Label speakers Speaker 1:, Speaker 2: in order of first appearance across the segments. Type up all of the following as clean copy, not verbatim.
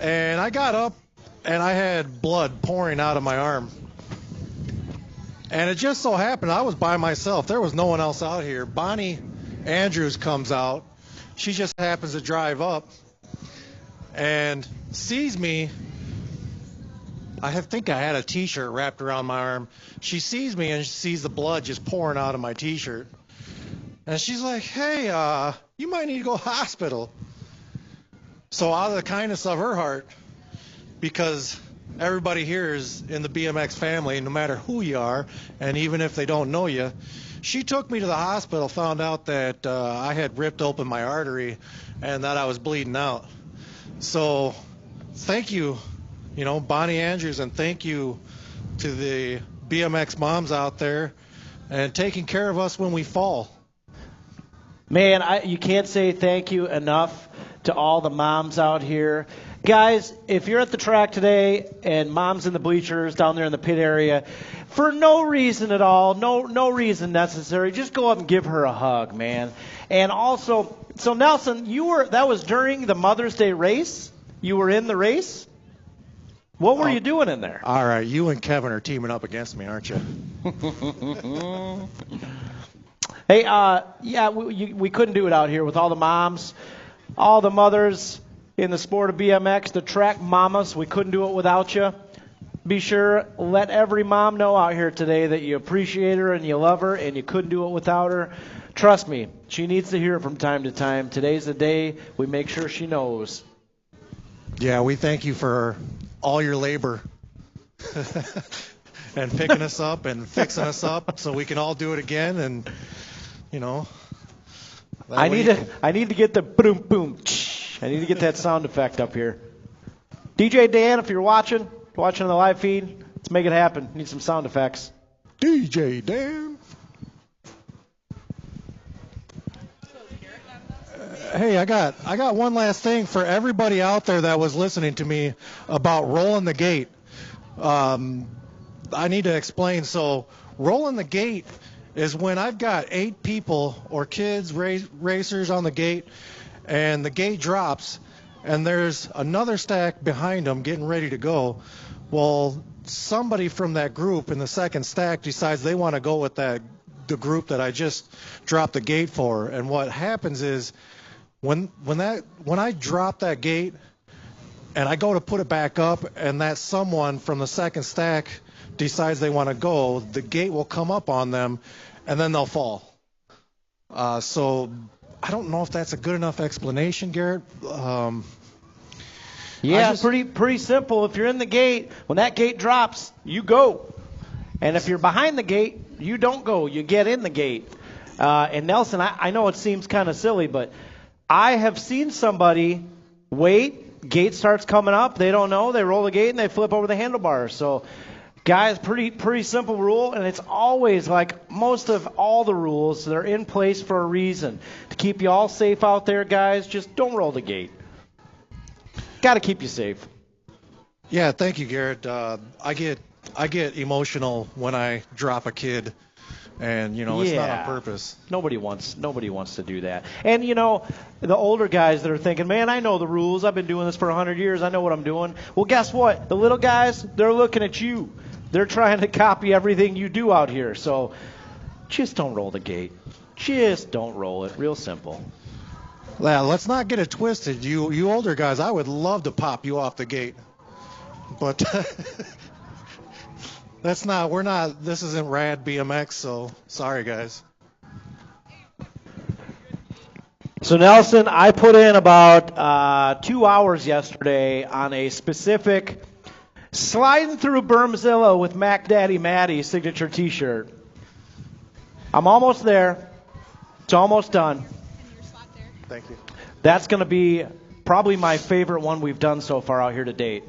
Speaker 1: And I got up, and I had blood pouring out of my arm. And it just so happened I was by myself. There was no one else out here. Bonnie Andrews comes out. She just happens to drive up and sees me. I think I had a T-shirt wrapped around my arm. She sees me and she sees the blood just pouring out of my T-shirt. And she's like, hey, you might need to go to the hospital. So out of the kindness of her heart, because everybody here is in the BMX family, no matter who you are, and even if they don't know you, she took me to the hospital, found out that I had ripped open my artery and that I was bleeding out. So thank you, Bonnie Andrews, and thank you to the BMX moms out there and taking care of us when we fall.
Speaker 2: Man, you can't say thank you enough to all the moms out here. Guys, if you're at the track today and mom's in the bleachers down there in the pit area, for no reason at all, no reason necessary, just go up and give her a hug, man. And also, so Nelson, that was during the Mother's Day race? You were in the race? What were you doing in there?
Speaker 1: All right, you and Kevin are teaming up against me, aren't you?
Speaker 2: Hey, we couldn't do it out here with all the moms, all the mothers in the sport of BMX, the track mamas. We couldn't do it without you. Be sure, let every mom know out here today that you appreciate her and you love her and you couldn't do it without her. Trust me, she needs to hear it from time to time. Today's the day we make sure she knows.
Speaker 1: Yeah, we thank you for all your labor and picking us up and fixing us up so we can all do it again. And
Speaker 2: I need to get the boom boom. I need to get that sound effect up here. DJ Dan, if you're watching on the live feed, let's make it happen. Need some sound effects.
Speaker 1: DJ Dan. Hey, I got one last thing for everybody out there that was listening to me about rolling the gate. I need to explain. So rolling the gate is when I've got 8 people or kids, racers on the gate, and the gate drops, and there's another stack behind them getting ready to go. Well, somebody from that group in the second stack decides they want to go with the group that I just dropped the gate for. And what happens is when I drop that gate and I go to put it back up, and that someone from the second stack decides they want to go, the gate will come up on them, and then they'll fall. So I don't know if that's a good enough explanation, Garrett.
Speaker 2: Pretty simple. If you're in the gate, when that gate drops, you go. And if you're behind the gate, you don't go. You get in the gate. And Nelson, I know it seems kind of silly, but I have seen somebody wait, gate starts coming up, they don't know, they roll the gate and they flip over the handlebars. So guys, pretty simple rule, and it's always like most of all the rules, they're in place for a reason. To keep you all safe out there, guys, just don't roll the gate. Got to keep you safe.
Speaker 1: Yeah, thank you, Garrett. I get emotional when I drop a kid, and it's not on purpose.
Speaker 2: Nobody wants to do that. And the older guys that are thinking, man, I know the rules. I've been doing this for 100 years. I know what I'm doing. Well, guess what? The little guys, they're looking at you. They're trying to copy everything you do out here. So just don't roll the gate. Just don't roll it. Real simple.
Speaker 1: Yeah, let's not get it twisted. You older guys, I would love to pop you off the gate. But this isn't Rad BMX, so sorry, guys.
Speaker 2: So, Nelson, I put in about 2 hours yesterday on a specific sliding through Bermzilla with Mac Daddy Matty signature T-shirt. I'm almost there. It's almost done.
Speaker 1: Thank you.
Speaker 2: That's going to be probably my favorite one we've done so far out here to date.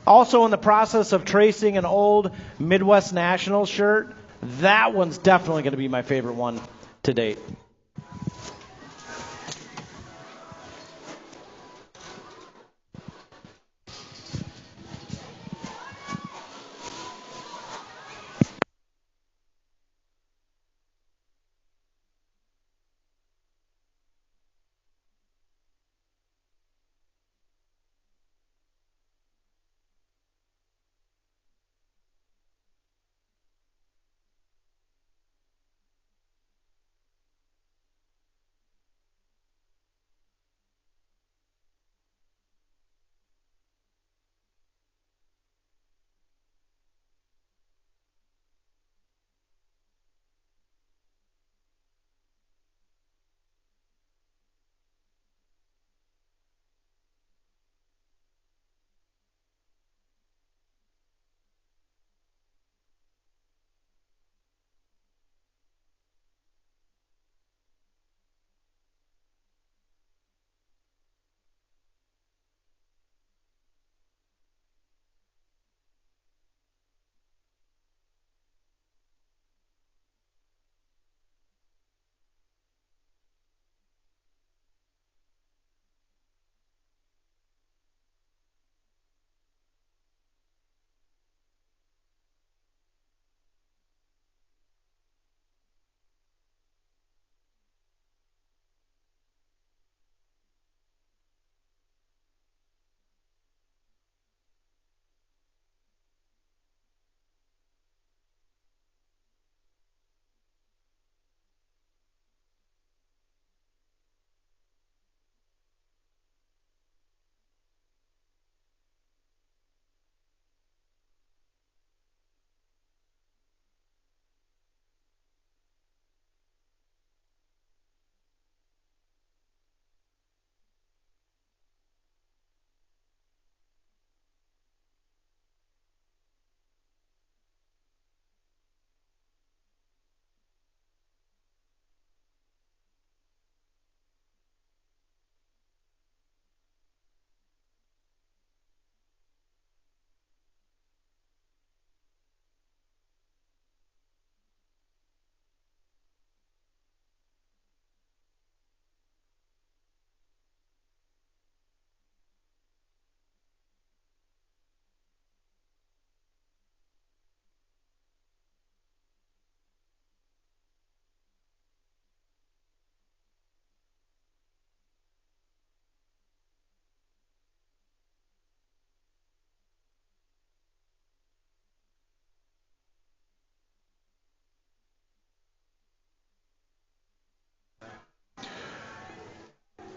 Speaker 2: Also in the process of tracing an old Midwest Nationals shirt. That one's definitely going to be my favorite one to date.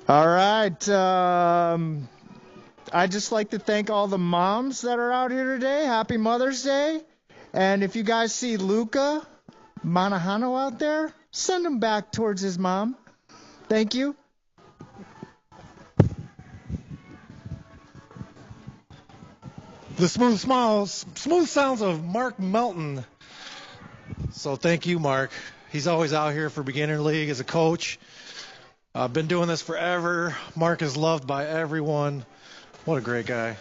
Speaker 3: All right. I'd just like to thank all the moms that are out here today. Happy Mother's Day. And if you guys see Luca Manahano out there, send him back towards his mom. Thank you.
Speaker 1: The smooth sounds of Mark Melton. So thank you, Mark. He's always out here for Beginner League as a coach. I've been doing this forever. Mark is loved by everyone. What a great guy.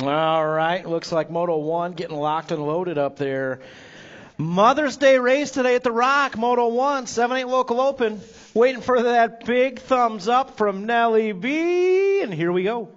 Speaker 2: All right, looks like Moto 1 getting locked and loaded up there. Mother's Day race today at the Rock, Moto 1, 7-8 local open. Waiting for that big thumbs up from Nellie B, and here we go.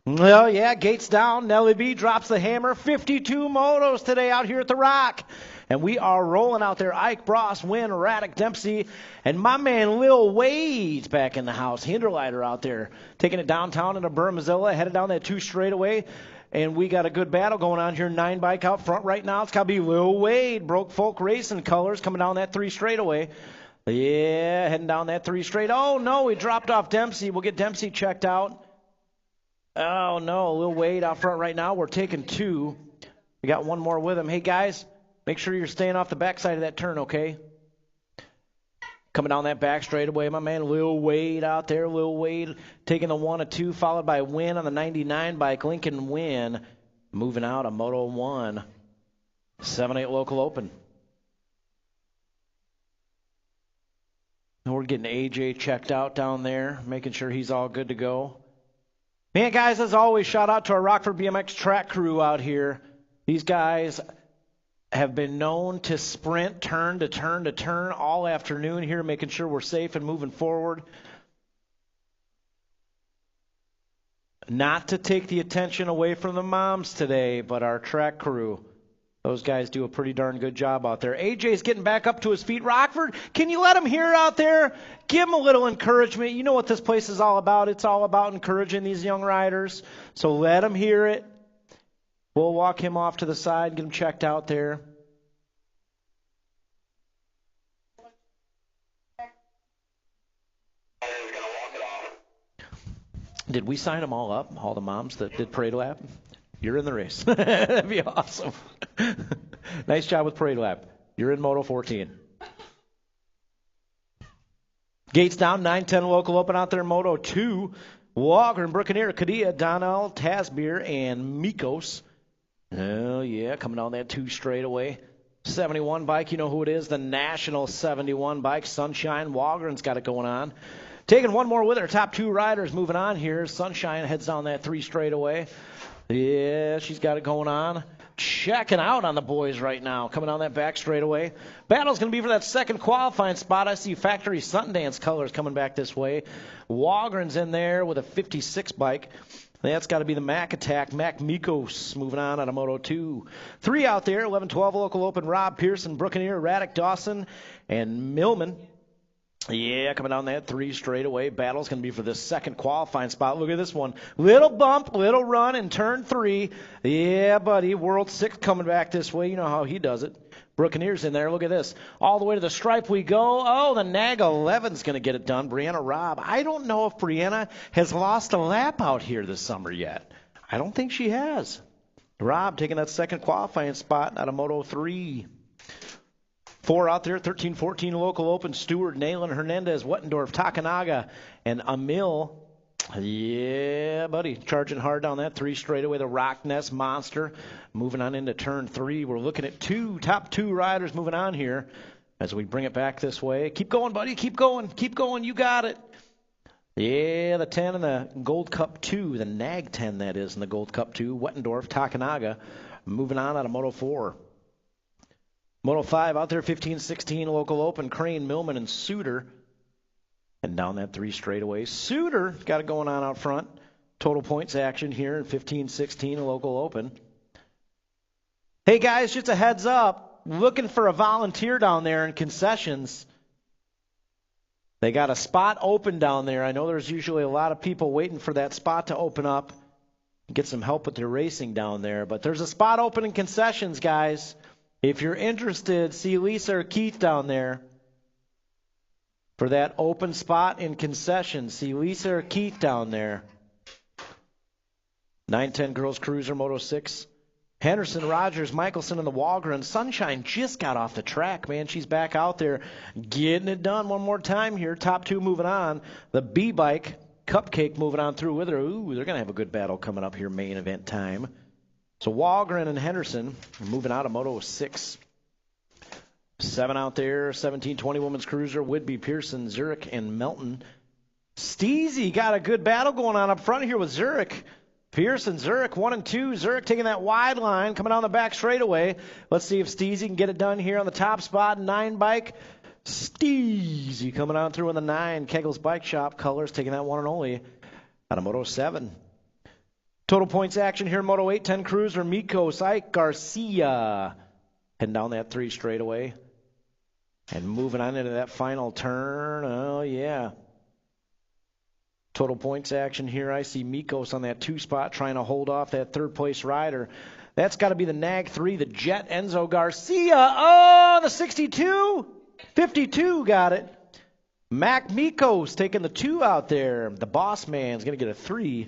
Speaker 2: Well, yeah, gates down. Nellie B drops the hammer. 52 motos today out here at the Rock. And we are rolling out there. Ike, Bross, Wynn, Raddick, Dempsey, and my man Lil Wade's back in the house. Hinderleiter out there, taking it downtown into Burmazilla, headed down that 2 straightaway. And we got a good battle going on here. 9 bike out front right now. It's got to be Lil Wade, Broke Folk Racing colors, coming down that 3 straightaway. Yeah, heading down that 3 straight. Oh, no, we dropped off Dempsey. We'll get Dempsey checked out. Oh, no, Lil Wade out front right now. We're taking 2. We got 1 more with him. Hey, guys, make sure you're staying off the backside of that turn, okay? Coming down that back straightaway, my man Lil Wade out there. Lil Wade taking the 1 and 2, followed by Wynn on the 99 bike. Lincoln Wynn moving out on Moto 1. 7-8 local open. And we're getting AJ checked out down there, making sure he's all good to go. Man, guys, as always, shout out to our Rockford BMX Track crew out here. These guys have been known to sprint turn to turn to turn all afternoon here, making sure we're safe and moving forward. Not to take the attention away from the moms today, but our track crew Those guys do a pretty darn good job out there. AJ's getting back up to his feet. Rockford, can you let him hear out there? Give him a little encouragement. You know what this place is all about. It's all about encouraging these young riders. So let him hear it. We'll walk him off to the side, get him checked out there. Did we sign them all up, all the moms that did parade lap? You're in the race. That'd be awesome. Nice job with parade lap. You're in Moto 14. Gates down, 9-10 local open out there. Moto 2. Walker and Buccaneer, Kadia, Donnell, Tasbeer, and Mikos. Oh, yeah, coming down that 2 straightaway. 71 bike, you know who it is, the National 71 bike. Sunshine Walgren's got it going on. Taking one more with her, top 2 riders moving on here. Sunshine heads down that 3 straightaway. Yeah, she's got it going on. Checking out on the boys right now, coming down that back straightaway. Battle's going to be for that second qualifying spot. I see Factory Sundance colors coming back this way. Walgren's in there with a 56 bike. That's got to be the Mac Attack. Mac Mikos moving on out of Moto 2. 3 out there, 11-12 local open. Rob Pearson, Buccaneer, Raddick, Dawson, and Millman. Yeah, coming down that 3 straightaway. Battle's going to be for the second qualifying spot. Look at this one. Little bump, little run in turn 3. Yeah, buddy. World 6 coming back this way. You know how he does it. Buccaneers in there. Look at this. All the way to the stripe we go. Oh, the NAG 11's going to get it done. Brianna Robb. I don't know if Brianna has lost a lap out here this summer yet. I don't think she has. Robb taking that second qualifying spot out of Moto 3. 4 out there, 13-14 local open. Stewart, Nayland, Hernandez, Wettendorf, Takanaga, and Emil. Yeah, buddy, charging hard down that 3 straightaway. The Rock Nest Monster moving on into turn 3. We're looking at top 2 riders moving on here as we bring it back this way. Keep going, buddy. Keep going. Keep going. You got it. Yeah, the 10 and the Gold Cup 2, the NAG 10 that is in the Gold Cup 2. Wettendorf, Takanaga moving on out of Moto 4. Moto 5 out there, 15-16 local open. Crane, Millman, and Suter. And down that 3 straightaway. Suter got it going on out front. Total points action here in 15-16 local open. Hey, guys, just a heads up. Looking for a volunteer down there in concessions. They got a spot open down there. I know there's usually a lot of people waiting for that spot to open up. Get some help with their racing down there. But there's a spot open in concessions, guys. If you're interested, see Lisa or Keith down there for that open spot in concessions. See Lisa or Keith down there. 9-10 Girls Cruiser, Moto 6. Henderson, Rogers, Michelson, and the Walgren. Sunshine just got off the track, man. She's back out there getting it done one more time here. Top 2 moving on. The B-Bike, Cupcake moving on through with her. Ooh, they're going to have a good battle coming up here, main event time. So Walgren and Henderson are moving out of Moto 6. 7 out there, 17-20 Women's Cruiser, Whidbey, Pearson, Zurich, and Melton. Steezy got a good battle going on up front here with Zurich. Pearson, Zurich, 1 and 2. Zurich taking that wide line, coming down the back straightaway. Let's see if Steezy can get it done here on the top spot. 9 bike. Steezy coming on through in the 9. Kegel's Bike Shop colors, taking that one and only out of Moto 7. Total points action here, Moto 8, 10 Cruiser, Mikos, Ike, Garcia. Heading down that 3 straightaway. And moving on into that final turn. Oh, yeah. Total points action here. I see Mikos on that 2 spot trying to hold off that 3rd place rider. That's got to be the NAG 3, the Jet Enzo Garcia. Oh, the 62. 52 got it. Mac Mikos taking the 2 out there. The Boss Man's going to get a 3.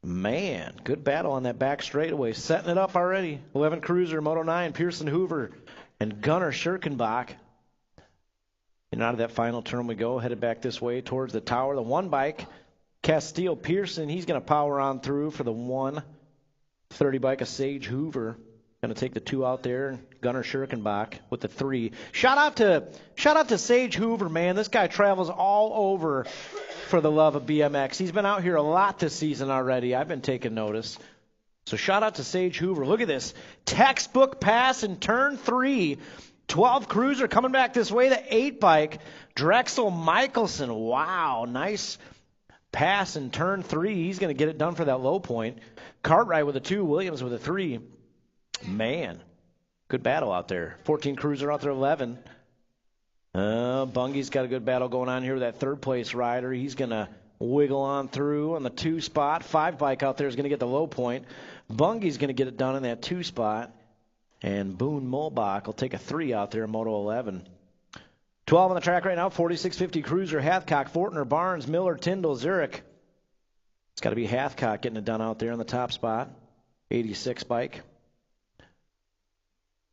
Speaker 2: Man, good battle on that back straightaway. Setting it up already. 11 Cruiser, Moto 9, Pearson Hoover, and Gunnar Schirkenbach. And out of that final turn we go, headed back this way towards the tower. The 1 bike, Castile Pearson, he's going to power on through for the 1. 30 bike of Sage Hoover. Going to take the 2 out there. Gunnar Schirkenbach with the 3. Shout out to Sage Hoover, man. This guy travels all over for the love of BMX. He's been out here a lot this season already. I've been taking notice. So shout out to Sage Hoover. Look at this. Textbook pass in turn 3. 12 Cruiser coming back this way. The 8 bike. Drexel Michelson. Wow. Nice pass in turn 3. He's going to get it done for that low point. Cartwright with a 2. Williams with a 3. Man, good battle out there. 14 Cruiser out there, 11. Bungy's got a good battle going on here with that third place rider. He's going to wiggle on through on the 2 spot. 5 bike out there is going to get the low point. Bungy's going to get it done in that 2 spot. And Boone Mulbach will take a 3 out there in Moto 11. 12 on the track right now, 4650 Cruiser, Hathcock, Fortner, Barnes, Miller, Tyndall, Zurich. It's got to be Hathcock getting it done out there in the top spot. 86 bike. I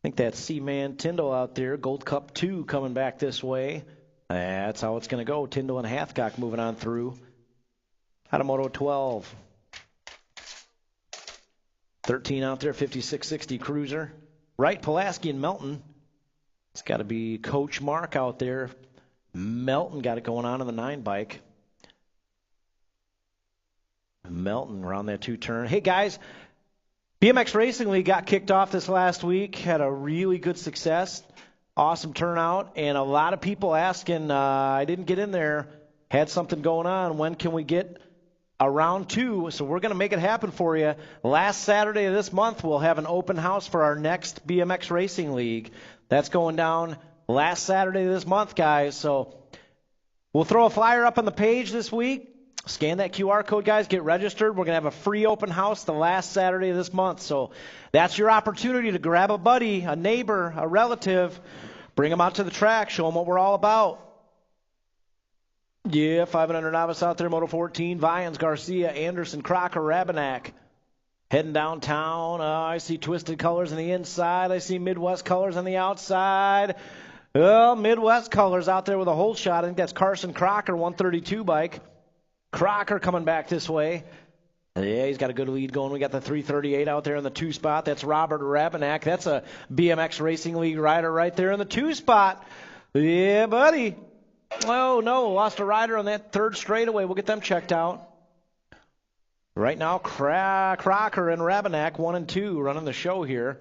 Speaker 2: think that's C-Man Tyndall out there. Gold Cup 2 coming back this way. That's how it's going to go. Tyndall and Hathcock moving on through. Out of Moto 12. 13 out there, 5660 Cruiser. Wright, Pulaski, and Melton. It's got to be Coach Mark out there. Melton got it going on the 9 bike. Melton around that 2-turn. Hey, guys, BMX Racing League got kicked off this last week. Had a really good success. Awesome turnout. And a lot of people asking, I didn't get in there. Had something going on. When can we get a round 2? So we're going to make it happen for you. Last Saturday of this month, we'll have an open house for our next BMX Racing League. That's going down last Saturday of this month, guys. So we'll throw a flyer up on the page this week. Scan that QR code, guys. Get registered. We're going to have a free open house the last Saturday of this month. So that's your opportunity to grab a buddy, a neighbor, a relative, bring them out to the track, show them what we're all about. Yeah, 500 Novice out there, Moto 14, Vians, Garcia, Anderson, Crocker, Rabenak. Heading downtown. I see Twisted Colors on the inside. I see Midwest Colors on the outside. Well, Midwest Colors out there with a whole shot. I think that's Carson Crocker, 132 bike. Crocker coming back this way. Yeah, he's got a good lead going. We got the 338 out there in the 2 spot. That's Robert Rabenak. That's a BMX Racing League rider right there in the 2 spot. Yeah, buddy. Oh, no, lost a rider on that 3rd straightaway. We'll get them checked out. Right now, Crocker and Rabenak, 1 and 2, running the show here.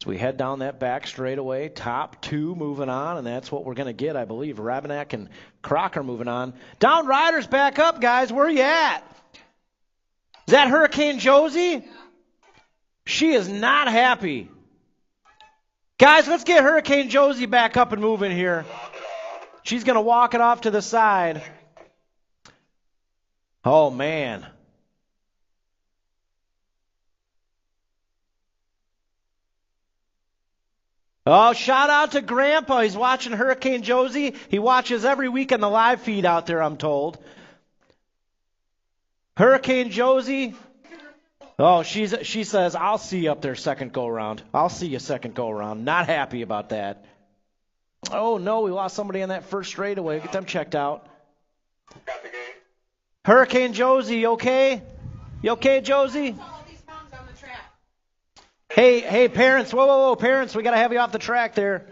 Speaker 2: So we head down that back straightaway, top 2 moving on, and that's what we're going to get, I believe. Rabenak and Crocker moving on. Down riders back up, guys. Where are you at? Is that Hurricane Josie? She is not happy. Guys, let's get Hurricane Josie back up and moving here. She's going to walk it off to the side. Oh, man. Oh, shout out to Grandpa. He's watching Hurricane Josie. He watches every week on the live feed out there, I'm told. Hurricane Josie. Oh, she says, I'll see you up there second go-around. I'll see you second go-around. Not happy about that. Oh, no, we lost somebody on that first straightaway. Get them checked out.
Speaker 4: Got the gate.
Speaker 2: Hurricane Josie, you okay? You okay, Josie? Hey, parents. Whoa, parents. We got to have you off the track there.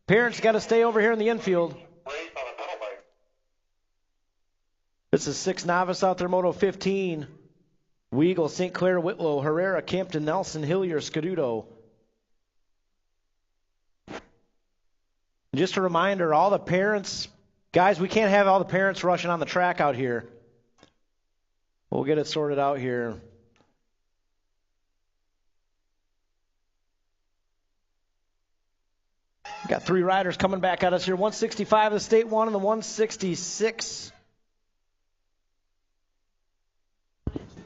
Speaker 2: Parents got to stay over here in the infield. This is 6 Novice out there, Moto 15. Weagle, St. Clair, Whitlow, Herrera, Campton, Nelson, Hillier, Scaduto. Just a reminder, all the parents, guys, we can't have all the parents rushing on the track out here. We'll get it sorted out here. Got 3 riders coming back at us here. 165 the state one and the 166.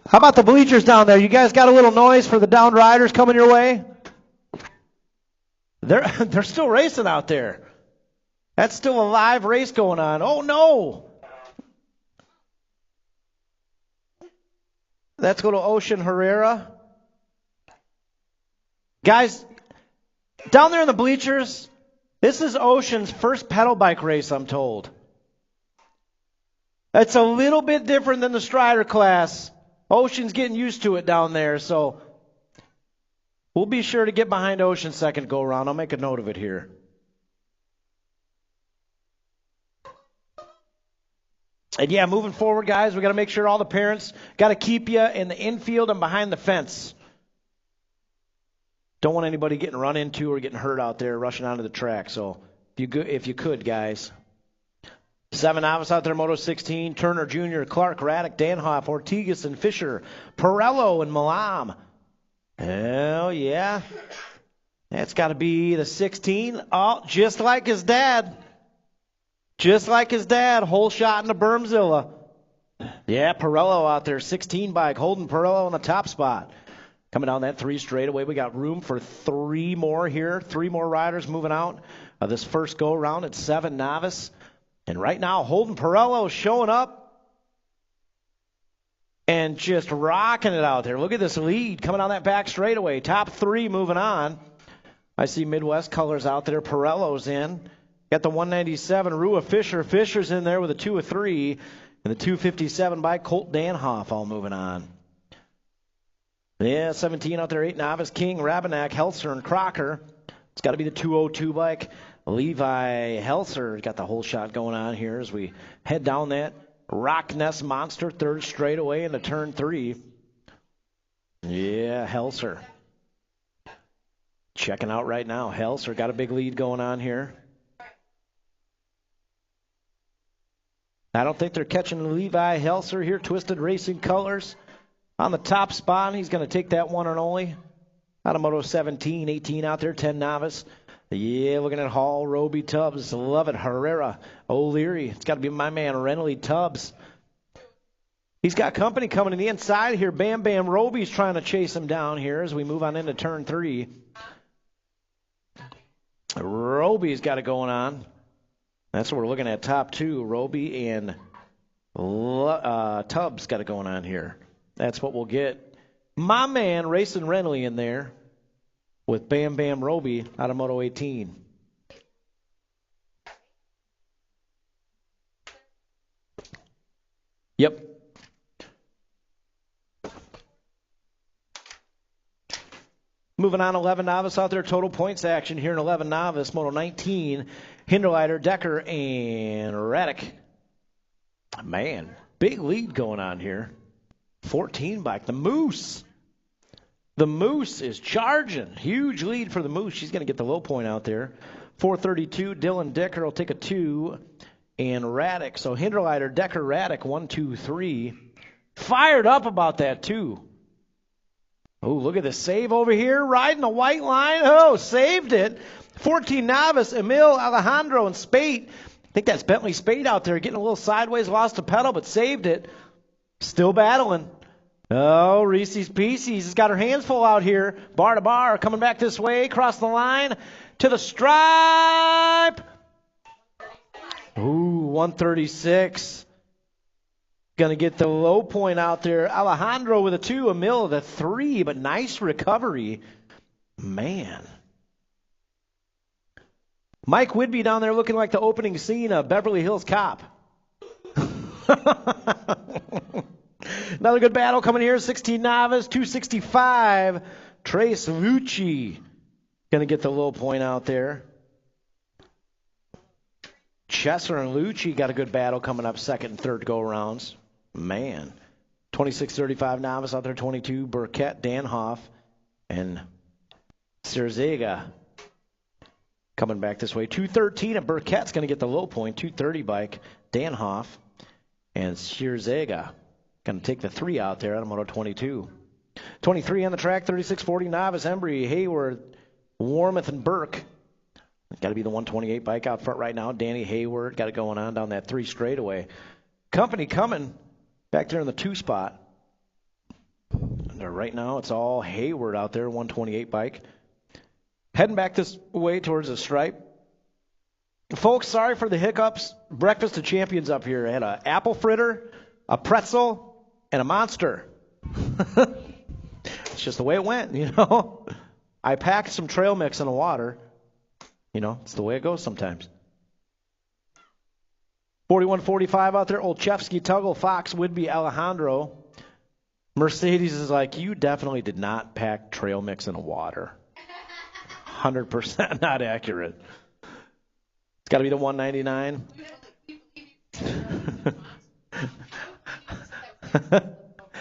Speaker 2: How about the bleachers down there? You guys got a little noise for the downed riders coming your way? They're still racing out there. That's still a live race going on. Oh, no. Let's go to Ocean Herrera. Guys, down there in the bleachers, this is Ocean's first pedal bike race, I'm told. It's a little bit different than the Strider class. Ocean's getting used to it down there, so we'll be sure to get behind Ocean second go-around. I'll make a note of it here. And yeah, moving forward, guys, we got to make sure all the parents got to keep you in the infield and behind the fence. Don't want anybody getting run into or getting hurt out there rushing onto the track. So if you could, guys. 7 Novice out there, Moto 16. Turner Jr., Clark, Raddick, Danhoff, Ortigas, and Fisher. Perello and Malam. Hell yeah. That's got to be the 16. Oh, just like his dad. Just like his dad. Whole shot in the Bermzilla. Yeah, Pirello out there. 16 bike. Holding Pirello on the top spot. Coming down that 3 straightaway. We got room for 3 more here. 3 more riders moving out of this first go round at 7 Novice. And right now, Holden Pirello showing up and just rocking it out there. Look at this lead coming down that back straightaway. Top 3 moving on. I see Midwest colors out there. Pirello's in. Got the 197, Rua Fisher. Fisher's in there with a 2 of 3. And the 257 by Colt Danhoff all moving on. Yeah, 17 out there, 8 Novice, King, Rabenak, Helser, and Crocker. It's got to be the 202 bike. Levi Helser got the whole shot going on here as we head down that Rocknest Monster, 3rd straightaway into turn 3. Yeah, Helser. Checking out right now. Helser got a big lead going on here. I don't think they're catching Levi Helser here. Twisted Racing colors on the top spot. He's going to take that one and only. Out of Moto 17, 18 out there, 10 Novice. Yeah, looking at Hall, Roby, Tubbs. Love it. Herrera, O'Leary. It's got to be my man, Renly Tubbs. He's got company coming to the inside here. Bam Bam Roby's trying to chase him down here as we move on into turn 3. Roby's got it going on. That's what we're looking at, top 2. Roby and Tubbs got it going on here. That's what we'll get. My man, Racing Renly in there with Bam Bam Roby out of Moto 18. Yep. Moving on, 11 Novice out there. Total points action here in 11 Novice. Moto 19, Hinderleiter, Decker, and Radek. Man, big lead going on here. 14 bike. The Moose. The Moose is charging. Huge lead for the Moose. She's going to get the low point out there. 432. Dylan Decker will take a 2. And Radek. So Hinderleiter, Decker, Radek, 1, 2, 3. Fired up about that, too. Oh, look at the save over here. Riding the white line. Oh, saved it. 14 Novice, Emil, Alejandro, and Spate. I think that's Bentley Spate out there getting a little sideways. Lost the pedal, but saved it. Still battling. Oh, Reese's Pieces has got her hands full out here. Bar to bar, coming back this way, across the line to the stripe. Ooh, 136. Going to get the low point out there. Alejandro with a 2, Emil with a 3, but nice recovery. Man. Mike Whidbey down there looking like the opening scene of Beverly Hills Cop. Another good battle coming here. 16 Novice, 265. Trace Lucci going to get the low point out there. Chesser and Lucci got a good battle coming up, 2nd and 3rd go-rounds. Man. 26-35 Novice out there, 22. Burkett, Danhoff, and Cirzega coming back this way. 213 and Burkett's going to get the low point. 230 bike, Danhoff, and Cirzega going to take the 3 out there out of Moto 22. 23 on the track, 36-40 Novice, Embry, Hayward, Warmouth, and Burke. Got to be the 128 bike out front right now. Danny Hayward got it going on down that 3 straightaway. Company coming back there in the 2 spot. And right now it's all Hayward out there, 128 bike. Heading back this way towards the stripe. Folks, sorry for the hiccups. Breakfast of champions up here. I had an apple fritter, a pretzel, and a monster. It's just the way it went, you know. I packed some trail mix in the water. You know, it's the way it goes sometimes. 41-45 out there. Olszewski, Tuggle, Fox, Whidbey, Alejandro. Mercedes is like, you definitely did not pack trail mix in the water. 100% not accurate. It's got to be the 199.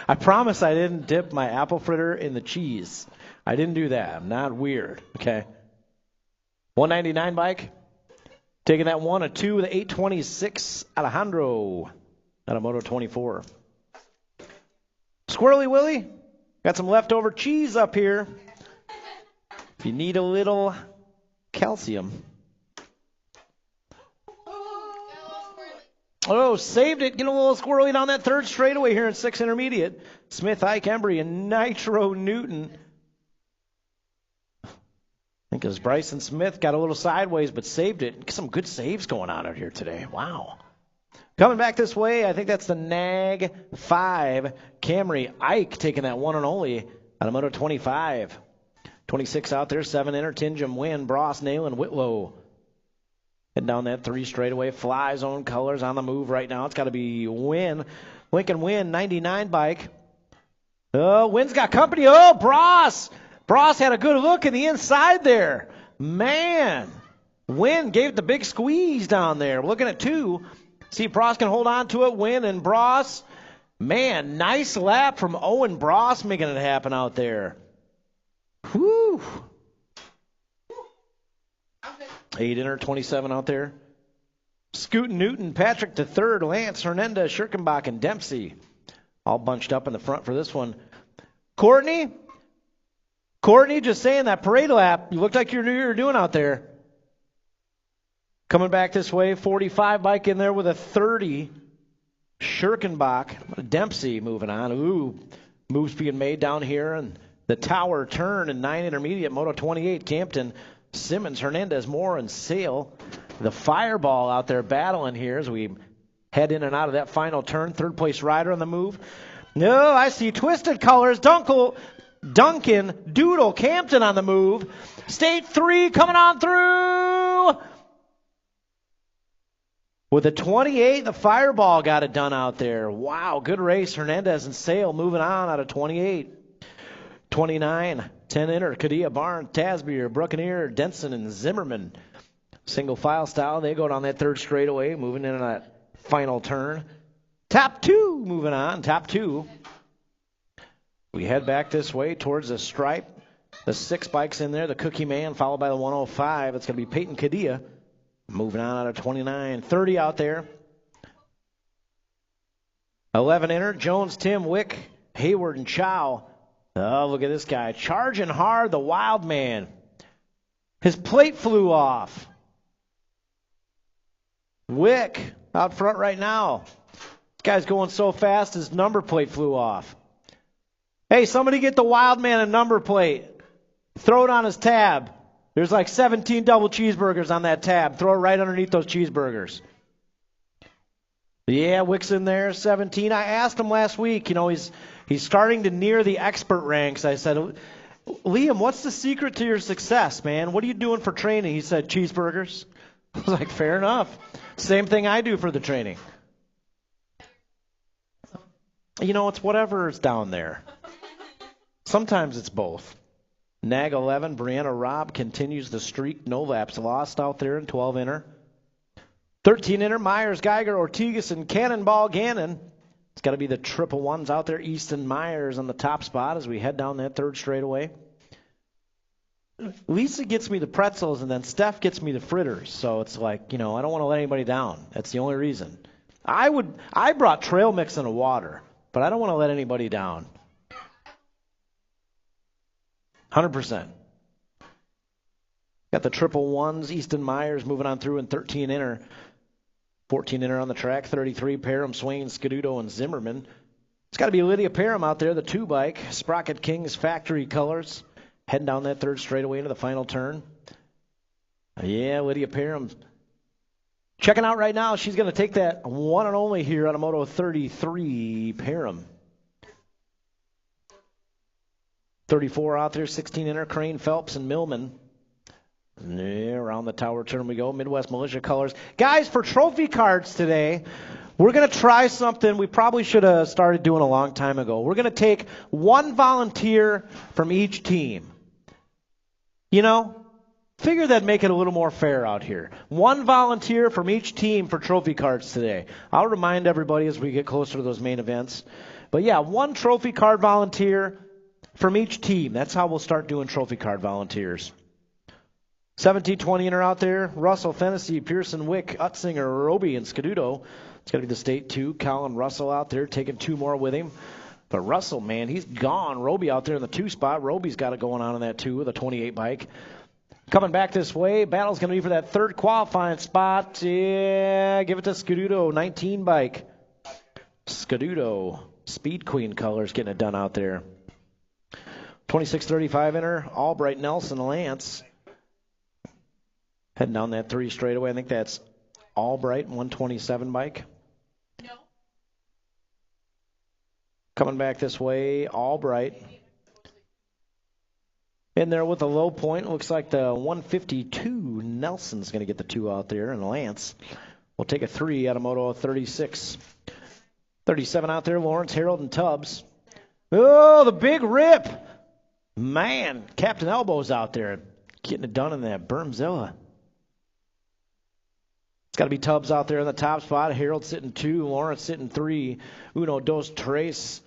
Speaker 2: I promise I didn't dip my apple fritter in the cheese. I didn't do that. I'm not weird, okay? 199 bike. Taking that 1, a 2 with 826. Alejandro out of Moto 24. Squirrely Willie Got some leftover cheese up here. If you need a little calcium. Oh, saved it. Get a little squirrely down that third straightaway here in 6 intermediate. Smith, Ike, Embry, and Nitro Newton. I think it was Bryson Smith. Got a little sideways, but saved it. Some good saves going on out here today. Wow. Coming back this way, I think that's the Nag 5. Camry, Ike taking that one and only out of Moto 25. 26 out there, 7 inner. Tingham, Wynn, Bross, Nail, and Whitlow. Heading down that 3 straightaway. Fly Zone colors on the move right now. It's got to be Wynn. Lincoln Wynn, 99 bike. Oh, Wynn's got company. Oh, Bross. Bross had a good look in the inside there. Man. Wynn gave the big squeeze down there. We're looking at 2. See if Bross can hold on to it. Wynn and Bross. Man, nice lap from Owen Bross making it happen out there. Whew. 8 inner, 27 out there. Scootin' Newton, Patrick the third, Lance, Hernandez, Schirkenbach, and Dempsey. All bunched up in the front for this one. Courtney, just saying that parade lap, you looked like you knew what you were doing out there. Coming back this way, 45 bike in there with a 30. Schirkenbach, Dempsey moving on. Ooh, moves being made down here. And the tower turn in 9 intermediate, Moto 28, Campton. Simmons, Hernandez, Moore, and Sale. The fireball out there battling here as we head in and out of that final turn. Third place rider on the move. No, I see twisted colors. Duncan, Doodle, Campton on the move. State 3 coming on through. With a 28, the fireball got it done out there. Wow, good race. Hernandez and Sale moving on out of 28. 29, 10 inner, Kadia, Barnes, Tasbier, Bruccaneer, Denson, and Zimmerman. Single file style. They go down that third straightaway, moving in on that final turn. Top 2 moving on. Top 2. We head back this way towards the stripe. The 6 bikes in there. The Cookie Man followed by the 105. It's going to be Peyton Kadia. Moving on out of 29. 30 out there. 11 inner. Jones, Tim, Wick, Hayward, and Chow. Oh, look at this guy. Charging hard, the wild man. His plate flew off. Wick out front right now. This guy's going so fast, his number plate flew off. Hey, somebody get the wild man a number plate. Throw it on his tab. There's like 17 double cheeseburgers on that tab. Throw it right underneath those cheeseburgers. Yeah, Wick's in there, 17. I asked him last week, he's starting to near the expert ranks. I said, Liam, what's the secret to your success, man? What are you doing for training? He said, cheeseburgers. I was like, fair enough. Same thing I do for the training. It's whatever's down there. Sometimes it's both. Nag 11, Brianna Robb continues the streak. No laps lost out there in 12 inner. 13 inner, Myers, Geiger, Ortigas, and Cannonball Gannon. It's got to be the triple ones out there. Easton Myers on the top spot as we head down that third straightaway. Lisa gets me the pretzels, and then Steph gets me the fritters. So it's like, I don't want to let anybody down. That's the only reason. I brought trail mix and a water, but I don't want to let anybody down. 100%. Got the triple ones. Easton Myers moving on through in 13 inner. 14 inner on the track. 33, Parham, Swain, Scaduto, and Zimmerman. It's got to be Lydia Parham out there, the 2-bike. Sprocket Kings factory colors. Heading down that third straightaway into the final turn. Yeah, Lydia Parham. Checking out right now. She's going to take that one and only here on a Moto 33, Parham. 34 out there, 16 inner, Crane, Phelps, and Millman. Yeah, around the tower turn we go. Midwest Militia colors. Guys, for trophy cards today, we're going to try something we probably should have started doing a long time ago. We're going to take one volunteer from each team. Figure that'd make it a little more fair out here. One volunteer from each team for trophy cards today. I'll remind everybody as we get closer to those main events. But yeah, one trophy card volunteer from each team. That's how we'll start doing trophy card volunteers. 17-20 inner out there. Russell, Fennessy, Pearson, Wick, Utzinger, Roby, and Scaduto. It's going to be the state 2. Colin Russell out there taking 2 more with him. But Russell, man, he's gone. Roby out there in the 2 spot. Roby's got it going on in that 2 with a 28 bike. Coming back this way, battle's going to be for that 3rd qualifying spot. Yeah, give it to Scududo, 19 bike. Scududo, Speed Queen colors, getting it done out there. 26-35 inner, Albright, Nelson, Lance. Heading down that 3 straightaway. I think that's Albright, 127 bike.
Speaker 4: No.
Speaker 2: Coming back this way, Albright. In there with a low point, looks like the 152. Nelson's going to get the 2 out there, and Lance will take a 3 out of Moto 36. 37 out there, Lawrence, Harold, and Tubbs. Oh, the big rip. Man, Captain Elbows out there getting it done in that Bermzilla. It's got to be Tubbs out there in the top spot. Harold sitting 2, Lawrence sitting 3. Uno, dos, tres.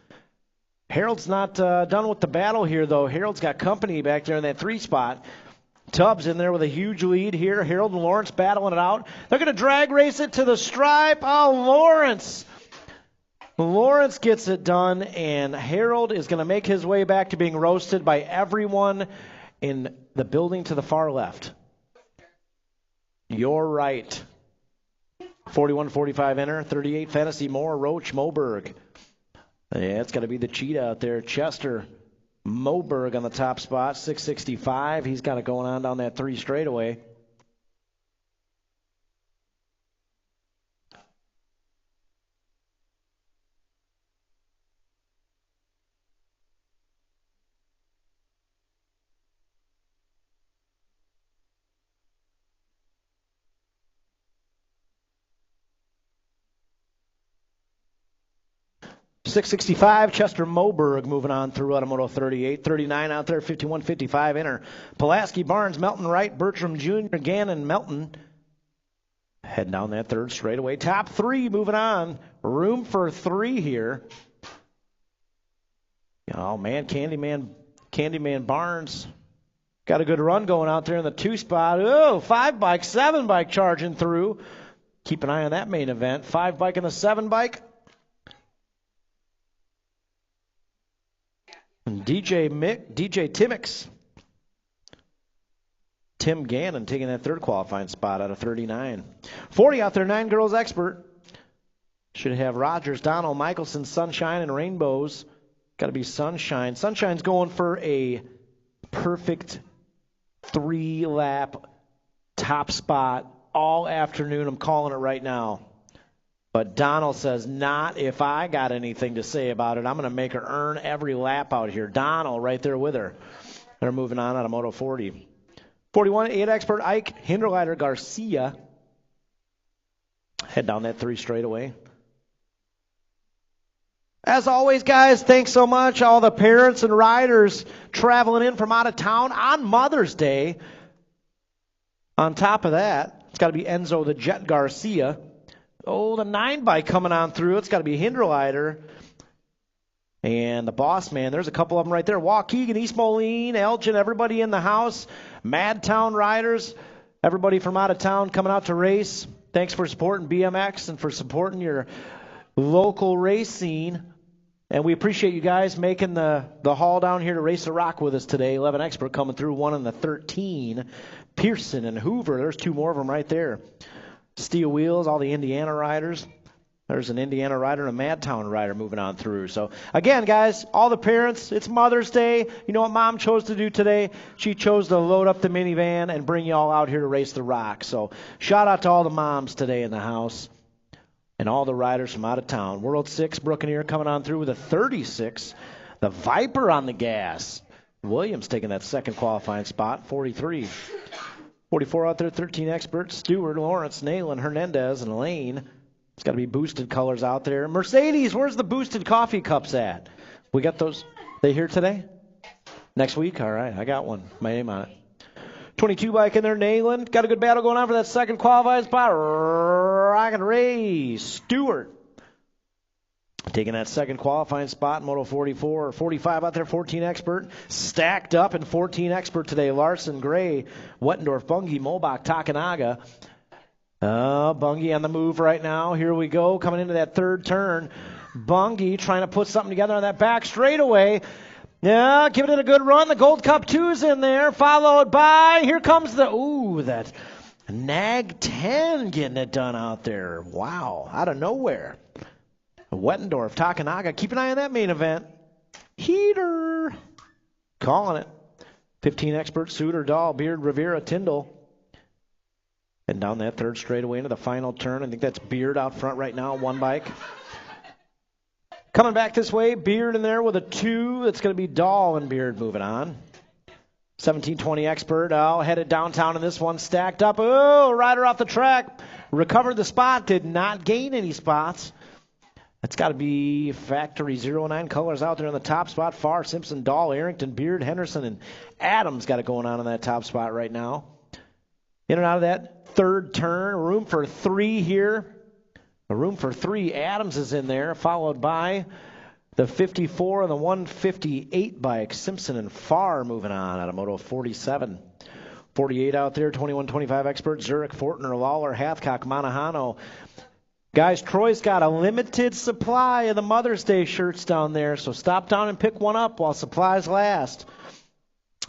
Speaker 2: Harold's not done with the battle here, though. Harold's got company back there in that 3 spot. Tubbs in there with a huge lead here. Harold and Lawrence battling it out. They're going to drag race it to the stripe. Oh, Lawrence. Lawrence gets it done, and Harold is going to make his way back to being roasted by everyone in the building to the far left. You're right. 41-45 enter, 38 Fantasy Moore, Roach, Moberg. Yeah, it's got to be the cheetah out there. Chester Moberg on the top spot, 665. He's got it going on down that 3 straightaway. .665, Chester Moberg moving on through Automoto 38. 39 out there, 51-55 inner. Pulaski, Barnes, Melton, Wright, Bertram Jr., Gannon, Melton. Heading down that 3rd straightaway. Top 3 moving on. Room for 3 here. Oh, man, Candyman Barnes. Got a good run going out there in the 2 spot. Oh, 5 bike, 7 bike charging through. Keep an eye on that main event. 5 bike and the 7 bike. DJ Timmix. Tim Gannon taking that 3rd qualifying spot out of 39. 40 out there, 9 girls expert. Should have Rogers, Donald, Michelson, Sunshine, and Rainbows. Got to be Sunshine. Sunshine's going for a perfect 3-lap top spot all afternoon. I'm calling it right now. But Donald says, not if I got anything to say about it. I'm going to make her earn every lap out here. Donald right there with her. They're moving on out of Moto 40. 41, 8 expert Ike, Hinderleiter, Garcia. Head down that 3 straightaway. As always, guys, thanks so much. All the parents and riders traveling in from out of town on Mother's Day. On top of that, it's got to be Enzo the Jet Garcia. Oh, the 9 bike coming on through. It's got to be Hinderleiter. And the boss man, there's a couple of them right there. Waukegan, East Moline, Elgin, everybody in the house. Madtown riders, everybody from out of town coming out to race. Thanks for supporting BMX and for supporting your local race scene. And we appreciate you guys making the haul down here to Race the Rock with us today. 11 expert coming through, 1 in the 13. Pearson and Hoover, there's 2 more of them right there. Steel Wheels, all the Indiana riders. There's an Indiana rider and a Madtown rider moving on through. So, again, guys, all the parents, it's Mother's Day. You know what Mom chose to do today? She chose to load up the minivan and bring you all out here to Race the Rock. So, shout out to all the moms today in the house and all the riders from out of town. World 6, Brookeneer coming on through with a 36. The Viper on the gas. Williams taking that 2nd qualifying spot, 43. 44 out there, 13 experts. Stewart, Lawrence, Nayland, Hernandez, and Lane. It's got to be boosted colors out there. Mercedes, where's the boosted coffee cups at? We got those. They here today? Next week? All right, I got one. My name on it. 22 bike in there, Nayland. Got a good battle going on for that 2nd qualifying spot. Rockin' Ray Stewart taking that 2nd qualifying spot in Moto 44. 45 out there, 14 expert. Stacked up in 14 expert today. Larson, Gray, Wettendorf, Bungie, Molbach, Takanaga. Bungie on the move right now. Here we go, coming into that third turn. Bungie trying to put something together on that back straightaway. Yeah, giving it a good run. The Gold Cup 2's in there, followed by, here comes that Nag 10 getting it done out there. Wow, out of nowhere. Wettendorf, Takanaga, keep an eye on that main event. Heater, calling it. 15 expert, Suter, Dahl, Beard, Rivera, Tyndall. And down that third straightaway into the final turn. I think that's Beard out front right now, one bike. Coming back this way, Beard in there with a 2. It's going to be Dahl and Beard moving on. 1720 expert headed downtown in this one, stacked up. Oh, rider off the track. Recovered the spot, did not gain any spots. That's got to be factory 09 colors out there in the top spot. Farr, Simpson, Dahl, Arrington, Beard, Henderson, and Adams got it going on in that top spot right now. In and out of that third turn. Room for 3 here. A room for 3. Adams is in there, followed by the 54 and the 158 bike. Simpson and Farr moving on out of Moto 47. 48 out there, 21-25 expert. Zurich, Fortner, Lawler, Hathcock, Manahano. Guys, Troy's got a limited supply of the Mother's Day shirts down there, so stop down and pick one up while supplies last.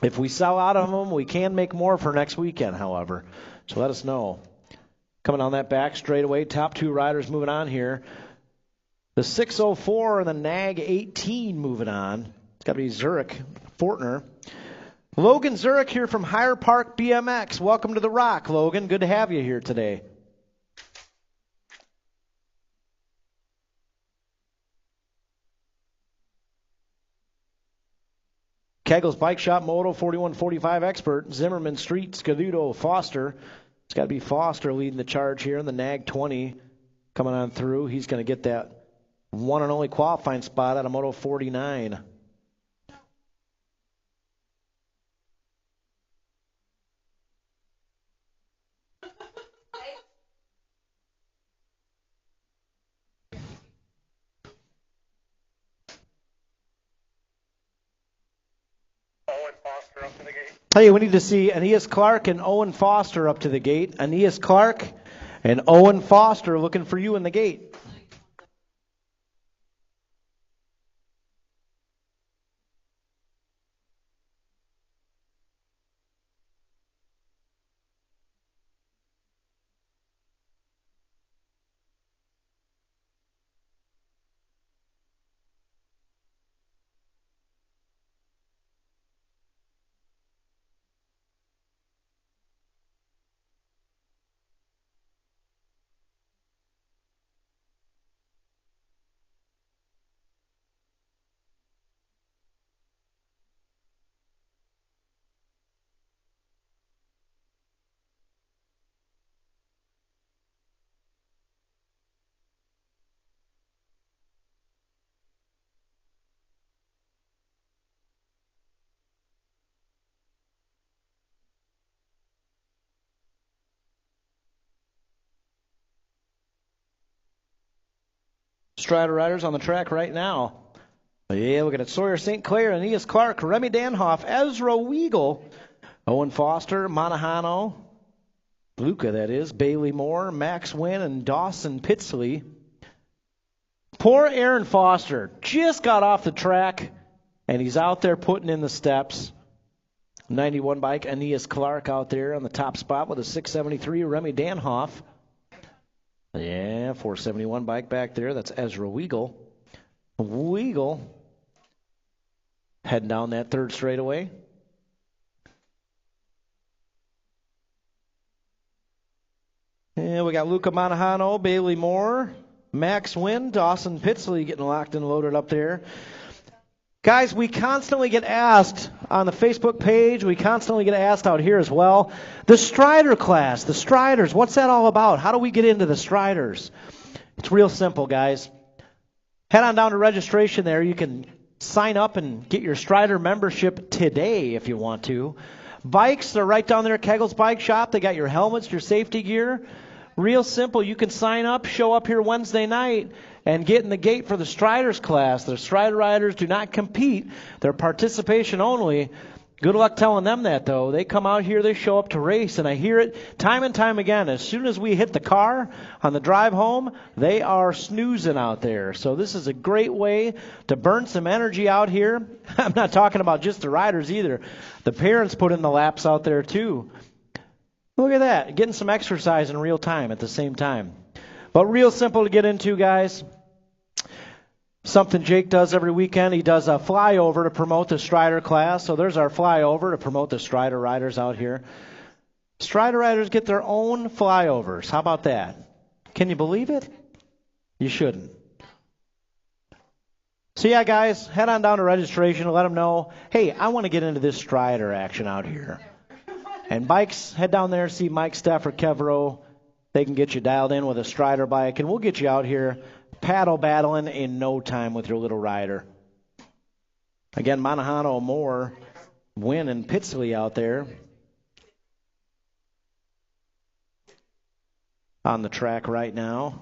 Speaker 2: If we sell out of them, we can make more for next weekend, however. So let us know. Coming on that back straightaway, top 2 riders moving on here. The 604 and the Nag 18 moving on. It's got to be Zurich, Fortner. Logan Zurich here from Higher Park BMX. Welcome to the Rock, Logan. Good to have you here today. Kegel's Bike Shop, Moto 4145 expert. Zimmerman, Street, Scaduto, Foster. It's got to be Foster leading the charge here in the Nag 20 coming on through. He's going to get that one and only qualifying spot out of Moto 49. Hey, we need to see Aeneas Clark and Owen Foster up to the gate. Aeneas Clark and Owen Foster looking for you in the gate. Strider riders on the track right now. Yeah, looking at Sawyer St. Clair, Aeneas Clark, Remy Danhoff, Ezra Weigel, Owen Foster, Manahano, Luca, that is, Bailey Moore, Max Wynn, and Dawson Pitsley. Poor Aaron Foster just got off the track, and he's out there putting in the steps. 91 bike, Aeneas Clark out there on the top spot with a 673, Remy Danhoff. Yeah, 471 bike back there. That's Ezra Weigel. Weigel heading down that third straightaway. Yeah, we got Luca Manahano, Bailey Moore, Max Wynn, Dawson Pitsley getting locked and loaded up there. Guys, we constantly get asked on the Facebook page, we constantly get asked out here as well, the Strider class, the Striders, what's that all about? How do we get into the Striders? It's real simple, guys. Head on down to registration there. You can sign up and get your Strider membership today if you want to. Bikes, they're right down there at Kegel's Bike Shop. They got your helmets, your safety gear. Real simple. You can sign up, show up here Wednesday night, and get in the gate for the Striders class. The Strider riders do not compete. They're participation only. Good luck telling them that, though. They come out here, they show up to race, and I hear it time and time again. As soon as we hit the car on the drive home, they are snoozing out there. So this is a great way to burn some energy out here. I'm not talking about just the riders either. The parents put in the laps out there, too. Look at that, getting some exercise in real time at the same time. But real simple to get into, guys. Something Jake does every weekend. He does a flyover to promote the Strider class. So there's our flyover to promote the Strider riders out here. Strider riders get their own flyovers. How about that? Can you believe it? You shouldn't. So yeah, guys, head on down to registration and let them know, hey, I want to get into this Strider action out here. And bikes, head down there, see Mike Stafford Kevro. They can get you dialed in with a Strider bike, and we'll get you out here paddle battling in no time with your little rider. Again, Monahano Moore, Wynn, and Pitsley out there on the track right now.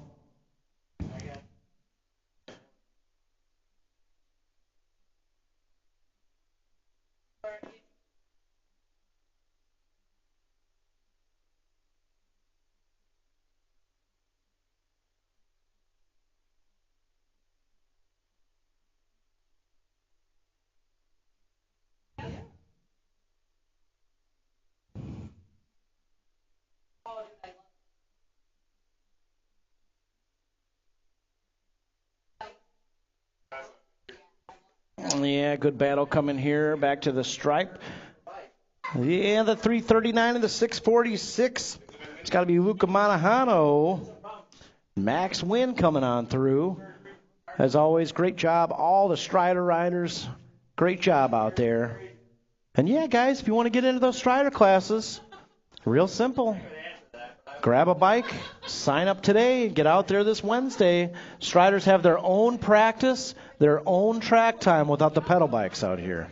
Speaker 2: Yeah, good battle coming here. Back to the stripe. Yeah, the 339 and the 646. It's got to be Luca Monahano. Max Wynn coming on through. As always, great job. All the Strider riders, great job out there. And yeah, guys, if you want to get into those Strider classes, real simple. Grab a bike, sign up today, get out there this Wednesday. Striders have their own practice, their own track time without the pedal bikes out here.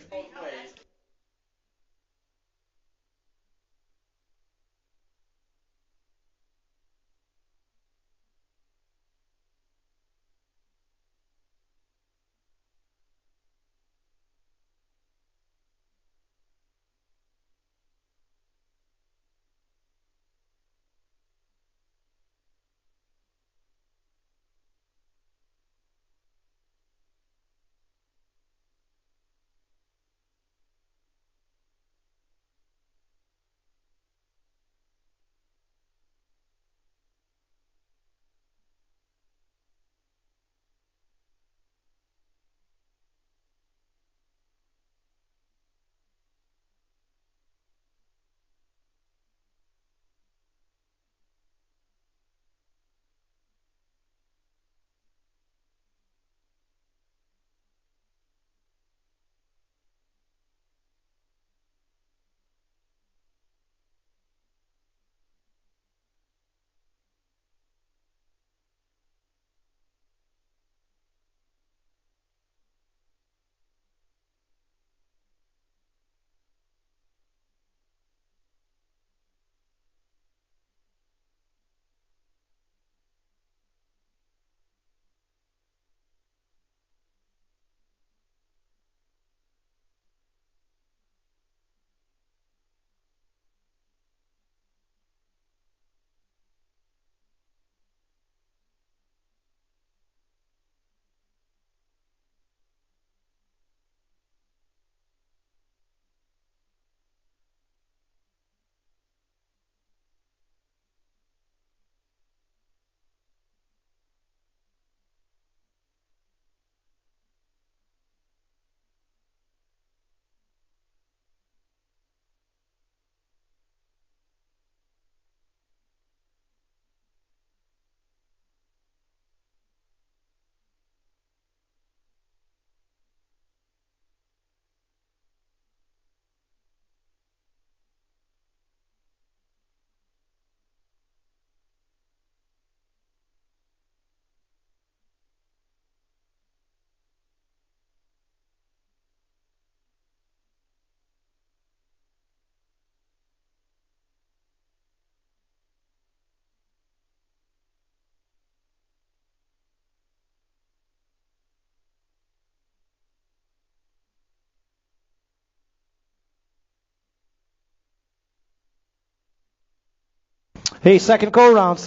Speaker 2: Hey, second go-rounds,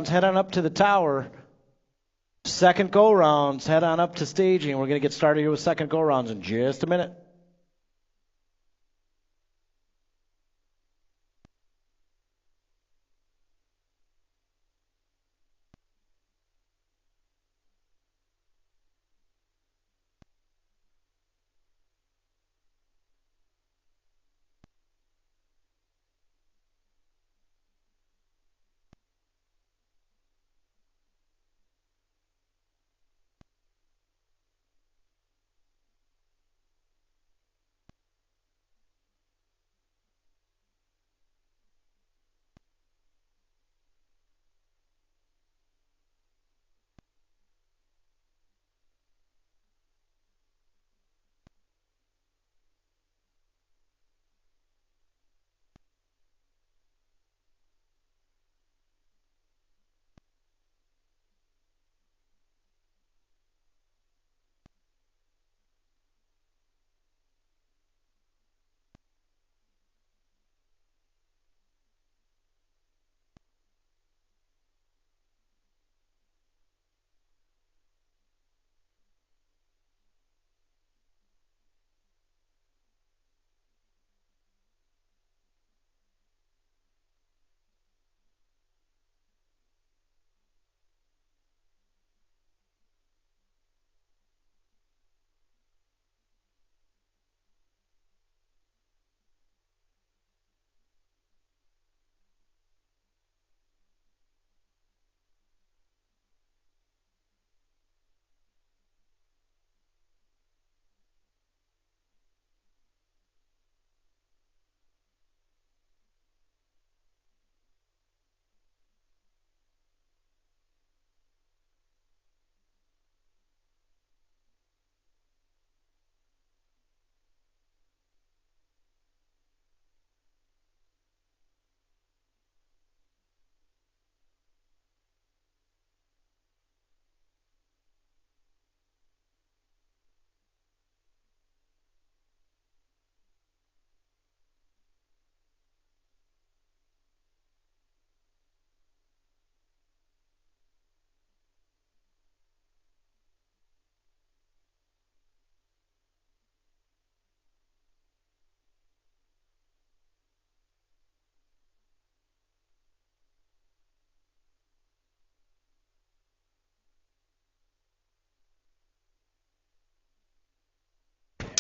Speaker 2: head on up to the tower. Second go-rounds, head on up to staging. We're going to get started here with second go-rounds in just a minute.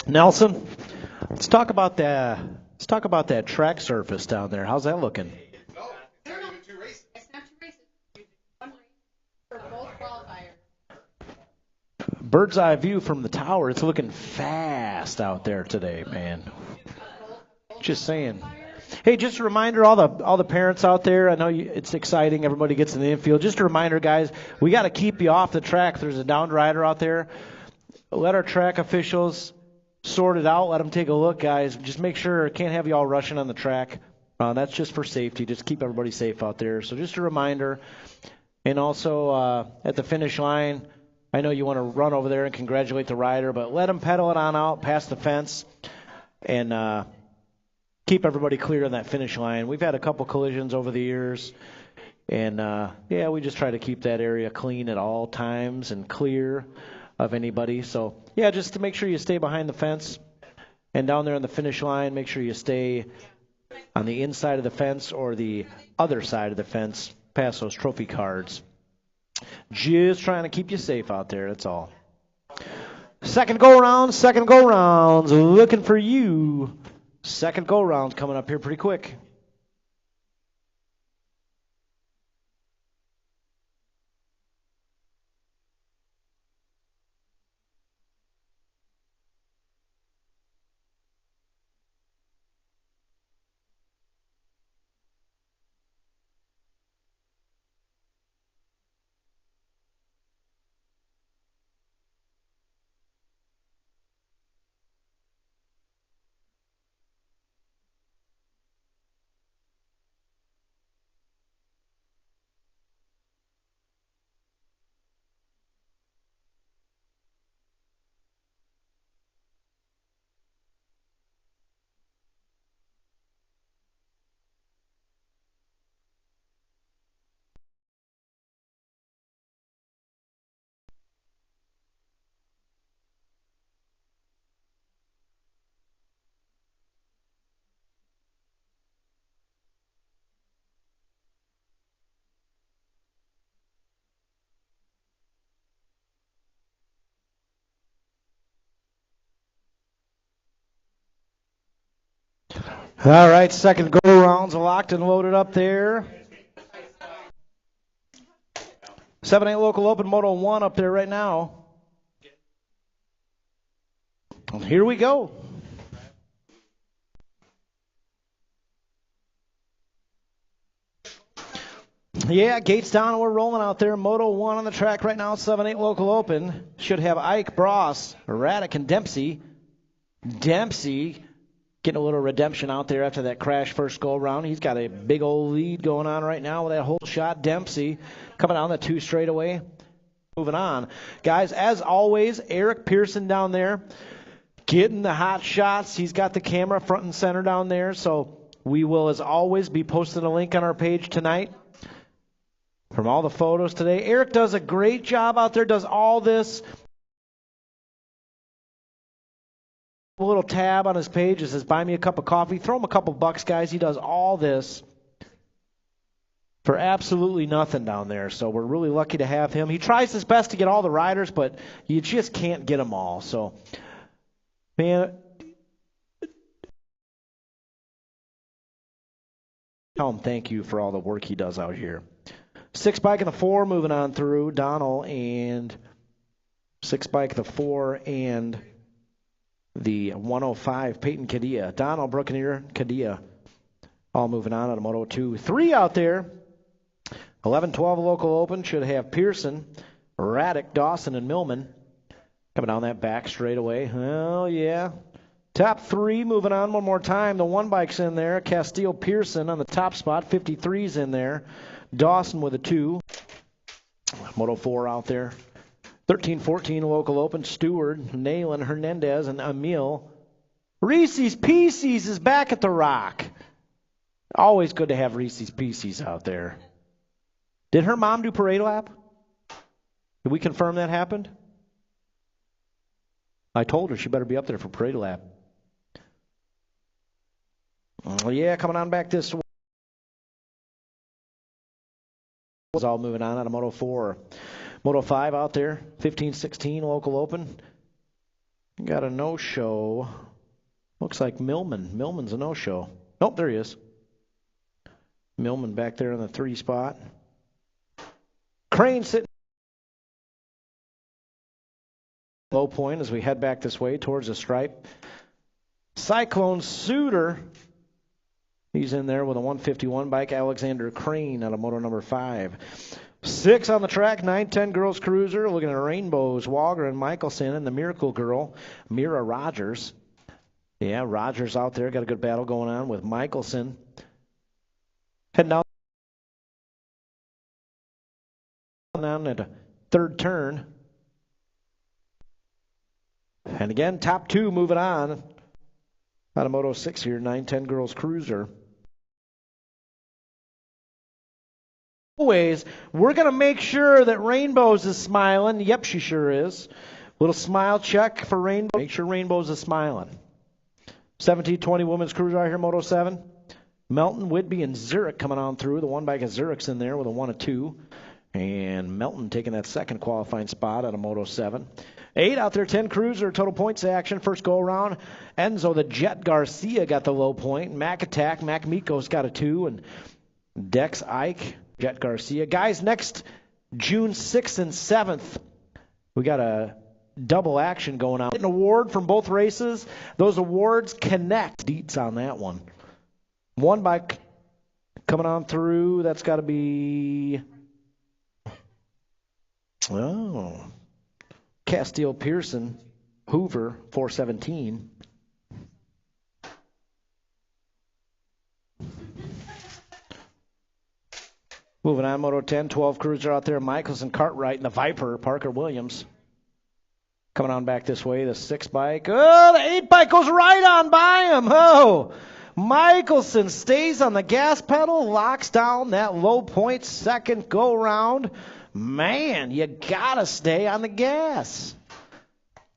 Speaker 2: Nelson, let's talk about that track surface down there. How's that looking?
Speaker 4: It's not 2 races. It's 1 race for both qualifiers.
Speaker 2: Bird's eye view from the tower. It's looking fast out there today, man. Just saying. Hey, just a reminder, all the parents out there. I know it's exciting. Everybody gets in the infield. Just a reminder, guys. We got to keep you off the track. There's a downed rider out there. Let our track officials sort it out. Let them take a look, guys. Just make sure. Can't have you all rushing on the track. That's just for safety. Just keep everybody safe out there. So just a reminder. And also at the finish line, I know you want to run over there and congratulate the rider, but let them pedal it on out past the fence and keep everybody clear on that finish line. We've had a couple collisions over the years, and we just try to keep that area clean at all times and clear of anybody. So, just to make sure you stay behind the fence and down there on the finish line, make sure you stay on the inside of the fence or the other side of the fence past those trophy cards. Just trying to keep you safe out there, that's all. Second go-rounds, looking for you. Second go-rounds coming up here pretty quick. All right, second go-rounds locked and loaded up there. 7-8 local open Moto 1 up there right now. And here we go. Yeah, gates down, we're rolling out there. Moto 1 on the track right now, 7-8 local open. Should have Ike, Bross, Raddick, and Dempsey. Dempsey getting a little redemption out there after that crash first go-around. He's got a big old lead going on right now with that whole shot. Dempsey coming on the 2 straightaway. Moving on. Guys, as always, Eric Pearson down there getting the hot shots. He's got the camera front and center down there. So we will, as always, be posting a link on our page tonight from all the photos today. Eric does a great job out there, does all this. A little tab on his page that says, buy me a cup of coffee. Throw him a couple bucks, guys. He does all this for absolutely nothing down there. So we're really lucky to have him. He tries his best to get all the riders, but you just can't get them all. So, man, tell him thank you for all the work he does out here. 6 bike and the 4 moving on through. Donnell and 6 bike, the 4 and the 105, Peyton Cadilla. Donnell, Brookeneer, Cadilla, all moving on a Moto 2. 3 out there. 11-12 local open. Should have Pearson, Raddick, Dawson, and Millman coming down that back straightaway. Oh, yeah. Top 3 moving on one more time. The 1 bike's in there. Castile Pearson on the top spot. 53's in there. Dawson with a 2. Moto 4 out there. 13-14 local open. Stewart, Nayland, Hernandez, and Emil. Reese's Pieces is back at the Rock. Always good to have Reese's Pieces out there. Did her mom do parade lap? Did we confirm that happened? I told her she better be up there for parade lap. Oh, yeah, coming on back this way. It's all moving on out of Moto 4. Moto 5 out there, 15-16 local open. Got a no-show. Looks like Millman. Millman's a no-show. Nope, there he is. Millman back there in the 3 spot. Crane sitting low point as we head back this way towards the stripe. Cyclone Suter. He's in there with a 151 bike. Alexander Crane out of Moto number 5. 6 on the track, 9-10 girls cruiser. Looking at Rainbows, Walger and Michelson, and the Miracle Girl, Mira Rogers. Yeah, Rogers out there. Got a good battle going on with Michelson. Heading out down at a 3rd turn. And again, top 2 moving on. Out of Moto 6 here, 9-10 girls cruiser. Always, we're going to make sure that Rainbows is smiling. Yep, she sure is. Little smile check for Rainbow. Make sure Rainbows is smiling. 17-20 women's cruiser out here, Moto 7. Melton, Whitby, and Zurich coming on through. The 1 bike of Zurich's in there with a 1-2. And Melton taking that 2nd qualifying spot out of Moto 7. 8 out there, 10 cruiser, total points action. First go around, Enzo the Jet Garcia got the low point. Mac Attack, Mac Miko's got a 2. And Dex Ike, Jet Garcia. Guys, next June 6th and 7th, we got a double action going on. An award from both races. Those awards connect. Deets on that one. 1 bike coming on through. That's got to be... Oh. Castile Pearson, Hoover, 417. Moving on, Moto 10, 12 cruiser out there. Michelson, Cartwright, and the Viper, Parker Williams. Coming on back this way, the 6 bike. Oh, the 8 bike goes right on by him. Oh, Michelson stays on the gas pedal, locks down that low point, 2nd go round. Man, you gotta stay on the gas.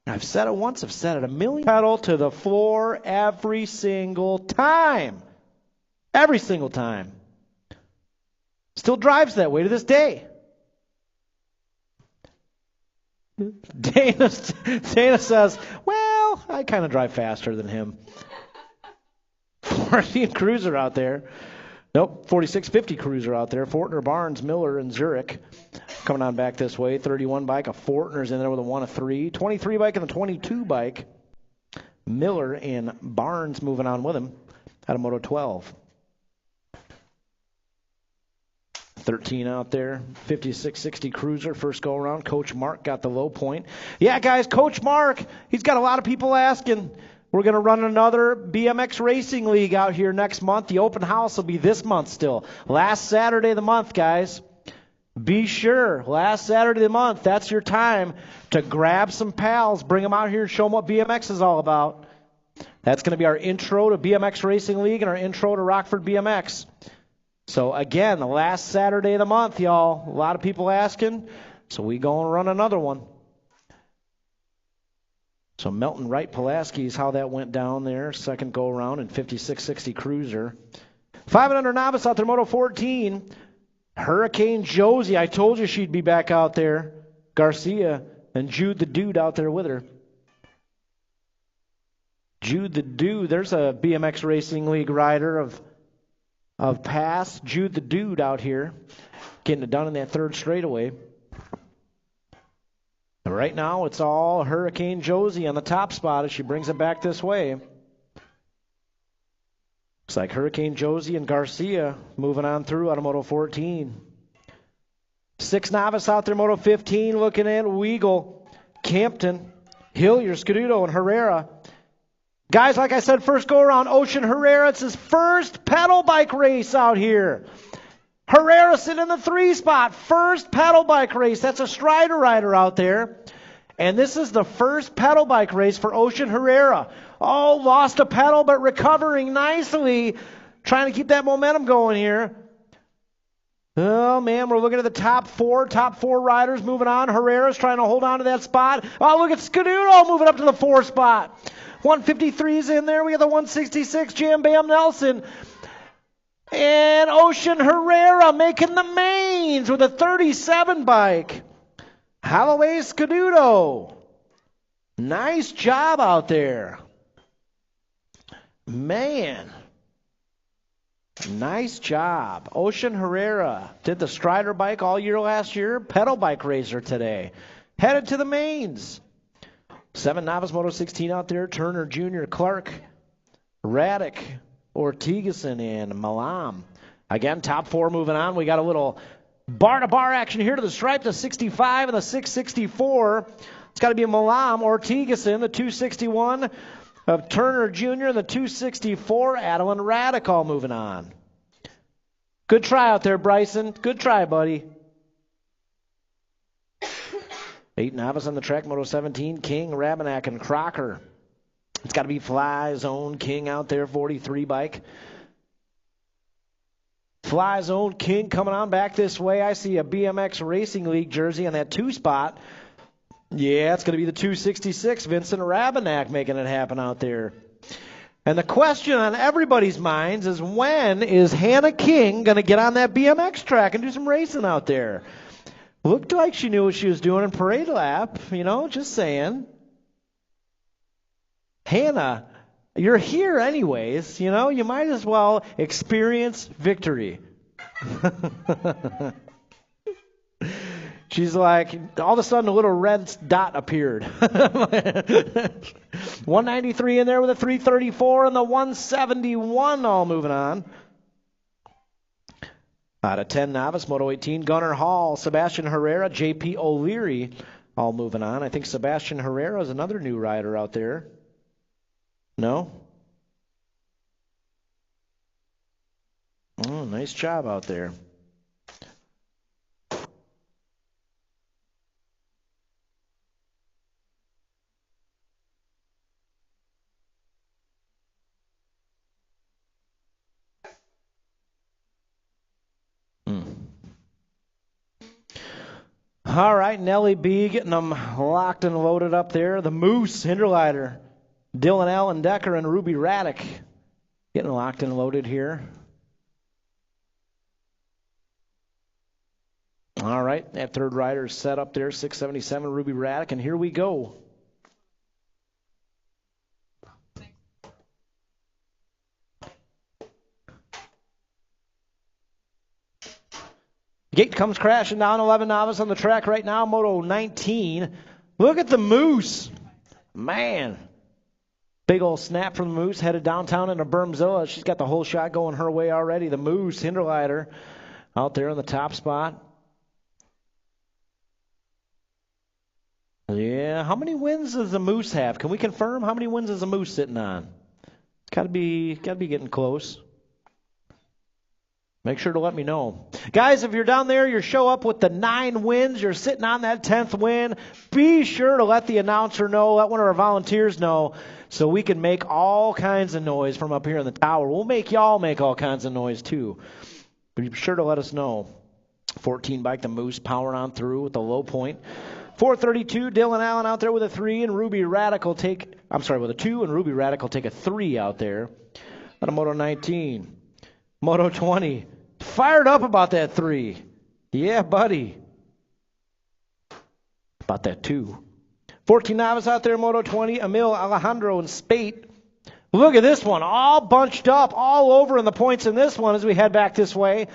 Speaker 2: I've said it once, I've said it a million. Pedal to the floor every single time. Every single time. Still drives that way to this day. Dana says, well, I kind of drive faster than him. 14 Cruiser out there. Nope, 4650 Cruiser out there. Fortner, Barnes, Miller, and Zurich coming on back this way. 31 bike, a Fortner's in there with a 1 of 3. 23 bike and a 22 bike. Miller and Barnes moving on with him out of Moto 12. 13 out there, 5660 Cruiser, first go around. Coach Mark got the low point. Yeah, guys, Coach Mark, he's got a lot of people asking. We're going to run another BMX Racing League out here next month. The open house will be this month still. Last Saturday of the month, guys. Be sure, last Saturday of the month, that's your time to grab some pals, bring them out here and show them what BMX is all about. That's going to be our intro to BMX Racing League and our intro to Rockford BMX. So, again, the last Saturday of the month, y'all. A lot of people asking, so we go and run another one. So Melton Wright Pulaski is how that went down there. Second go around in 5660 Cruiser. 500 novice out there, Moto 14. Hurricane Josie, I told you she'd be back out there. Garcia and Jude the Dude out there with her. Jude the Dude, there's a BMX Racing League rider of past. Jude the Dude out here getting it done in that third straightaway. Right now, it's all Hurricane Josie on the top spot as she brings it back this way. Looks like Hurricane Josie and Garcia moving on through out of Moto 14. 6 novice out there, Moto 15, looking at Weagle, Campton, Hillier, Scuduto, and Herrera. Guys, like I said, first go around, Ocean Herrera. It's his first pedal bike race out here. Herrera sitting in the 3 spot. First pedal bike race. That's a Strider rider out there. And this is the first pedal bike race for Ocean Herrera. Oh, lost a pedal, but recovering nicely. Trying to keep that momentum going here. Oh, man, we're looking at the top four riders moving on. Herrera's trying to hold on to that spot. Oh, look at Scuduto moving up to the 4 spot. 153's in there. We got the 166, Jam Bam Nelson. And Ocean Herrera making the mains with a 37 bike. Holloway Scuduto. Nice job out there. Man. Nice job. Ocean Herrera did the Strider bike all year last year. Pedal bike racer today. Headed to the mains. 7 novice Moto 16 out there. Turner Jr., Clark, Raddick, Ortigason, and Malam. Again, top 4 moving on. We got a little bar-to-bar action here to the stripe, the 65 and the 664. It's got to be Malam, Ortigason, the 261 of Turner Jr., the 264, Adeline Raddick all moving on. Good try out there, Bryson. Good try, buddy. 8 novice on the track, Moto 17, King, Rabenak, and Crocker. It's got to be Fly Zone King out there, 43 bike. Fly Zone King coming on back this way. I see a BMX Racing League jersey on that 2 spot. Yeah, it's going to be the 266, Vincent Rabenak making it happen out there. And the question on everybody's minds is, when is Hannah King going to get on that BMX track and do some racing out there? Looked like she knew what she was doing in parade lap, just saying. Hannah, you're here anyways, you might as well experience victory. She's like, all of a sudden a little red dot appeared. 193 in there with a 334 and the 171 all moving on. Out of 10 novice, Moto 18, Gunnar Hall, Sebastian Herrera, J.P. O'Leary all moving on. I think Sebastian Herrera is another new rider out there. No? Oh, nice job out there. All right, Nellie B getting them locked and loaded up there. The Moose, Hinderleiter, Dylan Allen Decker, and Ruby Raddick getting locked and loaded here. All right, that third rider is set up there, 677 Ruby Raddick, and here we go. Gate comes crashing down. 11 Novice on the track right now. Moto 19. Look at the Moose. Man. Big old snap from the Moose. Headed downtown into Bermzilla. She's got the whole shot going her way already. The Moose, Hinderleiter, out there in the top spot. Yeah, how many wins does the Moose have? Can we confirm? How many wins is the Moose sitting on? It's gotta be getting close. Make sure to let me know. Guys, if you're down there, you show up with the 9 wins, you're sitting on that 10th win, be sure to let the announcer know, let one of our volunteers know, so we can make all kinds of noise from up here in the tower. We'll make y'all make all kinds of noise too. Be sure to let us know. 14 bike, the Moose powering on through with the low point. 432, Dylan Allen out there with a 3, and Ruby Radical with a 2, and Ruby Radical take a 3 out there. On a Moto 19. Moto 20. Fired up about that 3. Yeah, buddy. About that 2. 14 Novice out there, Moto 20. Emil, Alejandro, and Spate. Look at this one. All bunched up, all over in the points in this one as we head back this way.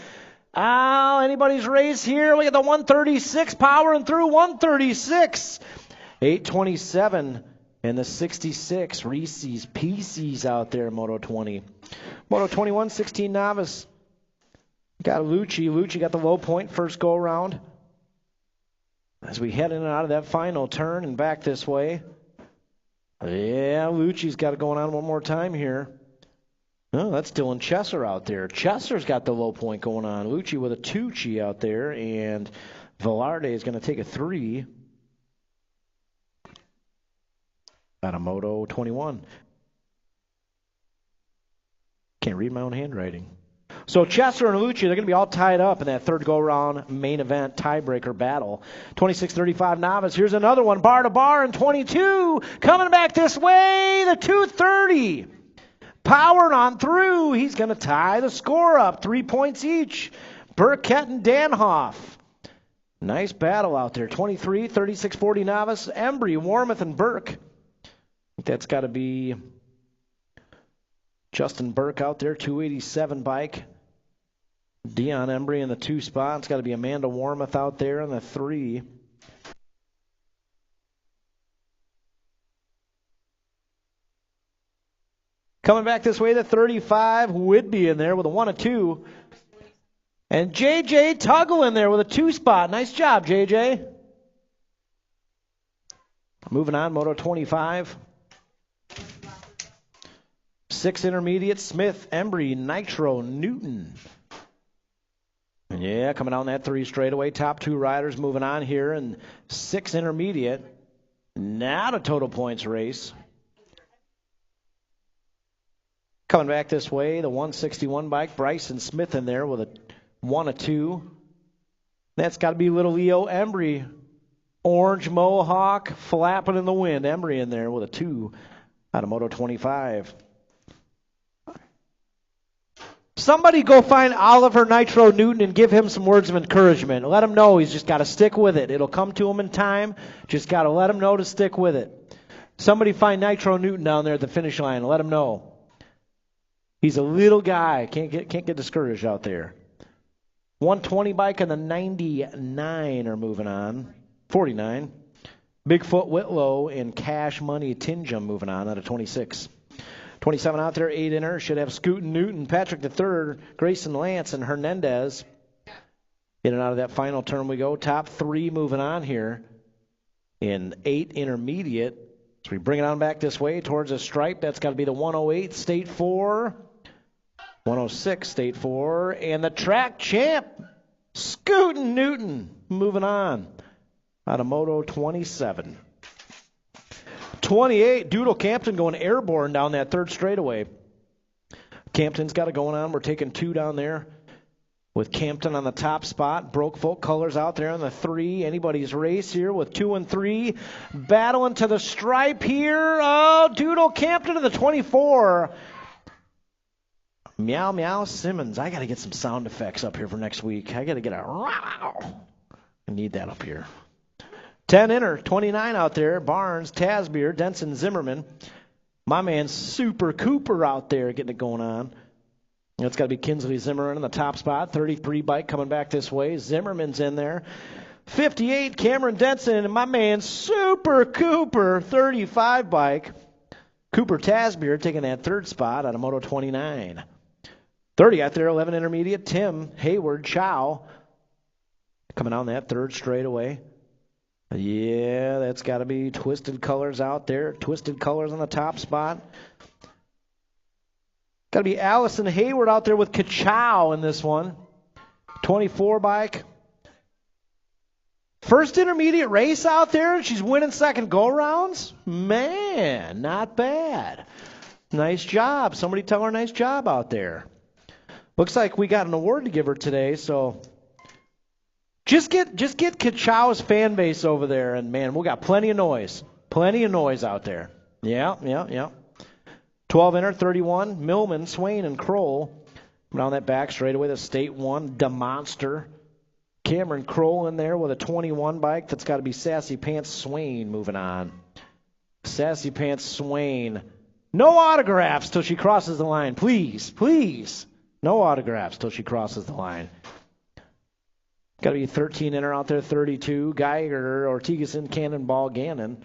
Speaker 2: Anybody's race here. Look at the 136 powering through. 136. 827 and the 66. Reese's Pieces out there, Moto 20. Moto 21, 16 Novice. Got Lucci. Lucci got the low point first go around. As we head in and out of that final turn and back this way. Yeah, Lucci's got it going on one more time here. Oh, that's Dylan Chesser out there. Chesser's got the low point going on. Lucci with a 2 out there, and Velarde is going to take a 3 out of Moto 21. Can't read my own handwriting. So Chesser and Lucci, they're going to be all tied up in that third go-around main event tiebreaker battle. 26-35 Novice. Here's another one, bar to bar, and 22 coming back this way, the 230. Powering on through. He's going to tie the score up. 3 points each. Burkett and Danhoff. Nice battle out there. 23, 36-40 Novice. Embry, Warmoth, and Burke. I think that's got to be Justin Burke out there. 287 bike. Dion Embry in the 2 spot. It's got to be Amanda Warmoth out there in the 3. Coming back this way, the 35, Whitby in there with a 1 and 2. And JJ Tuggle in there with a 2 spot. Nice job, JJ. Moving on, Moto 25. 6 intermediate, Smith, Embry, Nitro, Newton. And yeah, coming down that 3 straightaway. Top 2 riders moving on here. And 6 intermediate. Not a total points race. Coming back this way, the 161 bike, Bryson Smith in there with a 1 and 2. That's got to be little Leo Embry. Orange Mohawk flapping in the wind. Embry in there with a 2 out of Moto 25. Somebody go find Oliver Nitro Newton and give him some words of encouragement. Let him know he's just got to stick with it. It'll come to him in time. Just got to let him know to stick with it. Somebody find Nitro Newton down there at the finish line and let him know. He's a little guy. Can't get discouraged out there. 120 bike and the 99 are moving on. 49. Bigfoot Whitlow and Cash Money Tinjum moving on out of 26. 27 out there, 8 inner. Should have Scootin' Newton, Patrick III, Grayson Lance, and Hernandez. In and out of that final turn we go. Top 3 moving on here in 8 intermediate. So we bring it on back this way towards a stripe. That's got to be the 108, State 4. 106, State 4. And the track champ, Scootin' Newton, moving on out of Moto 27. 28, Doodle Campton going airborne down that 3rd straightaway. Campton's got it going on. We're taking 2 down there with Campton on the top spot. Broke Folk Colors out there on the 3. Anybody's race here with 2 and 3. Battling to the stripe here. Oh, Doodle Campton to the 24. Meow Meow Simmons. I got to get some sound effects up here for next week. I got to get a wow. I need that up here. 10 inner, 29 out there. Barnes, Tasbeer, Denson, Zimmerman. My man Super Cooper out there getting it going on. It's got to be Kinsley Zimmerman in the top spot. 33 bike coming back this way. Zimmerman's in there. 58, Cameron Denson, and my man Super Cooper, 35 bike. Cooper Tasbier taking that third spot out of Moto 29. 30 out there, 11 intermediate. Tim Hayward Chow coming on that third straightaway. Yeah, that's got to be Twisted Colors out there. Twisted Colors on the top spot. Got to be Allison Hayward out there with Kachow in this one. 24 bike. First intermediate race out there, and she's winning second go-rounds? Man, not bad. Nice job. Somebody tell her nice job out there. Looks like we got an award to give her today, so just get Kachow's fan base over there, and man, we got plenty of noise. Plenty of noise out there. Yeah. 12 enter, 31, Millman, Swain, and Kroll. Down that back straightaway, the State 1, DeMonster. Cameron Kroll in there with a 21 bike. That's got to be Sassy Pants Swain moving on. Sassy Pants Swain. No autographs till she crosses the line. Please. No autographs till she crosses the line. Got to be 13 enter out there, 32. Geiger, Ortigason, Cannonball, Gannon.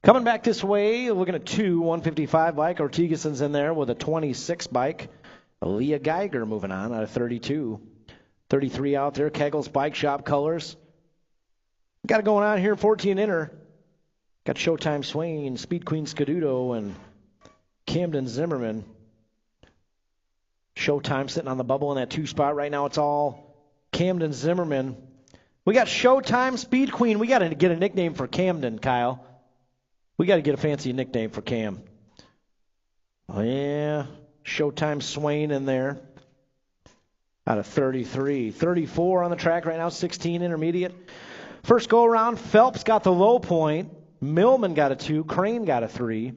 Speaker 2: Coming back this way, looking at 155 bike. Ortigason's in there with a 26 bike. Leah Geiger moving on out of 32. 33 out there, Kegel's Bike Shop Colors. Got it going on here, 14 inner. Got Showtime Swain, Speed Queen Scaduto, and Camden Zimmerman. Showtime sitting on the bubble in that 2 spot. Right now it's all Camden Zimmerman. We got Showtime, Speed Queen. We got to get a nickname for Camden, Kyle. We got to get a fancy nickname for Cam. Oh, yeah. Showtime Swain in there. Out of 33. 34 on the track right now, 16 intermediate. First go around, Phelps got the low point. Millman got a 2. Crane got a 3. I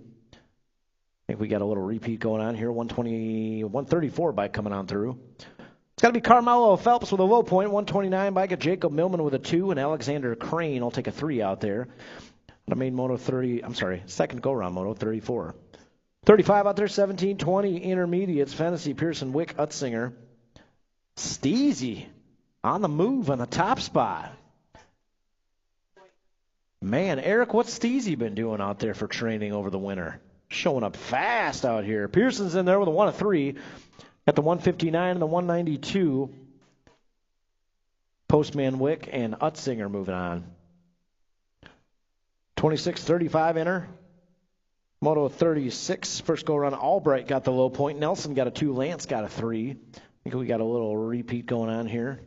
Speaker 2: think we got a little repeat going on here. 134 bike coming on through. It's got to be Carmelo Phelps with a low point. 129 bike. A Jacob Millman with a 2. And Alexander Crane will take a 3 out there. I made second go around Moto 34. 35 out there, 17, 20 intermediates. Fantasy Pearson, Wick, Utzinger. Steezy on the move on the top spot. Man, Eric, what's Steezy been doing out there for training over the winter? Showing up fast out here. Pearson's in there with a 1 of 3. Got the 159 and the 192. Postman Wick and Utzinger moving on. 26-35 enter. Moto 36, first go around. Albright got the low point. Nelson got a 2. Lance got a 3. I think we got a little repeat going on here.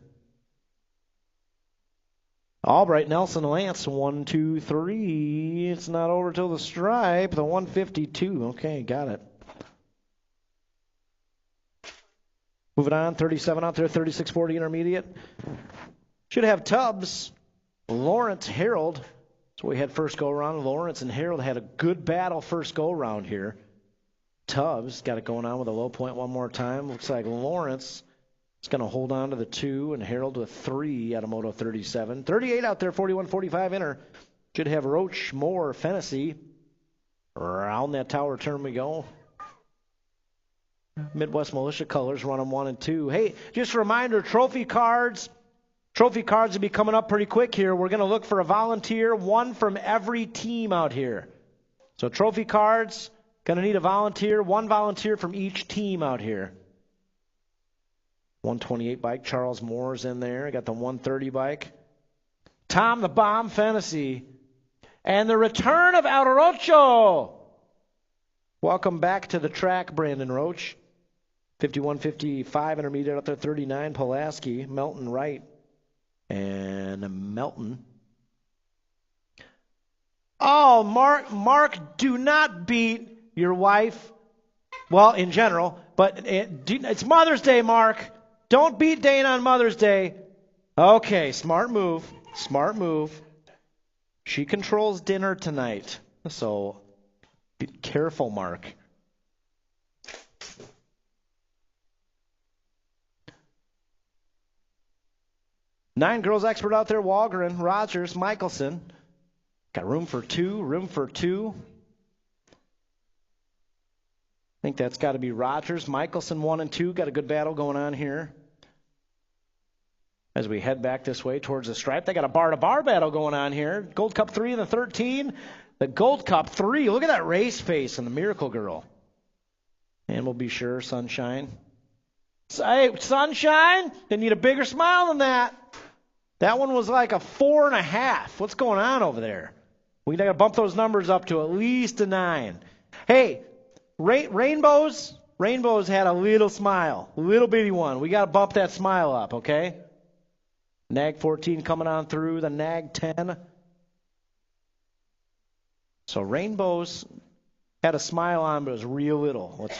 Speaker 2: Albright, Nelson, Lance, 1, 2, 3. It's not over till the stripe. The 152. Okay, got it. Moving on, 37 out there, 36-40 intermediate. Should have Tubbs, Lawrence, Harold. So we had first go around. Lawrence and Harold had a good battle first go around here. Tubbs got it going on with a low point one more time. Looks like Lawrence is going to hold on to the 2, and Harold with 3 out of Moto 37. 38 out there, 41-45 inner. Should have Roach, Moore, Fennessy. Around that tower turn we go. Midwest Militia Colors running 1 and 2. Hey, just a reminder, trophy cards. Trophy cards will be coming up pretty quick here. We're going to look for a volunteer, 1 from every team out here. So trophy cards, going to need a volunteer, 1 volunteer from each team out here. 128 bike, Charles Moore's in there. Got the 130 bike. Tom the Bomb Fantasy. And the return of El Rocho. Welcome back to the track, Brandon Roach. 51-55 intermediate out there, 39 Pulaski, Melton Wright, and Melton. Oh, Mark, do not beat your wife. Well, in general, but it's Mother's Day, Mark. Don't beat Dana on Mother's Day. Okay, smart move. Smart move. She controls dinner tonight, so be careful, Mark. Nine girls expert out there, Walgren, Rogers, Michelson. Got room for two. I think that's got to be Rogers. Michelson 1 and 2. Got a good battle going on here. As we head back this way towards the stripe, they got a bar-to-bar battle going on here. Gold Cup 3 and the 13. The Gold Cup 3. Look at that race face and the Miracle Girl. And we'll be sure, Sunshine. Hey, Sunshine, they need a bigger smile than that. That one was like a 4.5. What's going on over there? We got to bump those numbers up to at least a 9. Hey, Rainbows had a little smile, a little bitty one. We got to bump that smile up, okay? Nag 14 coming on through, the Nag 10. So Rainbows had a smile on, but it was real little. Let's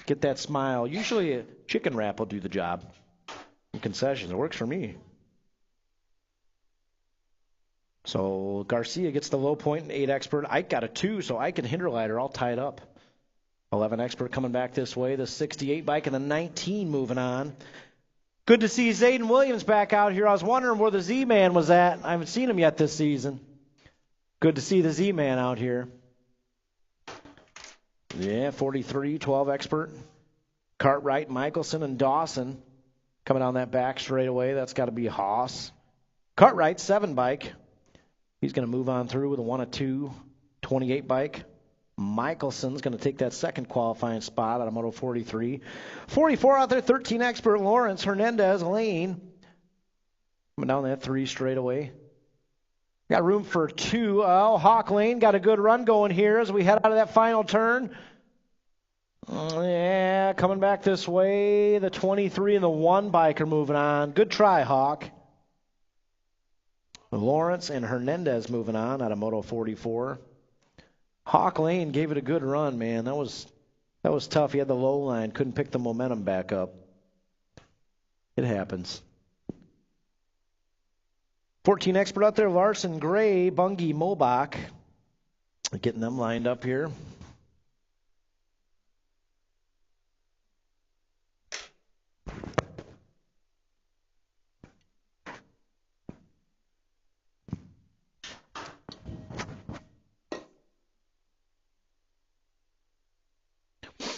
Speaker 2: get that smile. Usually a chicken wrap will do the job in concessions. It works for me. So Garcia gets the low point, 8 expert. Ike got a 2, so Ike and Hinderleiter all tied up. 11 expert coming back this way. The 68 bike and the 19 moving on. Good to see Zayden Williams back out here. I was wondering where the Z-Man was at. I haven't seen him yet this season. Good to see the Z-Man out here. Yeah, 43, 12 expert. Cartwright, Michelson, and Dawson coming down that back straight away. That's got to be Haas. Cartwright, 7 bike. He's going to move on through with a 1 of 2, 28 bike. Michelson's going to take that second qualifying spot out of Moto 43. 44 out there, 13 expert. Lawrence, Hernandez, Lane. Coming down that 3 straight away. Got room for 2. Oh, Hawk Lane got a good run going here as we head out of that final turn. Yeah, coming back this way. The 23 and the 1 bike are moving on. Good try, Hawk. Lawrence and Hernandez moving on out of Moto 44. Hawk Lane gave it a good run, man. That was tough. He had the low line, couldn't pick the momentum back up. It happens. 14 expert out there, Larson, Gray, Bungie, Mobach. Getting them lined up here.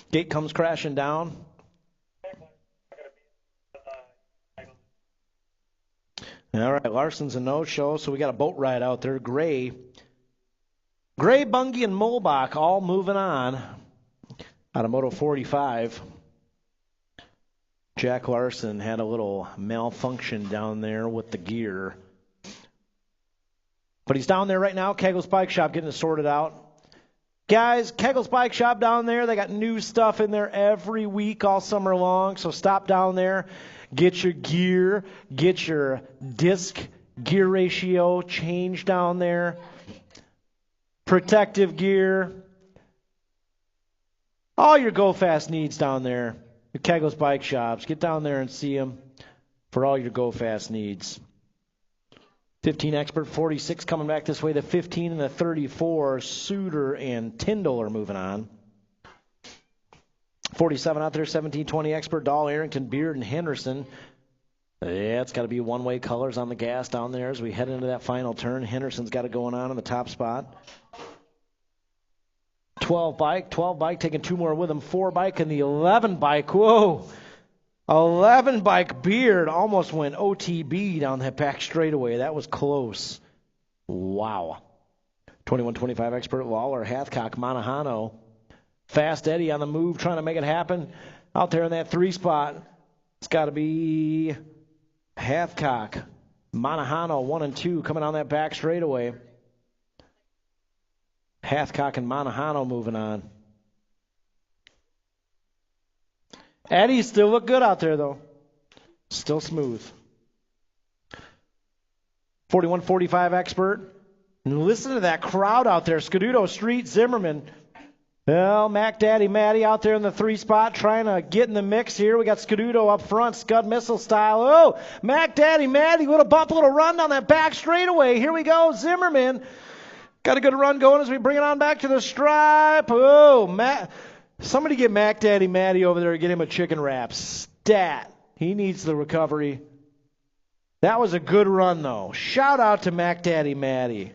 Speaker 2: Gate comes crashing down. All right, Larson's a no-show, so we got a boat ride out there. Gray, Bungie, and Molbach all moving on out of Moto 45. Jack Larson had a little malfunction down there with the gear. But he's down there right now, Kegel's Bike Shop, getting it sorted out. Guys, Kegel's Bike Shop down there, they got new stuff in there every week all summer long, so stop down there. Get your gear, get your disc gear ratio changed down there. Protective gear. All your Go Fast needs down there. Your Kegel's Bike Shops. Get down there and see them for all your Go Fast needs. 15 expert, 46 coming back this way. The 15 and the 34, Suter and Tyndall are moving on. 47 out there, 17, 20 expert, Dahl, Arrington, Beard, and Henderson. Yeah, it's got to be one-way colors on the gas down there as we head into that final turn. Henderson's got it going on in the top spot. 12 bike, taking 2 more with him. 4 bike and the 11 bike. Whoa! 11 bike, Beard almost went OTB down that back straightaway. That was close. Wow. 21-25 expert, Lawler, Hathcock, Manahano. Fast Eddie on the move, trying to make it happen. Out there in that 3 spot, it's got to be Hathcock, Manahano, 1 and 2, coming on that back straightaway. Hathcock and Manahano moving on. Eddie still look good out there, though. Still smooth. 41-45 expert. And listen to that crowd out there. Scuduto, Street, Zimmerman. Well, Mac Daddy Matty out there in the 3 spot trying to get in the mix here. We got Scuduto up front, Scud Missile style. Oh, Mac Daddy Matty, little bump, little run down that back straightaway. Here we go, Zimmerman. Got a good run going as we bring it on back to the stripe. Oh, somebody get Mac Daddy Matty over there and get him a chicken wrap. Stat. He needs the recovery. That was a good run, though. Shout out to Mac Daddy Matty.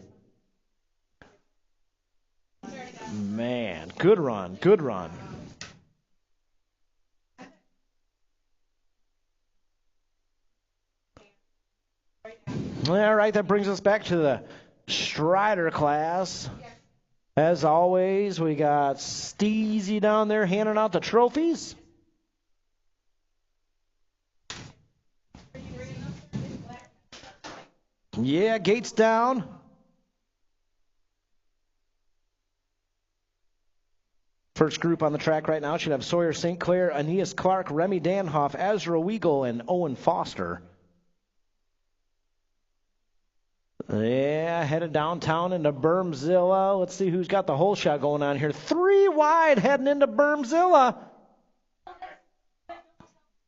Speaker 2: Man, good run, good run. All right, that brings us back to the Strider class. As always, we got Steezy down there handing out the trophies. Yeah, gates down. First group on the track right now should have Sawyer St. Clair, Aeneas Clark, Remy Danhoff, Ezra Weigel, and Owen Foster. Yeah, headed downtown into Bermzilla. Let's see who's got the hole shot going on here. 3 wide heading into Bermzilla.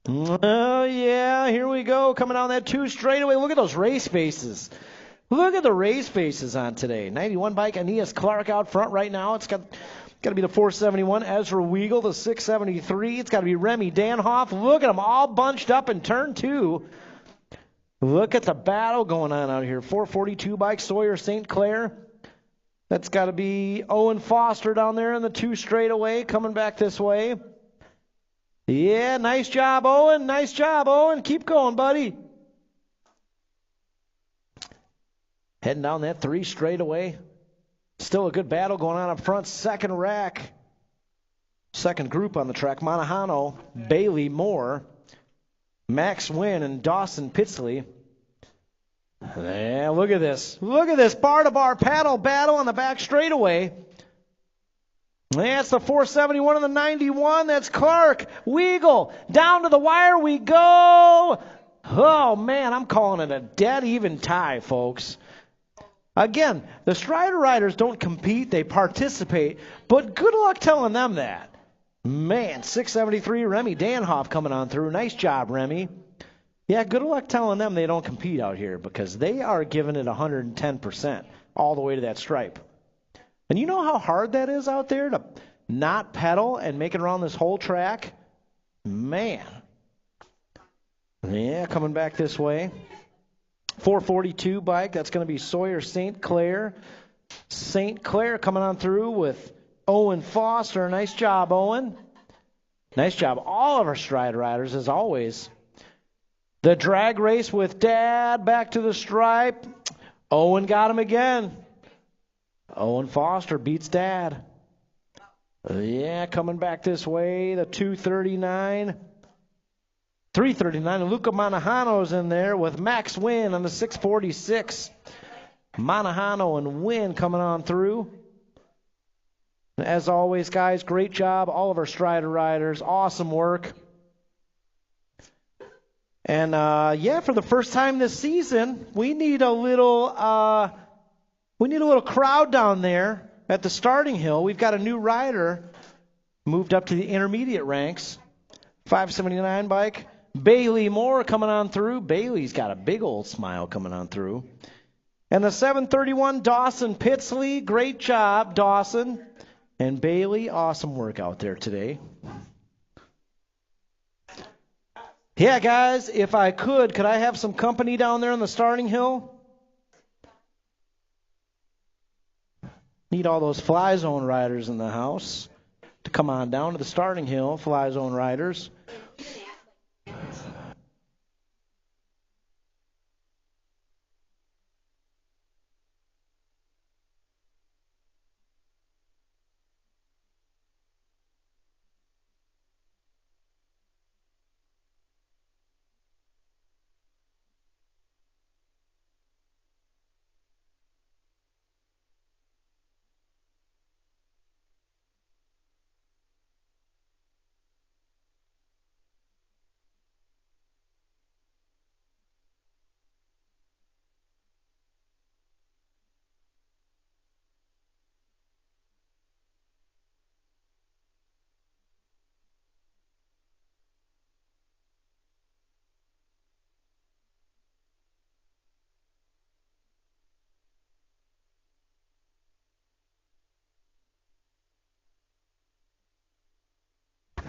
Speaker 2: Oh, yeah, here we go. Coming down that 2 straightaway. Look at those race faces. Look at the race faces on today. 91 bike, Aeneas Clark out front right now. It's got to be the 471, Ezra Weigel, the 673. It's got to be Remy Danhoff. Look at them all bunched up in turn 2. Look at the battle going on out here. 442 bike, Sawyer St. Clair. That's got to be Owen Foster down there in the 2 straightaway, coming back this way. Yeah, nice job, Owen. Nice job, Owen. Keep going, buddy. Heading down that 3 straightaway. Still a good battle going on up front. Second rack. Second group on the track. Monahano, Bailey Moore, Max Wynn, and Dawson Pitsley. Yeah, look at this. Look at this bar-to-bar paddle battle on the back straightaway. That's the 471 and the 91. That's Clark. Weigel. Down to the wire we go. Oh, man, I'm calling it a dead even tie, folks. Again, the Strider riders don't compete. They participate. But good luck telling them that. Man, 673, Remy Danhoff coming on through. Nice job, Remy. Yeah, good luck telling them they don't compete out here because they are giving it 110% all the way to that stripe. And you know how hard that is out there to not pedal and make it around this whole track? Man. Yeah, coming back this way. 442 bike, that's going to be Sawyer St. Clair. St. Clair coming on through with Owen Foster. Nice job, Owen. Nice job. All of our Strider riders, as always. The drag race with Dad back to the stripe. Owen got him again. Owen Foster beats Dad. Yeah, coming back this way, the 239. 339, and Luca Monahano's in there with Max Wynn on the 646. Monahano and Wynn coming on through. As always, guys, great job. All of our Strider riders, awesome work. And, yeah, for the first time this season, we need a little crowd down there at the starting hill. We've got a new rider moved up to the intermediate ranks. 579 bike. Bailey Moore coming on through. Bailey's got a big old smile coming on through. And the 731, Dawson Pitsley. Great job, Dawson. And Bailey, awesome work out there today. Yeah, guys, if I could I have some company down there on the starting hill? Need all those Fly Zone riders in the house to come on down to the starting hill, Fly Zone riders.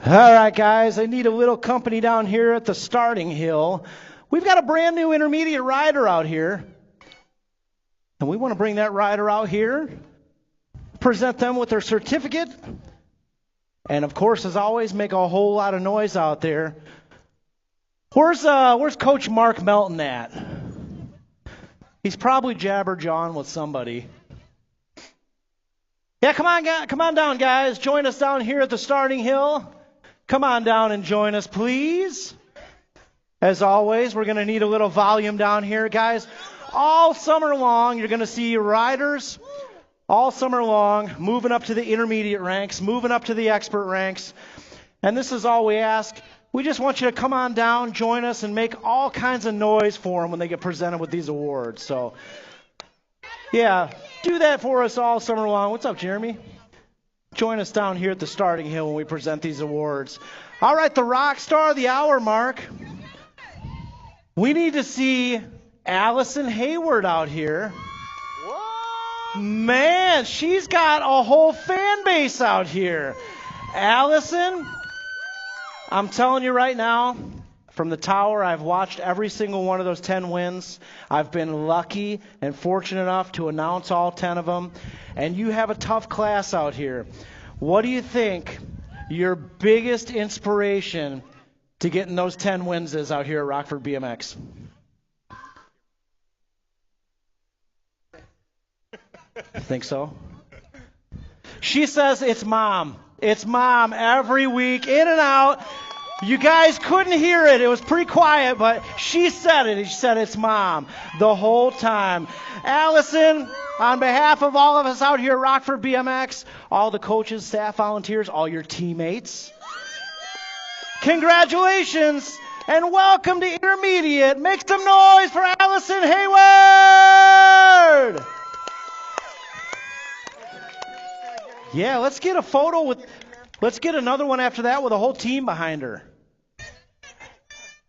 Speaker 2: All right, guys, I need a little company down here at the starting hill. We've got a brand new intermediate rider out here. And we want to bring that rider out here, present them with their certificate, and, of course, as always, make a whole lot of noise out there. Where's Coach Mark Melton at? He's probably jabber-jawing with somebody. Yeah, come on down, guys. Join us down here at the starting hill. Come on down and join us, please. As always, we're going to need a little volume down here, guys. All summer long, you're going to see riders all summer long moving up to the intermediate ranks, moving up to the expert ranks. And this is all we ask. We just want you to come on down, join us, and make all kinds of noise for them when they get presented with these awards. So, yeah, do that for us all summer long. What's up, Jeremy? Join us down here at the starting hill when we present these awards. All right, the rock star of the hour mark. We need to see Allison Hayward out here. Whoa. Man, she's got a whole fan base out here. Allison, I'm telling you right now, from the tower, I've watched every single one of those 10 wins. I've been lucky and fortunate enough to announce all 10 of them. And you have a tough class out here. What do you think your biggest inspiration to getting those 10 wins is out here at Rockford BMX? You think so? She says it's mom. It's mom every week, in and out. You guys couldn't hear it. It was pretty quiet, but she said it. She said it's mom the whole time. Allison, on behalf of all of us out here at Rockford BMX, all the coaches, staff, volunteers, all your teammates, congratulations and welcome to Intermediate. Make some noise for Allison Hayward. Yeah, let's get a photo with, let's get another one after that with a whole team behind her.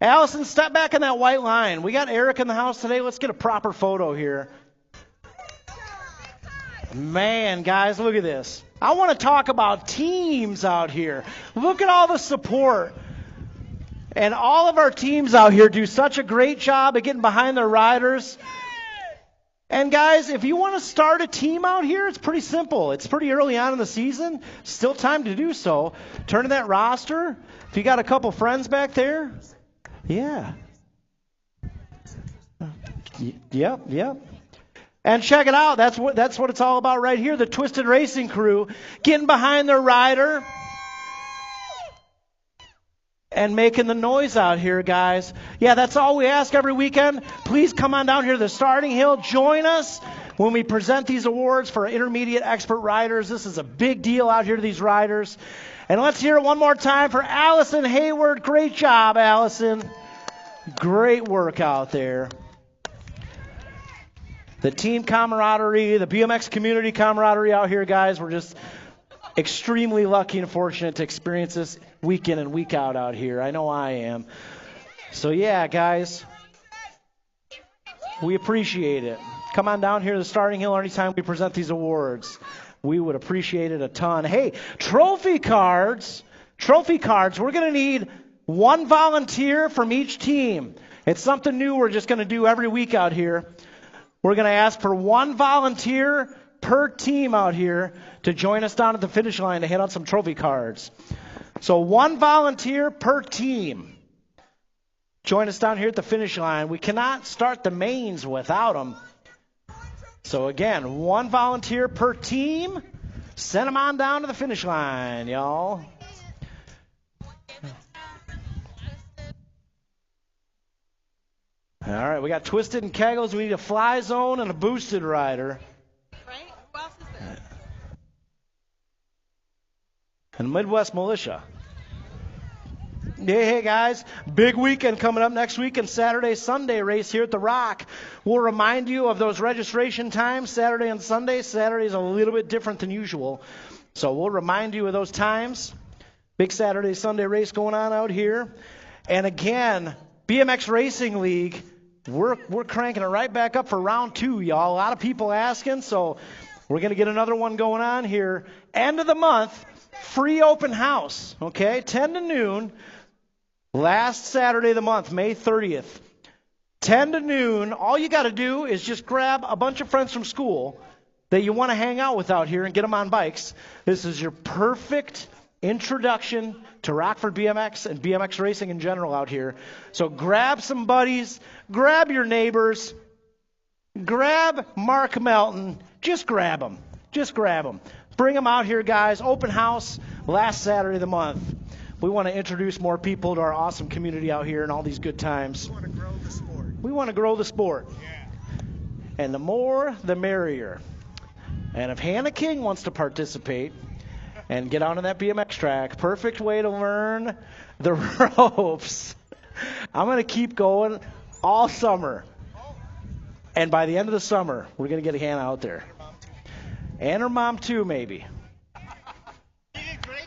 Speaker 2: Allison, step back in that white line. We got Eric in the house today. Let's get a proper photo here. Man, guys, look at this. I want to talk about teams out here. Look at all the support. And all of our teams out here do such a great job of getting behind their riders. And guys, if you want to start a team out here, it's pretty simple. It's pretty early on in the season. Still time to do so. Turn to that roster. If you got a couple friends back there, yeah. Yep. And check it out. That's what it's all about right here. The Twisted Racing crew getting behind their rider and making the noise out here, guys. Yeah, that's all we ask every weekend. Please come on down here to the starting hill. Join us when we present these awards for intermediate expert riders. This is a big deal out here to these riders. And let's hear it one more time for Allison Hayward. Great job, Allison. Great work out there. The team camaraderie, the BMX community camaraderie out here, guys. We're just extremely lucky and fortunate to experience this week in and week out here. I know I am. So, yeah, guys, we appreciate it. Come on down here to the starting hill anytime we present these awards. We would appreciate it a ton. Hey, trophy cards. We're going to need one volunteer from each team. It's something new we're just going to do every week out here. We're going to ask for one volunteer per team out here to join us down at the finish line to hit on some trophy cards. So one volunteer per team. Join us down here at the finish line. We cannot start the mains without them. So again, one volunteer per team. Send them on down to the finish line, y'all. All right, we got Twisted and Kegels. We need a fly zone and a boosted rider.
Speaker 4: Right? Who else is there?
Speaker 2: And Midwest Militia. Hey, guys, big weekend coming up next weekend, Saturday, Sunday race here at the Rock. We'll remind you of those registration times, Saturday and Sunday. Saturday is a little bit different than usual. So we'll remind you of those times. Big Saturday, Sunday race going on out here. And again, BMX Racing League, we're cranking it right back up for round 2, y'all. A lot of people asking, so we're going to get another one going on here. End of the month, free open house, okay, 10 to noon. Last Saturday of the month, May 30th, 10 to noon. All you got to do is just grab a bunch of friends from school that you want to hang out with out here and get them on bikes. This is your perfect introduction to Rockford BMX and BMX racing in general out here. So grab some buddies, grab your neighbors, grab Mark Melton. Just grab him. Just grab him. Bring him out here, guys. Open house last Saturday of the month. We want to introduce more people to our awesome community out here and all these good times.
Speaker 3: We want to grow the sport.
Speaker 2: We want to grow the sport.
Speaker 3: Yeah.
Speaker 2: And the more, the merrier. And if Hannah King wants to participate and get onto that BMX track, perfect way to learn the ropes. I'm going to keep going all summer. And by the end of the summer, we're going to get Hannah out there. And her mom, too, maybe.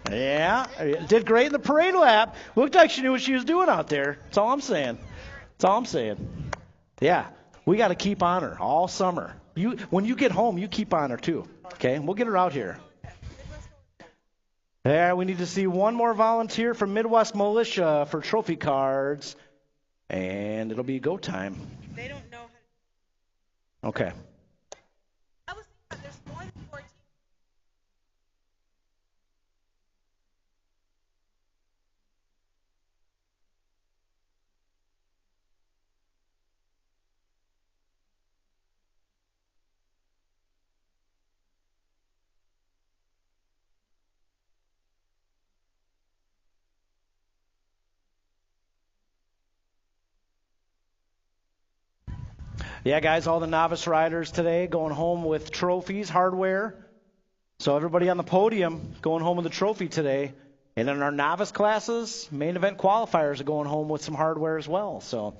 Speaker 2: Yeah, did great in the parade lap. Looked like she knew what she was doing out there. That's all I'm saying. That's all I'm saying. Yeah, we got to keep on her all summer. When you get home, you keep on her, too. Okay, we'll get her out here. There, we need to see one more volunteer from Midwest Militia for trophy cards. And it'll be go time.
Speaker 5: They don't know how
Speaker 2: Okay.
Speaker 5: to. I was thinking there's more than 14.
Speaker 2: Yeah, guys, all the novice riders today going home with trophies, hardware. So everybody on the podium going home with a trophy today. And in our novice classes, main event qualifiers are going home with some hardware as well. So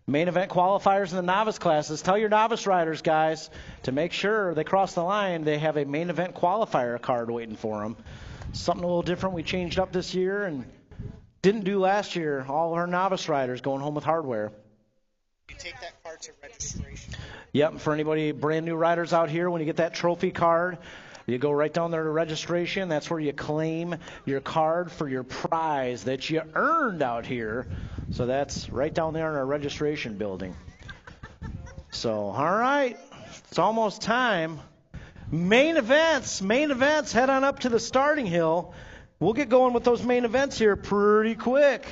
Speaker 2: main event qualifiers in the novice classes, tell your novice riders, guys, to make sure they cross the line, they have a main event qualifier card waiting for them. Something a little different we changed up this year and didn't do last year. All our novice riders going home with hardware.
Speaker 3: You take that card to registration.
Speaker 2: Yep, for anybody brand new riders out here, when you get that trophy card, you go right down there to registration. That's where you claim your card for your prize that you earned out here. So that's right down there in our registration building. So, all right, it's almost time. Main events, head on up to the starting hill. We'll get going with those main events here pretty quick.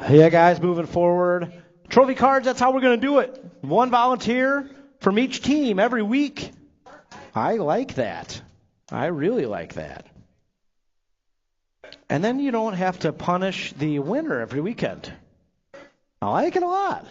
Speaker 2: Yeah, guys, moving forward. Trophy cards, that's how we're going to do it. One volunteer from each team every week. I like that. I really like that. And then you don't have to punish the winner every weekend. I like it a lot.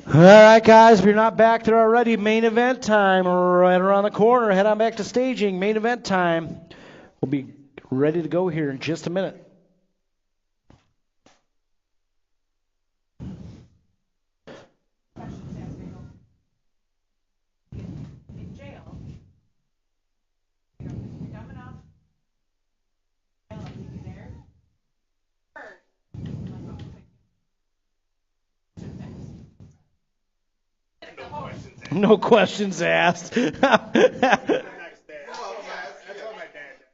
Speaker 2: All right, guys, if you're not back there already, main event time right around the corner. Head on back to staging. Main event time. We'll be ready to go here in just a minute.
Speaker 5: In jail. You're coming off. You there?
Speaker 2: No questions asked.
Speaker 6: The next day. That's what my dad did.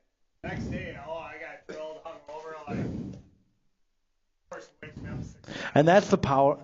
Speaker 6: Next day, I got drilled, hung over, like, first wakes me up 6
Speaker 2: And that's the power.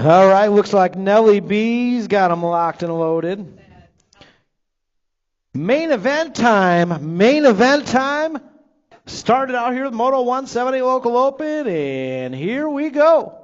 Speaker 2: All right, looks like Nellie B's got them locked and loaded. Main event time. Main event time. Started out here with Moto 170 Local Open, and here we go.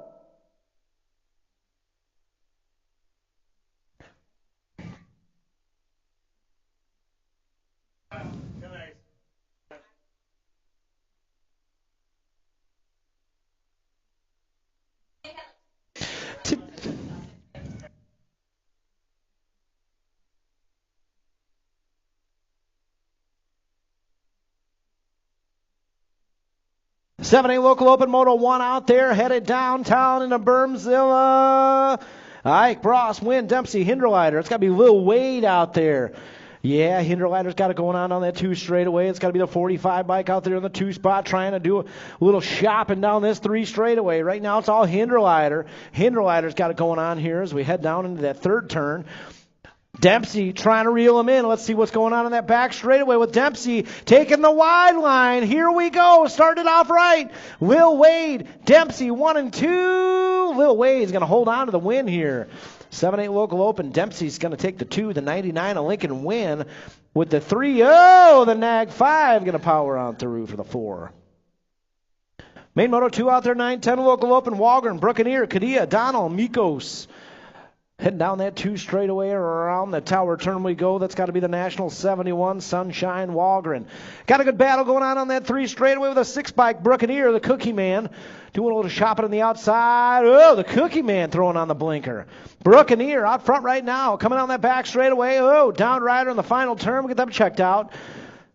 Speaker 2: Seven A Local Open Moto 1 out there, headed downtown into Bermzilla. Ike, Bross, Wynn, Dempsey, Hinderleiter. It's got to be Lil Wade out there. Yeah, Hinderleiter's got it going on that 2 straightaway. It's got to be the 45 bike out there in the 2 spot trying to do a little shopping down this 3 straightaway. Right now it's all Hinderleiter. Hinderleiter's got it going on here as we head down into that 3rd turn. Dempsey trying to reel him in. Let's see what's going on in that back straightaway with Dempsey taking the wide line. Here we go. Started off right. Lil Wade, Dempsey 1 and 2. Lil Wade's going to hold on to the win here. 7-8 Local Open. Dempsey's going to take the 2. The 99 of Lincoln win with the 3. Oh, the Nag 5 going to power on through for the 4. Main Moto 2 out there, 9-10 Local Open. Walgren, Brookeneer, Kadia, Donald, Mikos. Heading down that 2 straightaway around the tower turn we go. That's got to be the National 71, Sunshine Walgren. Got a good battle going on that 3 straightaway with a 6-bike, Brookeneer, the Cookie Man. Doing a little shopping on the outside. Oh, the Cookie Man throwing on the blinker. Brookeneer out front right now. Coming on that back straightaway. Oh, Downrider in the final turn. We'll get them checked out.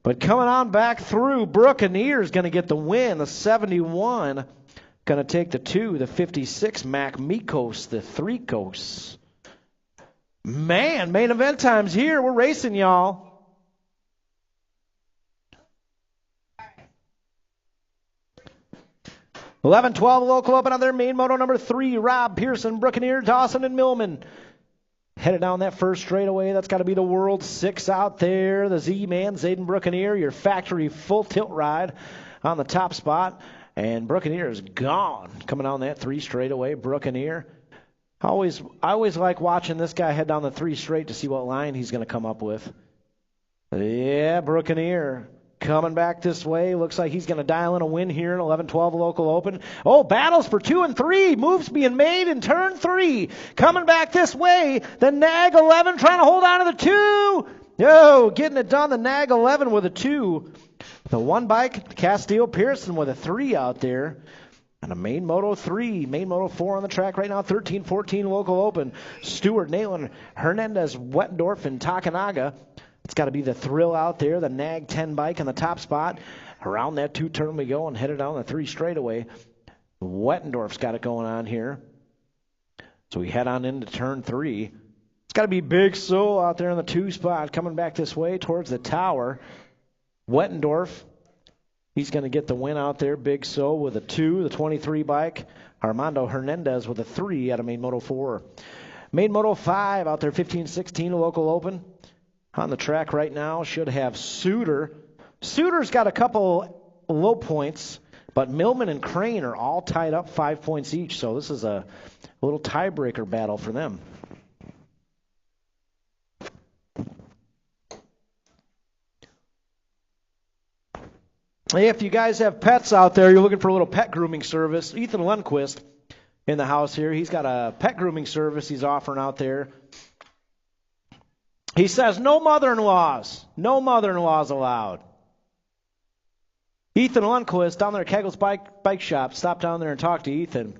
Speaker 2: But coming on back through, Brookeneer is going to get the win. The 71 going to take the 2. The 56, Mac Mikos, the 3 Kos. Man, main event time's here. We're racing, y'all.
Speaker 4: All right.
Speaker 2: 11-12 Local Open on their main moto number 3. Rob, Pearson, Brookeneer, Dawson, and Millman. Headed down that 1st straightaway. That's got to be the World 6 out there. The Z-Man, Zayden Brookeneer, your factory full tilt ride on the top spot. And Brookeneer is gone. Coming on that 3 straightaway, Brookeneer. I always like watching this guy head down the 3 straight to see what line he's going to come up with. Yeah, Brookeneer coming back this way. Looks like he's going to dial in a win here in 11-12 Local Open. Oh, battles for 2 and 3. Moves being made in turn 3. Coming back this way. The Nag 11 trying to hold on to the 2. Oh, getting it done. The Nag 11 with a 2. The 1 bike, Castile Pearson with a 3 out there. And a main Moto 3, main Moto 4 on the track right now, 13-14 Local Open. Stewart, Nalen, Hernandez, Wettendorf, and Takanaga. It's got to be the Thrill out there, the Nag 10 bike in the top spot. Around that 2 turn we go and headed down the 3 straightaway. Wettendorf's got it going on here. So we head on into turn 3. It's got to be Big Soul out there in the 2 spot coming back this way towards the tower. Wettendorf. He's going to get the win out there. Big So with a 2, the 23 bike. Armando Hernandez with a 3 out of main Moto 4. Main Moto 5 out there, 15-16 Local Open. On the track right now should have Suter. Suter's got a couple low points, but Millman and Crane are all tied up 5 points each. So this is a little tiebreaker battle for them. If you guys have pets out there, you're looking for a little pet grooming service, Ethan Lundquist in the house here. He's got a pet grooming service he's offering out there. He says no mother-in-laws. No mother-in-laws allowed. Ethan Lundquist down there at Kegel's bike shop. Stop down there and talk to Ethan.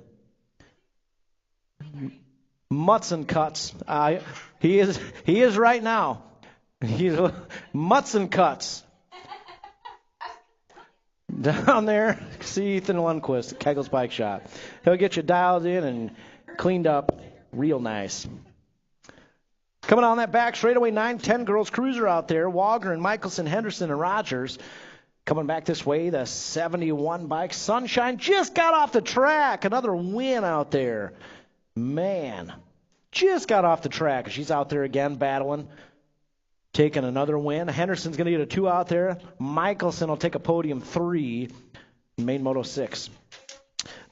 Speaker 2: Mutts and cuts. He is right now. He's mutts and cuts. Down there, see Ethan Lundquist at Kegel's Bike Shop. He'll get you dialed in and cleaned up real nice. Coming on that back straightaway, 9-10 Girls Cruiser out there. Wagner and Michelson, Henderson, and Rogers. Coming back this way, the 71 bike. Sunshine just got off the track. Another win out there. Man, just got off the track. She's out there again battling. Taking another win. Henderson's going to get a 2 out there. Michelson will take a podium 3 in main Moto 6.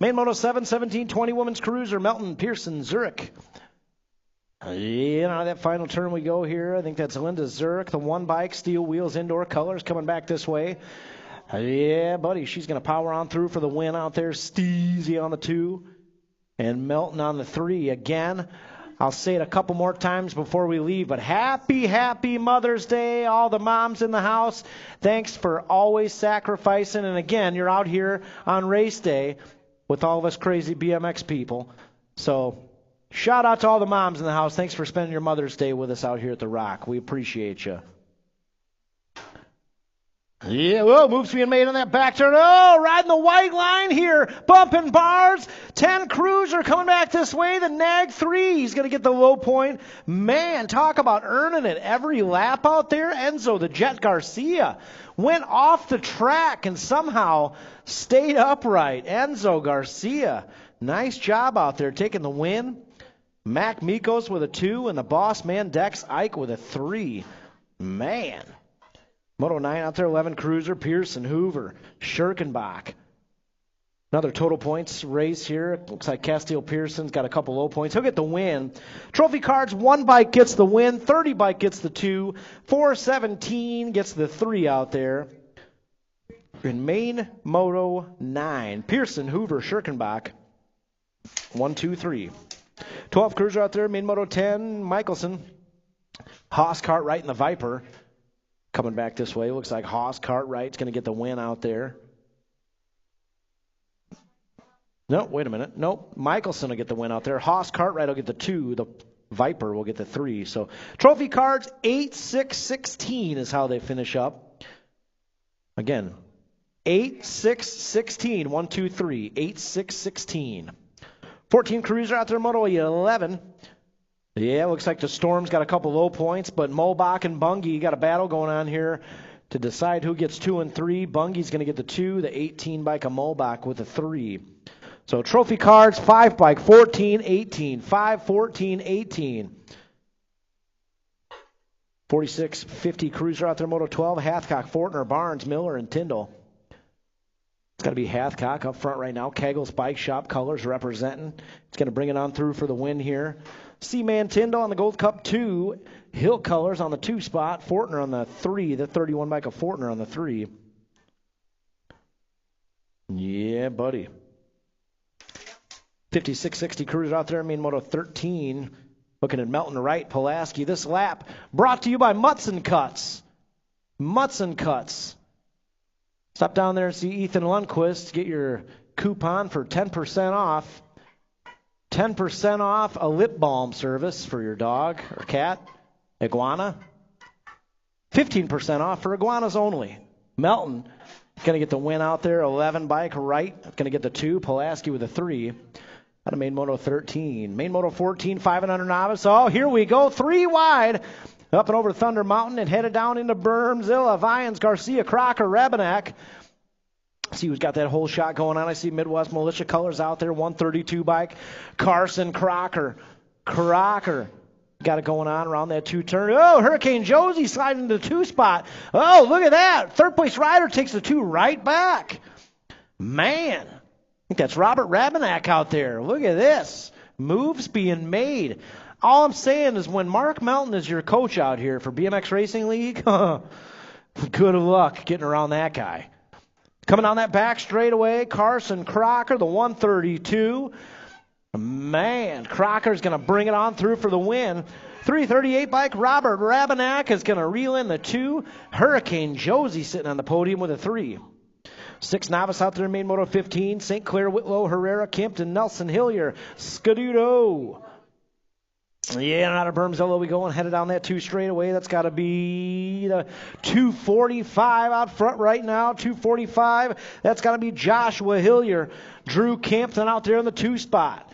Speaker 2: Main Moto 7, 17-20 Women's Cruiser, Melton, Pearson, Zurich. Out of that final turn we go here. I think that's Linda Zurich, the one bike, steel wheels, indoor colors, coming back this way. Yeah, buddy, she's going to power on through for the win out there. Steezy on the 2 and Melton on the 3 again. I'll say it a couple more times before we leave, but happy Mother's Day, all the moms in the house. Thanks for always sacrificing. And again, you're out here on race day with all of us crazy BMX people. So shout out to all the moms in the house. Thanks for spending your Mother's Day with us out here at the Rock. We appreciate you. Yeah, whoa, moves being made on that back turn. Oh, riding the white line here. Bumping bars. 10 Cruiser coming back this way. The Nag 3. He's going to get the low point. Man, talk about earning it every lap out there. Enzo, the Jet Garcia, went off the track and somehow stayed upright. Enzo Garcia, nice job out there taking the win. Mac Mikos with a 2 and the boss man Dex Ike with a 3. Man. Moto 9 out there, 11 Cruiser, Pearson, Hoover, Schirkenbach. Another total points race here. Looks like Castile Pearson's got a couple low points. He'll get the win. Trophy cards, 1 bike gets the win, 30 bike gets the 2, 417 gets the 3 out there. In main Moto 9, Pearson, Hoover, Schirkenbach, 1, 2, 3. 12 Cruiser out there, main Moto 10, Michelson, Haas, Cartwright, and the Viper. Coming back this way, looks like Haas Cartwright's going to get the win out there. No, wait a minute. Nope, Michelson will get the win out there. Haas Cartwright will get the 2. The Viper will get the 3. So trophy cards, 8, 6, 16 is how they finish up. Again, 8, 6, 16. 1, 2, 3. 8, 6, 16. 14 Cruiser out there, Moto 11. Yeah, looks like the Storm's got a couple low points, but Mobach and Bungie got a battle going on here to decide who gets 2 and 3. Bungie's going to get the 2, the 18 bike of Mobach with a 3. So trophy cards, 5 bike, 14, 18. 5, 14, 18. 46, 50 Cruiser out there, Moto 12. Hathcock, Fortner, Barnes, Miller, and Tyndall. It's got to be Hathcock up front right now. Kegel's Bike Shop colors representing. It's going to bring it on through for the win here. Seaman Tyndall on the Gold Cup 2. Hill Colors on the 2 spot. Fortner on the 3. The 31 bike of Fortner on the 3. Yeah, buddy. 5660 Cruiser out there. Main Moto 13. Looking at Melton right. Pulaski. This lap brought to you by Mutts and Cuts. Mutts and Cuts. Stop down there and see Ethan Lundquist. Get your coupon for 10% off. 10% off a lip balm service for your dog or cat, iguana. 15% off for iguanas only. Melton going to get the win out there. 11 bike right. Going to get the 2. Pulaski with a 3. Out of main Moto 13. Main Moto 14, 500 novice. Oh, here we go. 3 wide. Up and over Thunder Mountain and headed down into Bermzilla. Vians, Garcia, Crocker, Rabenak. See who's got that whole shot going on. I see Midwest Militia colors out there. 132 bike. Carson, Crocker. Got it going on around that 2 turn. Oh, Hurricane Josie sliding into the 2 spot. Oh, look at that. Third place rider takes the 2 right back. Man, I think that's Robert Rabenak out there. Look at this. Moves being made. All I'm saying is when Mark Melton is your coach out here for BMX Racing League, good luck getting around that guy. Coming down that back straightaway, Carson Crocker, the 132. Man, Crocker's going to bring it on through for the win. 338 bike, Robert Rabenak is going to reel in the 2. Hurricane Josie sitting on the podium with a 3. 6 novice out there in main Moto 15. St. Clair, Whitlow, Herrera, Kimpton, Nelson, Hillier, Scaduto. Yeah, and out of Bermzilla we go and headed down that 2 straightaway. That's got to be the 245 out front right now. 245. That's got to be Joshua Hillier. Drew Campton out there in the 2 spot.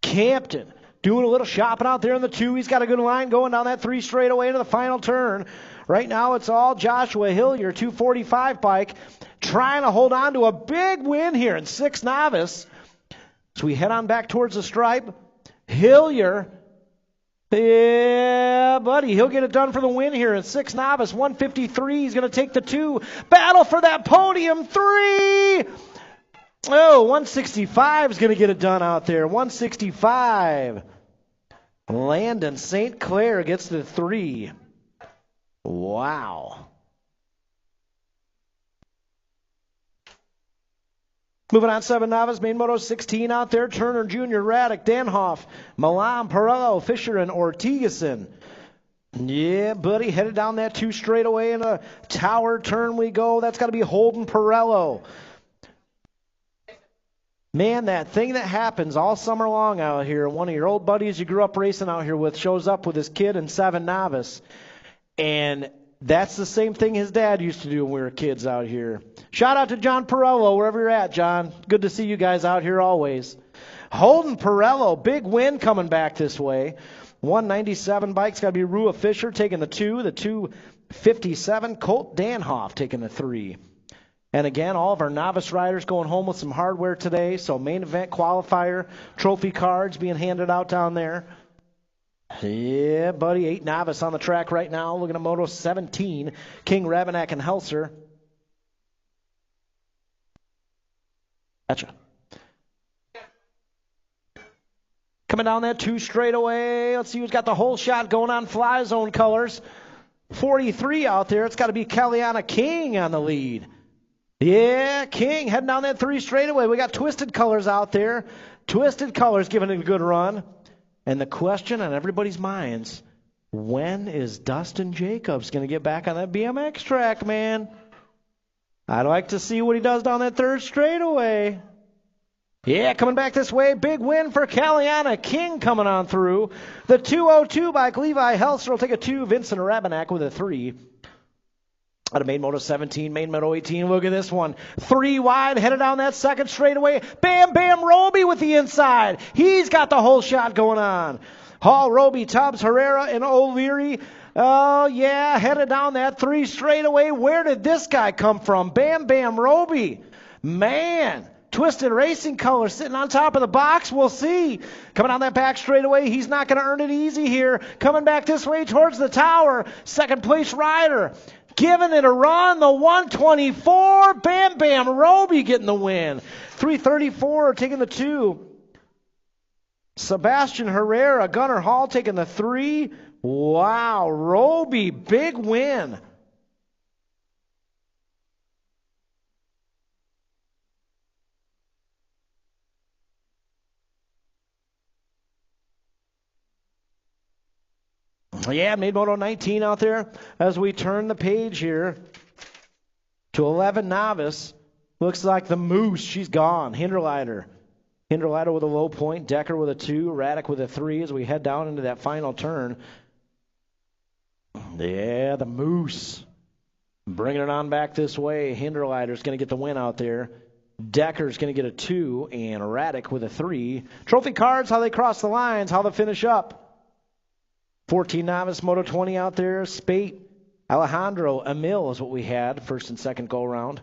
Speaker 2: Campton doing a little shopping out there in the 2. He's got a good line going down that 3 straightaway into the final turn. Right now it's all Joshua Hillier, 245 bike, trying to hold on to a big win here in 6 novice. So we head on back towards the stripe. Hillier. Yeah, buddy, he'll get it done for the win here in 6 novice. 153, he's going to take the 2. Battle for that podium. 3. Oh, 165 is going to get it done out there. 165. Landon St. Clair gets the 3. Wow. Moving on, 7 novice, main moto 16 out there. Turner Jr., Raddick, Danhoff, Milan, Perello, Fisher, and Ortigason. Yeah, buddy, headed down that 2 straightaway in a tower turn we go. That's got to be Holden Perello. Man, that thing that happens all summer long out here, one of your old buddies you grew up racing out here with shows up with his kid and 7 novice. And that's the same thing his dad used to do when we were kids out here. Shout out to John Perello, wherever you're at, John. Good to see you guys out here always. Holden Perello, big win coming back this way. 197 bike's got to be Rua Fisher taking the 2. The 257, Colt Danhoff taking the 3. And again, all of our novice riders going home with some hardware today. So main event qualifier, trophy cards being handed out down there. Yeah, buddy, 8 novice on the track right now. Looking at Moto 17, King, Ravenack, and Helser. Gotcha. Coming down that 2 straightaway. Let's see who's got the whole shot going on Fly Zone colors. 43 out there. It's got to be Caliana King on the lead. Yeah, King heading down that 3 straightaway. We got Twisted Colors out there. Twisted Colors giving it a good run. And the question on everybody's minds, when is Dustin Jacobs going to get back on that BMX track, man? I'd like to see what he does down that 3rd straightaway. Yeah, coming back this way, big win for Caliana King coming on through. The 202 bike, Levi Helser will take a 2, Vincent Rabenak with a 3. Out of main moto 17, main moto 18, look at this one. 3 wide, headed down that 2nd straightaway. Bam Bam Roby with the inside. He's got the whole shot going on. Hall, Roby, Tubbs, Herrera, and O'Leary. Oh, yeah, headed down that 3 straightaway. Where did this guy come from? Bam Bam Roby. Man, Twisted Racing Color sitting on top of the box. We'll see. Coming down that back straightaway, he's not going to earn it easy here. Coming back this way towards the tower. 2nd place rider. Giving it a run, the 124, Bam Bam Roby getting the win. 334 taking the 2. Sebastian Herrera, Gunnar Hall taking the 3. Wow, Roby, big win. Yeah, made Moto 19 out there as we turn the page here to 11 novice. Looks like the Moose, she's gone. Hinderleiter with a low point, Decker with a 2, Raddick with a 3 as we head down into that final turn. Yeah, the Moose bringing it on back this way. Hinderleiter's going to get the win out there. Decker's going to get a 2 and Raddick with a 3. Trophy cards, how they cross the lines, how they finish up. 14 novice, Moto 20 out there. Spate, Alejandro, Emil is what we had, 1st and 2nd go around.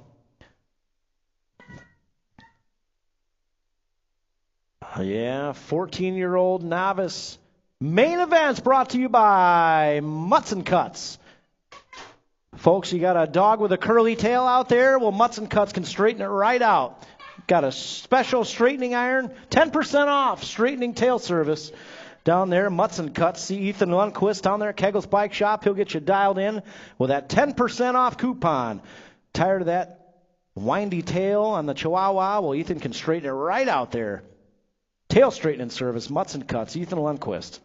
Speaker 2: Yeah, 14-year-old novice. Main events brought to you by Mutts and Cuts. Folks, you got a dog with a curly tail out there? Well, Mutts and Cuts can straighten it right out. Got a special straightening iron, 10% off straightening tail service. Down there, Mutts and Cuts. See Ethan Lundquist down there at Kegel's Bike Shop. He'll get you dialed in with that 10% off coupon. Tired of that windy tail on the Chihuahua? Well, Ethan can straighten it right out there. Tail straightening service, Mutts and Cuts, Ethan Lundquist.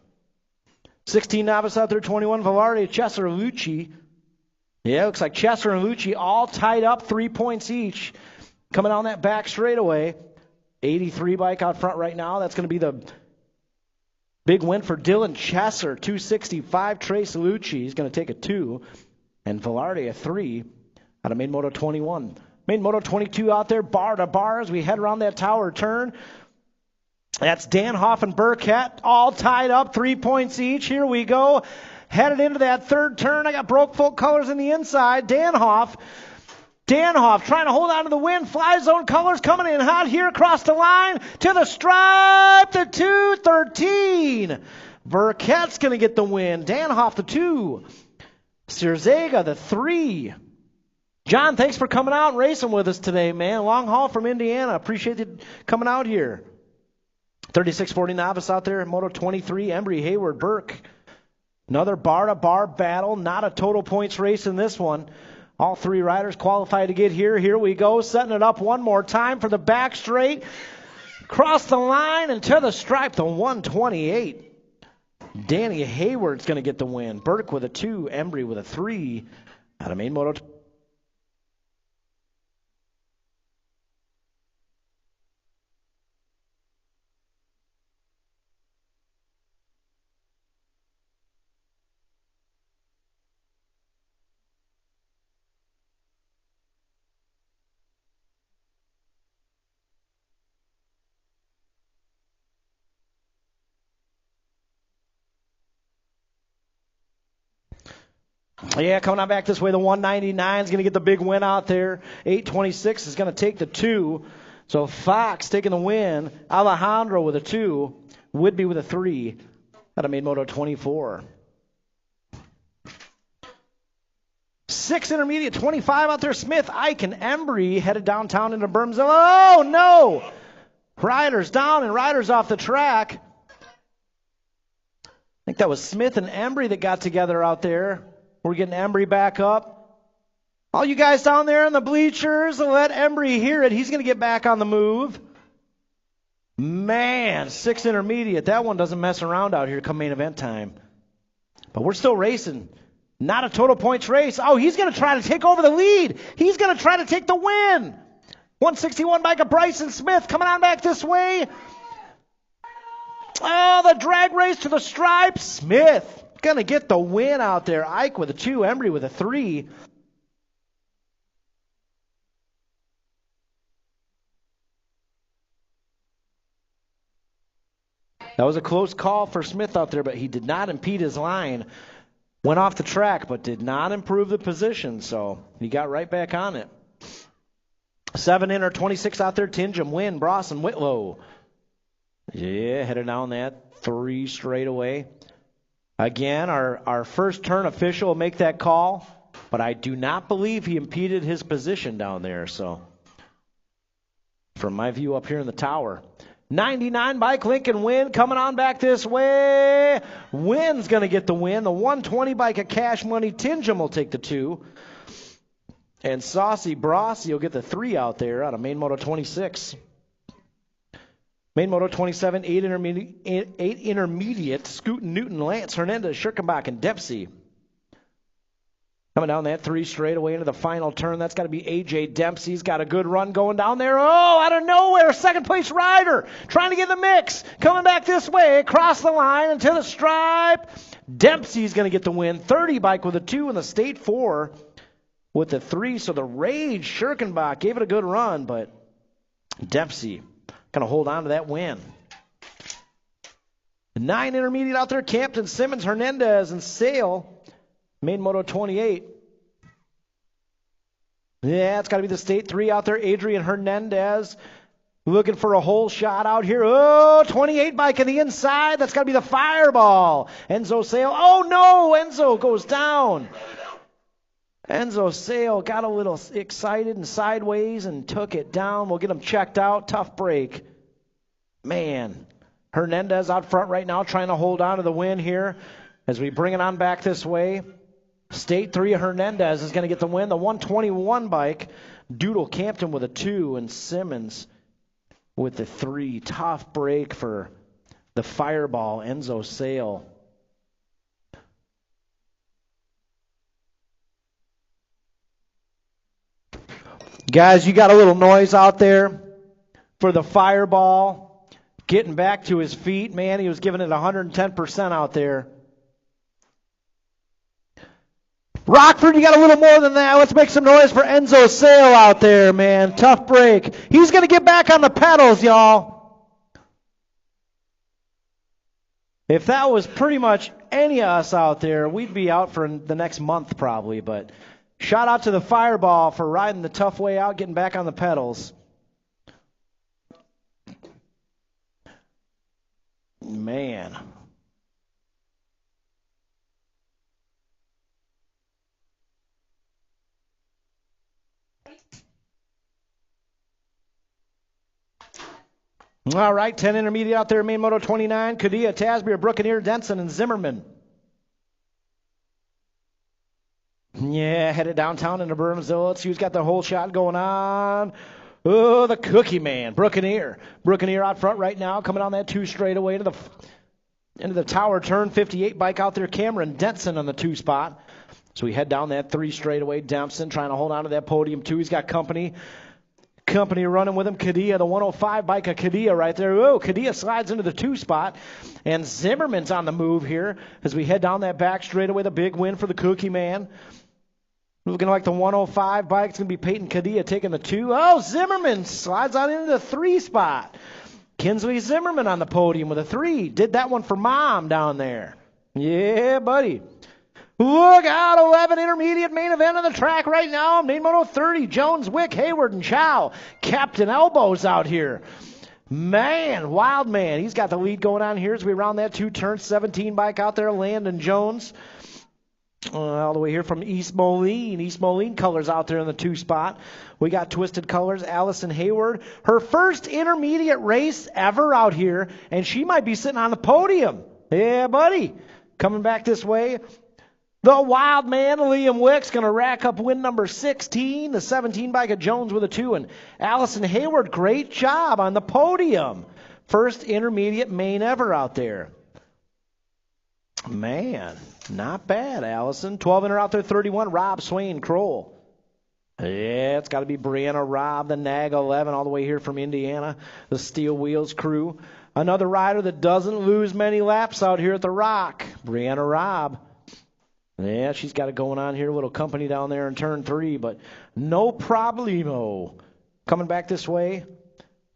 Speaker 2: 16 novice out there, 21, Velarde, Chesser, Lucci. Yeah, looks like Chesser and Lucci all tied up, 3 points each. Coming on that back straightaway. 83 bike out front right now. That's going to be the big win for Dylan Chesser, 265. Trace Lucci, he's going to take a 2. And Velarde a 3 out of main moto 21. Main moto 22 out there, bar to bar as we head around that tower turn. That's Danhoff and Burkett all tied up, 3 points each. Here we go. Headed into that 3rd turn. I got broke full colors in the inside. Danhoff trying to hold on to the win. Fly Zone colors coming in hot here across the line to the stripe. The 213. Burkett's going to get the win. Danhoff the 2. Cirzega the 3. John, thanks for coming out and racing with us today, man. Long haul from Indiana. Appreciate you coming out here. 3640 Novice out there. Moto 23, Embry, Hayward, Burke. Another bar-to-bar battle. Not a total points race in this one. All three riders qualified to get here. Here we go. Setting it up one more time for the back straight. Cross the line and to the stripe, the 128. Danny Hayward's going to get the win. Burke with a 2, Embry with a 3 out of main moto. Yeah, coming on back this way, the 199 is going to get the big win out there. 826 is going to take the 2. So Fox taking the win. Alejandro with a 2. Whitby with a 3. Out of main moto 24. 6 intermediate, 25 out there. Smith, Ike, and Embry headed downtown into Bermsville. Oh, no! Riders down and riders off the track. I think that was Smith and Embry that got together out there. We're getting Embry back up. All you guys down there in the bleachers, let Embry hear it. He's going to get back on the move. Man, 6 intermediate. That one doesn't mess around out here come main event time. But we're still racing. Not a total points race. Oh, he's going to try to take over the lead. He's going to try to take the win. 161 bike of Bryson Smith coming on back this way. Oh, the drag race to the stripe. Smith going to get the win out there. Ike with a 2, Embry with a 3. That was a close call for Smith out there, but he did not impede his line. Went off the track, but did not improve the position, so he got right back on it. 7 inner, 26 out there. Tingham, Wynn, Bross, and Whitlow. Yeah, headed down that 3 straight away. Again, our first turn official will make that call, but I do not believe he impeded his position down there. So, from my view up here in the tower, 99 bike Lincoln Wynn coming on back this way. Wynn's going to get the win. The 120 bike of Cash Money Tingham will take the 2. And Saucy Brossi will get the 3 out there out of main moto 26. Main moto 27, 8 intermediate, Scootin' Newton, Lance, Hernandez, Schirkenbach, and Dempsey. Coming down that 3 straight away into the final turn. That's got to be A.J. Dempsey's got a good run going down there. Oh, out of nowhere, second place rider trying to get in the mix. Coming back this way, across the line into the stripe. Dempsey's going to get the win. 30 bike with a 2 and the state 4 with the 3. So the Rage, Schirkenbach, gave it a good run, but Dempsey going to hold on to that win. 9 intermediate out there, Campton, Simmons, Hernandez, and Sale. Main moto 28. Yeah, it's got to be the state 3 out there. Adrian Hernandez looking for a hole shot out here. Oh, 28 bike on the inside. That's got to be the Fireball. Enzo Sale. Oh, no. Enzo goes down. Enzo Sale got a little excited and sideways and took it down. We'll get him checked out. Tough break. Man, Hernandez out front right now trying to hold on to the win here as we bring it on back this way. State 3 Hernandez is going to get the win. The 121 bike, Doodle Campton with a 2 and Simmons with the 3. Tough break for the Fireball, Enzo Sale. Guys, you got a little noise out there for the Fireball getting back to his feet. Man, he was giving it 110% out there. Rockford, you got a little more than that. Let's make some noise for Enzo Sale out there, man. Tough break. He's going to get back on the pedals, y'all. If that was pretty much any of us out there, we'd be out for the next month probably. But shout out to the Fireball for riding the tough way out, getting back on the pedals. Man. All right, 10 intermediate out there, main moto 29, Kadia, Tasbeer, Brookeneer, Denson, and Zimmerman. Yeah, headed downtown into Bermzilla. Let's see who's got the whole shot going on. Oh, the Cookie Man, Brookeneer. Brookeneer out front right now, coming on that 2 straightaway into the tower turn. 58 bike out there, Cameron Denson on the 2 spot. So we head down that 3 straightaway. Dempson trying to hold on to that podium, too. He's got company running with him. Kadia, the 105 bike of Kadia right there. Oh, Kadia slides into the 2 spot. And Zimmerman's on the move here as we head down that back straightaway. The big win for the Cookie Man. Looking like the 105 bike. It's going to be Peyton Kadia taking the 2. Oh, Zimmerman slides on into the 3 spot. Kinsley Zimmerman on the podium with a 3. Did that one for Mom down there. Yeah, buddy. Look out, 11 intermediate main event on the track right now. Main moto 30, Jones, Wick, Hayward, and Chow. Captain Elbows out here. Man, Wild Man. He's got the lead going on here as we round that 2 turn. 17 bike out there, Landon Jones. All the way here from East Moline. East Moline colors out there in the 2 spot. We got Twisted Colors, Allison Hayward. Her first intermediate race ever out here, and she might be sitting on the podium. Yeah, buddy. Coming back this way. The Wild Man, Liam Wick's going to rack up win number 16. The 17 bike of Jones with a 2. And Allison Hayward, great job on the podium. First intermediate main ever out there. Man, not bad, Allison. 12 in her out there, 31. Rob Swain, Kroll. Yeah, it's got to be Brianna Robb, the NAG 11, all the way here from Indiana. The Steel Wheels crew. Another rider that doesn't lose many laps out here at the Rock. Brianna Robb. Yeah, she's got it going on here. A little company down there in turn 3, but no problemo. Coming back this way,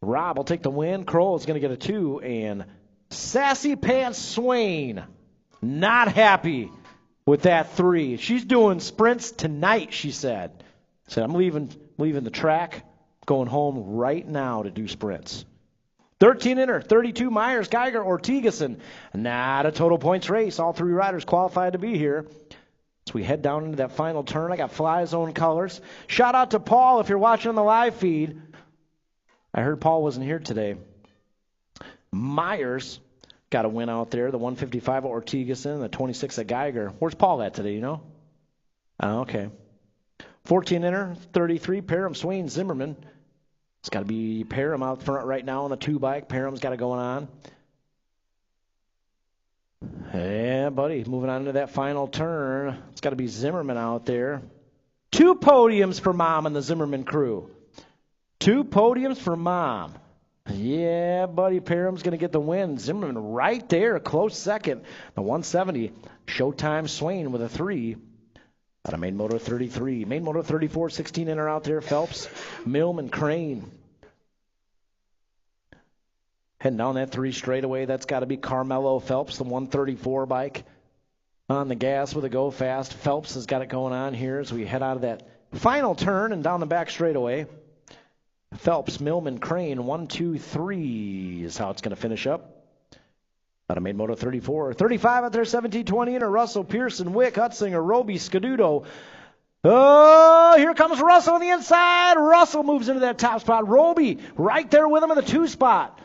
Speaker 2: Rob will take the win. Kroll is going to get a 2, and Sassy Pants Swain, not happy with that 3. She's doing sprints tonight, she said. Said, I'm leaving the track, going home right now to do sprints. 13 in her, 32 Myers, Geiger, Ortigason. Not a total points race. All 3 riders qualified to be here. As we head down into that final turn, I got Fly Zone colors. Shout out to Paul if you're watching on the live feed. I heard Paul wasn't here today. Myers got a win out there. The 155 at Ortigason, the 26 at Geiger. Where's Paul at today, you know? Oh, okay. 14 in her, 33, Parham, Swain, Zimmerman. It's got to be Parham out front right now on the 2 bike. Parham's got it going on. Yeah, buddy, moving on to that final turn. It's got to be Zimmerman out there. 2 podiums for Mom and the Zimmerman crew. 2 podiums for Mom. Yeah, buddy, Parham's going to get the win. Zimmerman right there, a close second. The 170, Showtime Swain with a 3. Out of main moto 33. Main moto 34, 16 in or out there. Phelps, Milne, and Crane. Heading down that 3 straightaway. That's got to be Carmelo Phelps, the 134 bike. On the gas with a go fast. Phelps has got it going on here as we head out of that final turn and down the back straightaway. Phelps, Milne, Crane, 1, 2, 3 is how it's going to finish up. Out of main moto 34. 35 out there, 17-20 in a Russell, Pearson, Wick, Hutzinger, Roby, Scaduto. Oh, here comes Russell on the inside. Russell moves into that top spot. Roby right there with him in the 2 spot.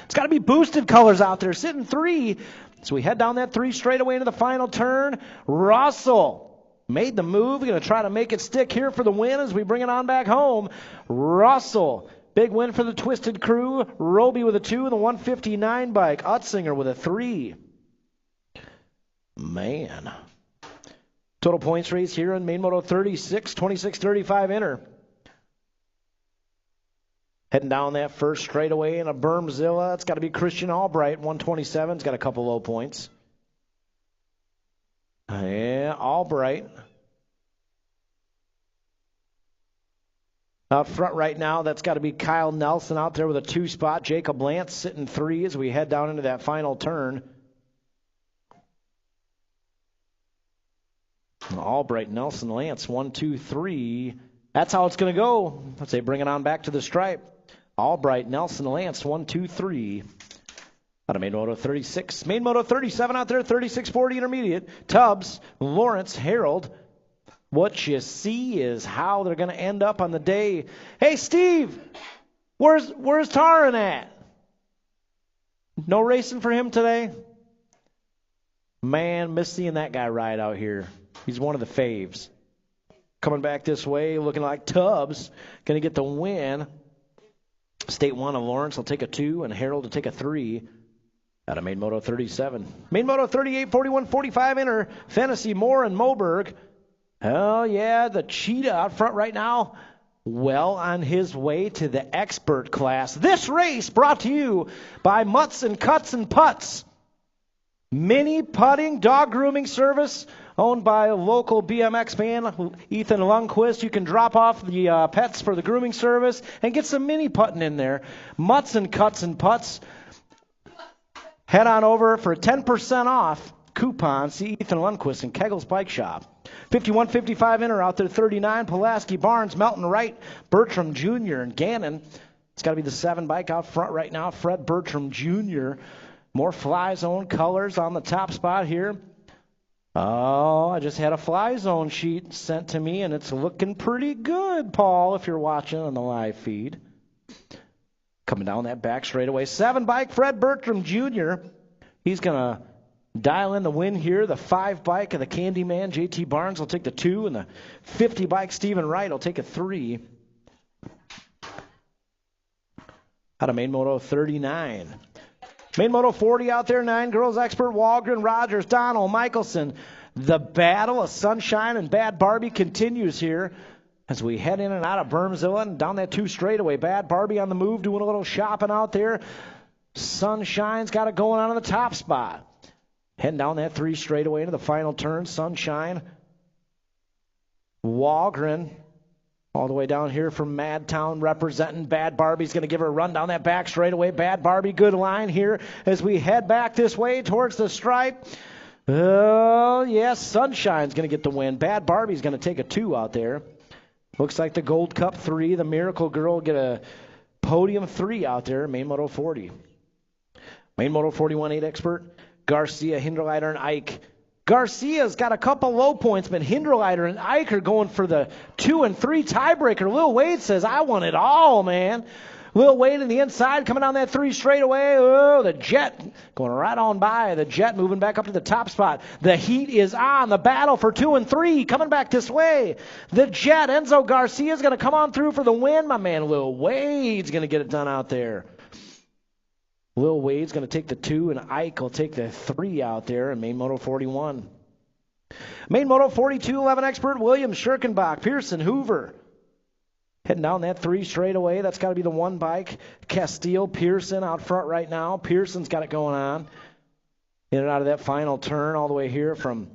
Speaker 2: It's got to be Boosted Colors out there, sitting 3. So we head down that 3 straightaway into the final turn. Russell made the move. Going to try to make it stick here for the win as we bring it on back home. Russell. Big win for the Twisted crew. Roby with a 2 and the 159 bike. Utzinger with a 3. Man. Total points race here in main moto 36, 26-35 inner. Heading down that first straightaway in a Bermzilla. It's got to be Christian Albright, 127. It's got a couple low points. Yeah, Albright. Out front right now, that's got to be Kyle Nelson out there with a 2 spot. Jacob Lance sitting 3 as we head down into that final turn. Albright, Nelson, Lance, 1, 2, 3. That's how it's going to go. Let's say bring it on back to the stripe. Albright, Nelson, Lance, 1, 2, 3. Out of main moto 36. Main moto 37 out there, 36-40 intermediate. Tubbs, Lawrence, Harold. What you see is how they're going to end up on the day. Hey, Steve, Where's Taran at? No racing for him today? Man, miss seeing that guy ride out here. He's one of the faves. Coming back this way, looking like Tubbs. Going to get the win. State 1 of Lawrence will take a 2, and Harold will take a 3. Out of Main Moto 37. Main Moto 38, 41, 45 enter. Fantasy Moore and Moberg. Oh, yeah, the Cheetah out front right now. Well on his way to the expert class. This race brought to you by Mutts and Cuts and Putts. Mini putting dog grooming service owned by a local BMX man, Ethan Lundquist. You can drop off the pets for the grooming service and get some mini putting in there. Mutts and Cuts and Putts. Head on over for 10% off coupon. See Ethan Lundquist in Kegel's Bike Shop. 51-55 enter out there. 39 Pulaski Barnes, Melton Wright, Bertram Jr. and Gannon. It's got to be the 7 bike out front right now. Fred Bertram Jr. More Fly Zone colors on the top spot here. Oh, I just had a Fly Zone sheet sent to me, and it's looking pretty good, Paul, if you're watching on the live feed. Coming down that back straightaway. 7 bike, Fred Bertram Jr. He's going to dial in the win here. The 5 bike of the Candyman, JT Barnes, will take the 2, and the 50 bike, Stephen Wright, will take a 3. Out of Main Moto 39. Main Moto 40 out there, 9 girls expert, Walgren, Rogers, Donald, Michelson. The battle of Sunshine and Bad Barbie continues here as we head in and out of Bermzilla and down that 2 straightaway. Bad Barbie on the move, doing a little shopping out there. Sunshine's got it going on in the top spot. Heading down that 3 straightaway into the final turn. Sunshine. Walgren all the way down here from Madtown representing. Bad Barbie's going to give her a run down that back straightaway. Bad Barbie, good line here as we head back this way towards the stripe. Oh, yes, Sunshine's going to get the win. Bad Barbie's going to take a 2 out there. Looks like the Gold Cup 3, the Miracle Girl, will get a podium 3 out there, Main Moto 40. Main Moto 41 8 expert, Garcia, Hinderleiter, and Ike. Garcia's got a couple low points, but Hinderleiter and Ike are going for the 2 and 3 tiebreaker. Lil Wade says, I want it all, man. Lil Wade in the inside, coming down that 3 straightaway. Oh, the Jet going right on by. The Jet moving back up to the top spot. The heat is on. The battle for 2 and 3 coming back this way. The Jet, Enzo Garcia's going to come on through for the win. My man Lil Wade's going to get it done out there. Lil Wade's going to take the 2, and Ike will take the 3 out there in Main Moto 41. Main Moto 42, 11 expert, William Schirkenbach, Pearson, Hoover. Heading down that 3 straightaway. That's got to be the 1 bike. Castile, Pearson out front right now. Pearson's got it going on. In and out of that final turn all the way here from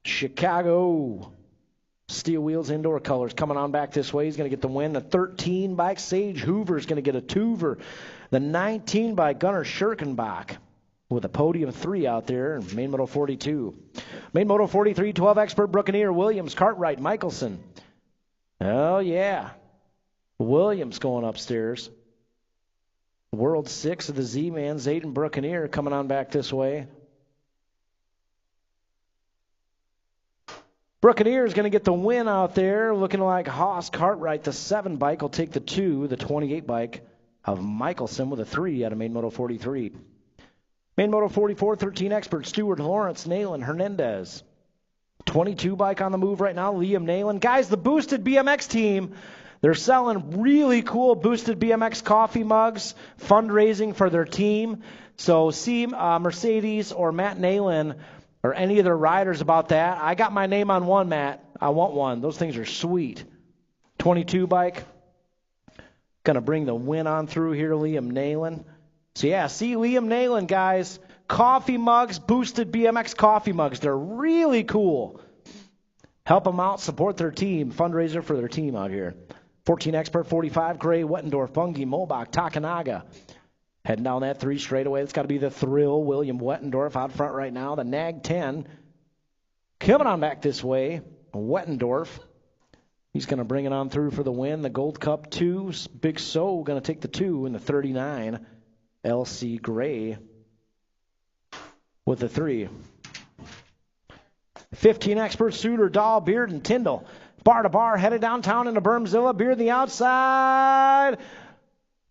Speaker 2: Chicago. Steel Wheels Indoor Colors coming on back this way. He's going to get the win. The 13 bike, Sage Hoover's going to get a 2-ver. The 19 by Gunnar Schirkenbach with a podium 3 out there in Main Moto 42. Main Moto 43, 12 expert, Brookeneer, Williams, Cartwright, Michelson. Oh, yeah. Williams going upstairs. World 6 of the Z-Man, Zayden Brookeneer coming on back this way. Brookeneer is going to get the win out there, looking like Haas Cartwright. The 7 bike will take the 2, the 28 bike of Michelson with a 3 out of Main Moto 43. Main Moto 44, 13 expert, Stewart, Lawrence, Nayland, Hernandez. 22 bike on the move right now, Liam Nayland. Guys, the Boosted BMX team, they're selling really cool Boosted BMX coffee mugs, fundraising for their team. So see Mercedes or Matt Nayland or any of their riders about that. I got my name on one, Matt. I want one. Those things are sweet. 22 bike. Going to bring the win on through here, Liam Nayland. So, yeah, see Liam Nayland, guys. Coffee mugs, Boosted BMX coffee mugs. They're really cool. Help them out, support their team. Fundraiser for their team out here. 14 expert, 45, Gray, Wettendorf, Bungie, Molbach, Takanaga. Heading down that 3 straightaway. It's got to be the Thrill, William Wettendorf out front right now. The Nag 10. Coming on back this way, Wettendorf. He's going to bring it on through for the win. The Gold Cup 2, Big So going to take the 2 in the 39. LC Gray with the 3. 15 expert, Suter, Dahl, Beard, and Tyndall. Bar to bar, headed downtown into Bermzilla. Beard the outside.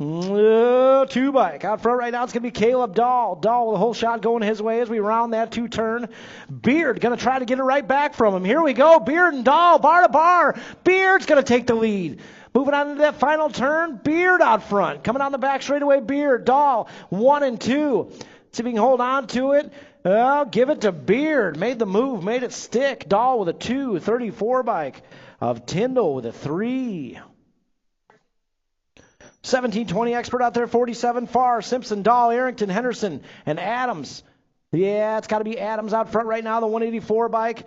Speaker 2: Two bike. Out front right now, it's going to be Caleb Dahl. Dahl with a whole shot going his way as we round that two-turn. Beard going to try to get it right back from him. Here we go. Beard and Dahl, bar to bar. Beard's going to take the lead. Moving on into that final turn, Beard out front. Coming on the back straightaway, Beard. Dahl, 1 and 2. See if he can hold on to it. Oh, give it to Beard. Made the move, made it stick. Dahl with a 2, 34 bike of Tyndall with a 3. 1720 expert out there, 47 far. Simpson, Dahl, Arrington, Henderson, and Adams. Yeah, it's got to be Adams out front right now, the 184 bike.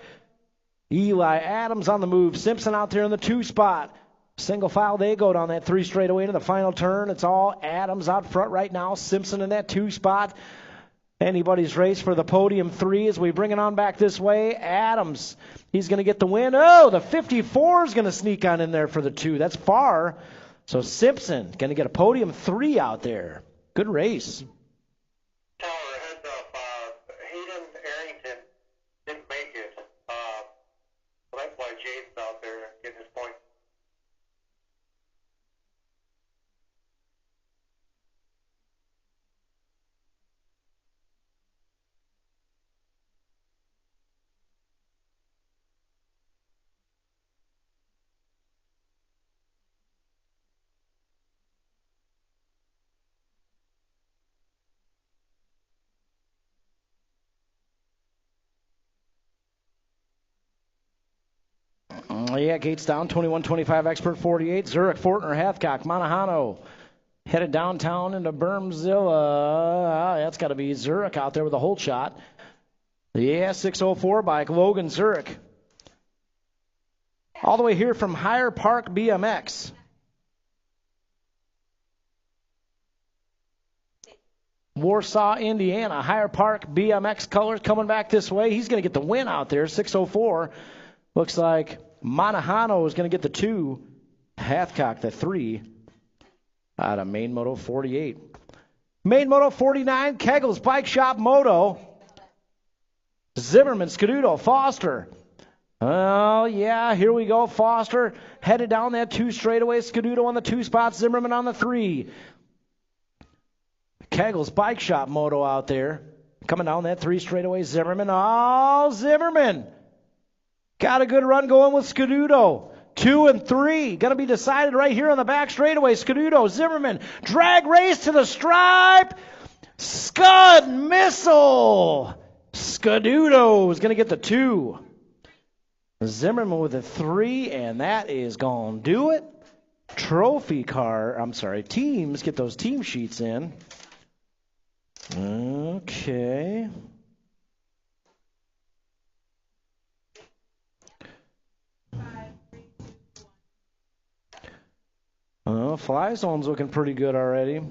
Speaker 2: Eli Adams on the move. Simpson out there in the 2 spot. Single file, they go down that 3 straightaway into the final turn. It's all Adams out front right now. Simpson in that 2 spot. Anybody's race for the podium 3 as we bring it on back this way. Adams, he's going to get the win. Oh, the 54 is going to sneak on in there for the 2. That's far. So Simpson going to get a podium 3 out there. Good race.
Speaker 7: Tower, heads up. Hayden Arrington didn't make it. So that's why Jade's out there getting his point.
Speaker 2: Yeah, gates down, 21-25 expert 48. Zurich, Fortner, Hathcock, Manahano. Headed downtown into Bermzilla. That's got to be Zurich out there with a hold shot. Yeah, 604 bike, Logan Zurich. All the way here from Higher Park BMX. Warsaw, Indiana. Higher Park BMX colors coming back this way. He's going to get the win out there, 604. Looks like Manahano is going to get the 2. Hathcock the 3 out of Main Moto 48. Main Moto 49, Keggles Bike Shop Moto. Zimmerman, Scaduto, Foster. Oh, yeah, here we go. Foster headed down that 2 straightaway. Scaduto on the 2 spot. Zimmerman on the 3. Keggles Bike Shop Moto out there. Coming down that 3 straightaway. Zimmerman. Oh, Zimmerman. Got a good run going with Scaduto. 2 and 3. Going to be decided right here on the back straightaway. Scaduto, Zimmerman. Drag race to the stripe. Scud missile. Scaduto is going to get the 2. Zimmerman with a 3, and that is going to do it. Teams, get those team sheets in. Okay. Fly Zone's looking pretty good already.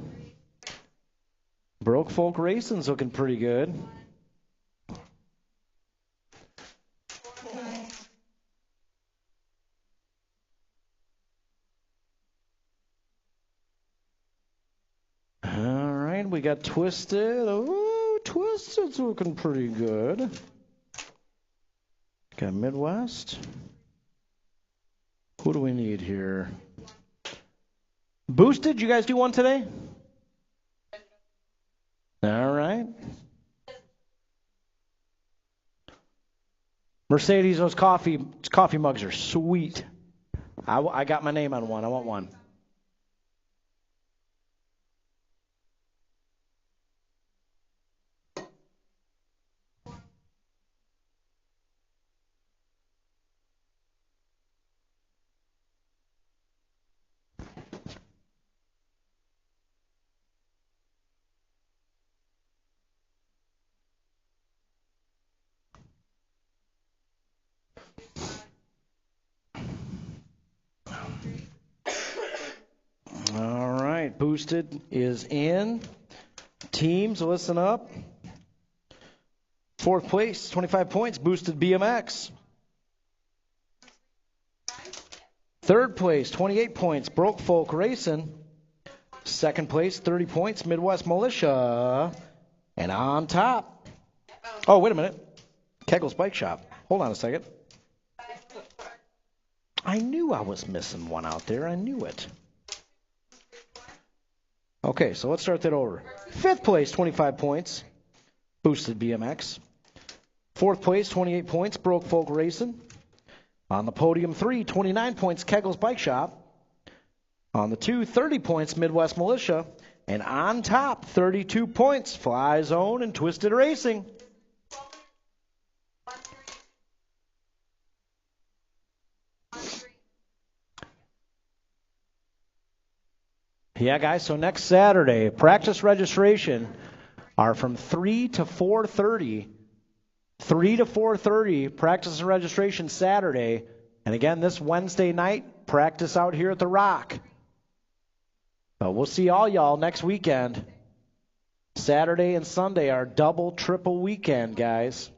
Speaker 2: Broke Folk Racing's looking pretty good. All right, we got Twisted. Oh, Twisted's looking pretty good. Got Midwest. Who do we need here? Boosted, you guys do one today? All right. Mercedes, those coffee mugs are sweet. I got my name on one. I want one. Boosted is in. Teams, listen up. 4th place, 25 points, Boosted BMX. 3rd place, 28 points, Broke Folk Racing. 2nd place, 30 points, Midwest Militia. And on top. Oh, wait a minute. Keggles Bike Shop. Hold on a second. I knew I was missing one out there. I knew it. Okay, so let's start that over. 5th place, 25 points, Boosted BMX. 4th place, 28 points, Broke Folk Racing. On the podium 3, 29 points, Keggles Bike Shop. On the 2, 30 points, Midwest Militia. And on top, 32 points, Fly Zone and Twisted Racing. Yeah, guys, so next Saturday, practice registration are from 3 to 4:30. 3 to 4:30, practice and registration Saturday. And again, this Wednesday night, practice out here at the Rock. So we'll see all y'all next weekend. Saturday and Sunday are double, triple weekend, guys.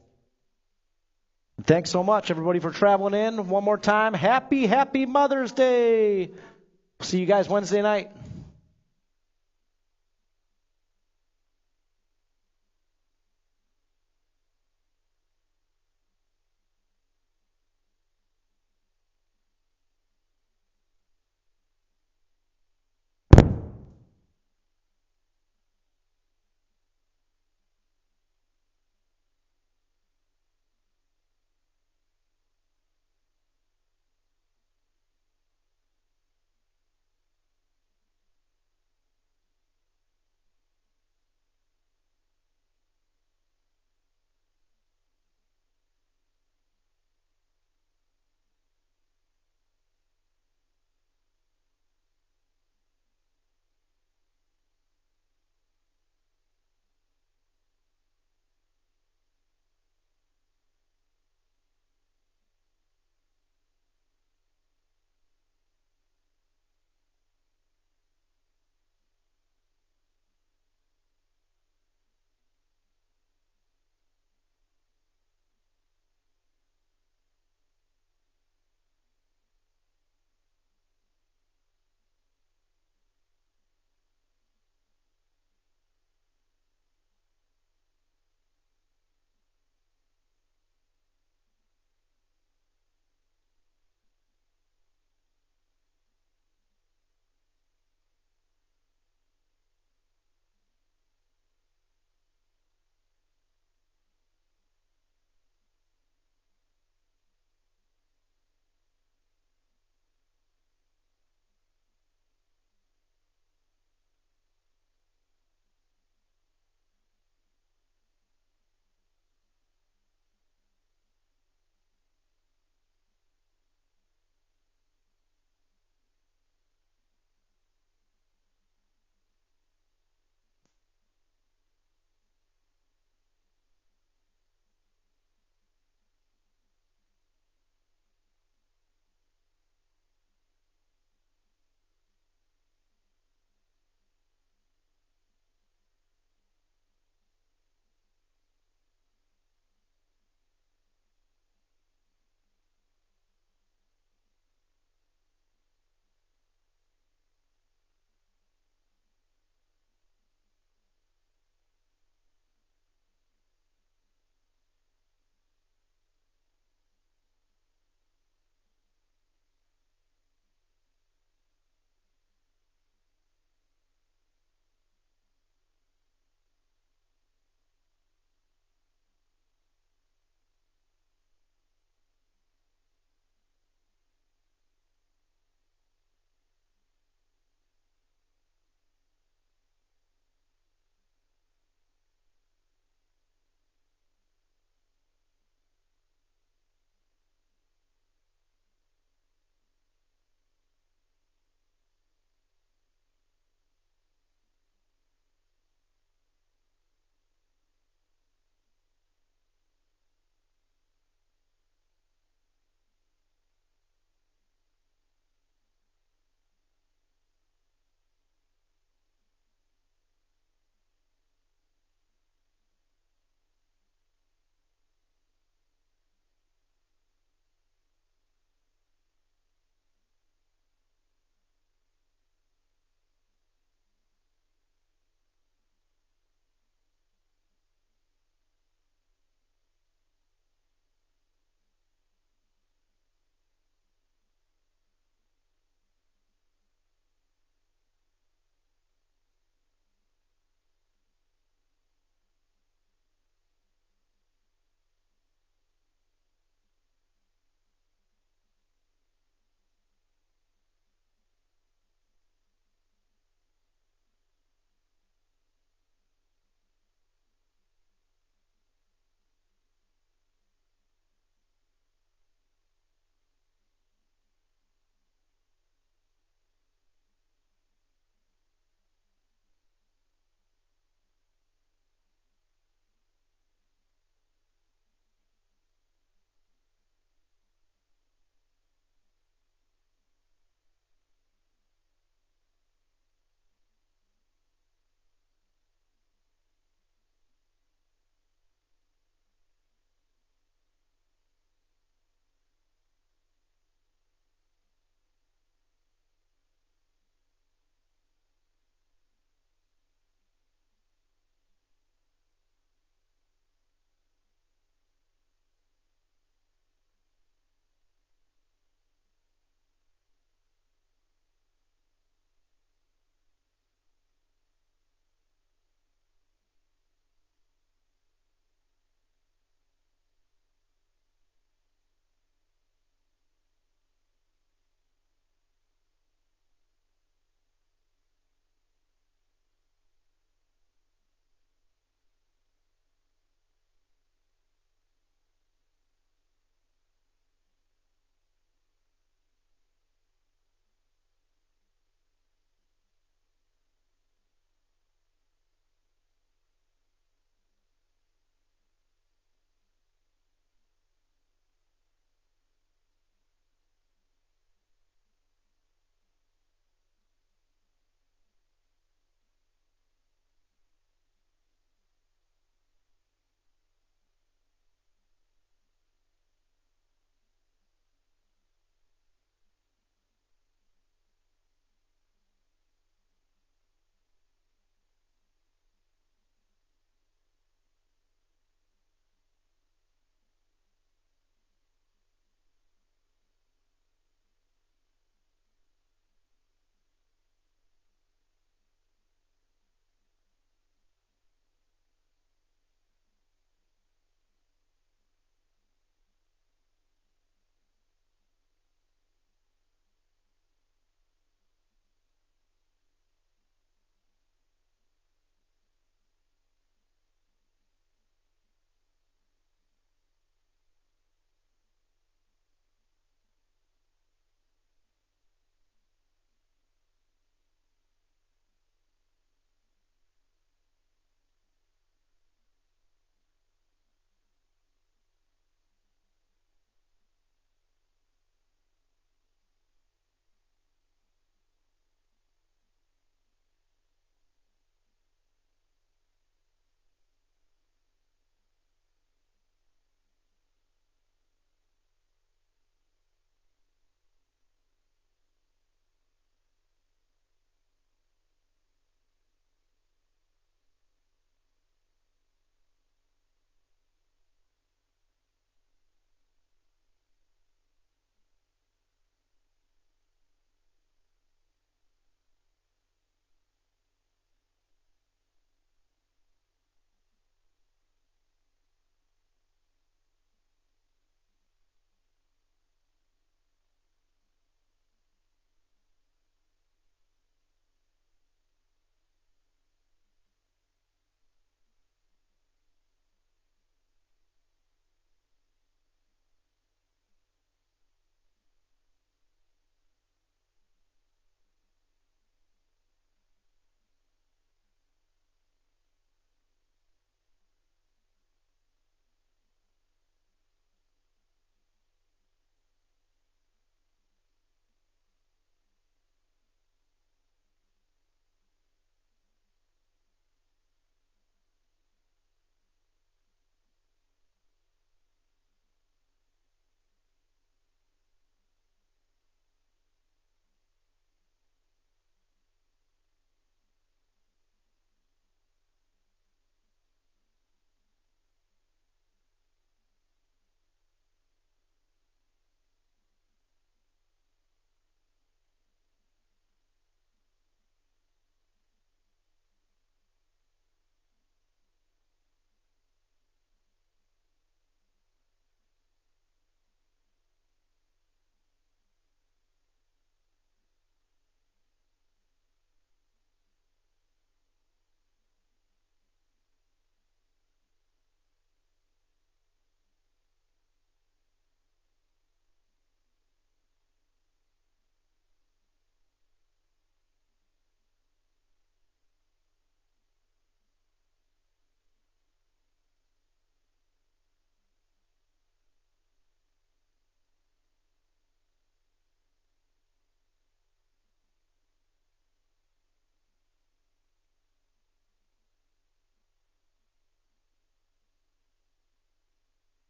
Speaker 2: Thanks so much, everybody, for traveling in. One more time, happy Mother's Day. See you guys Wednesday night.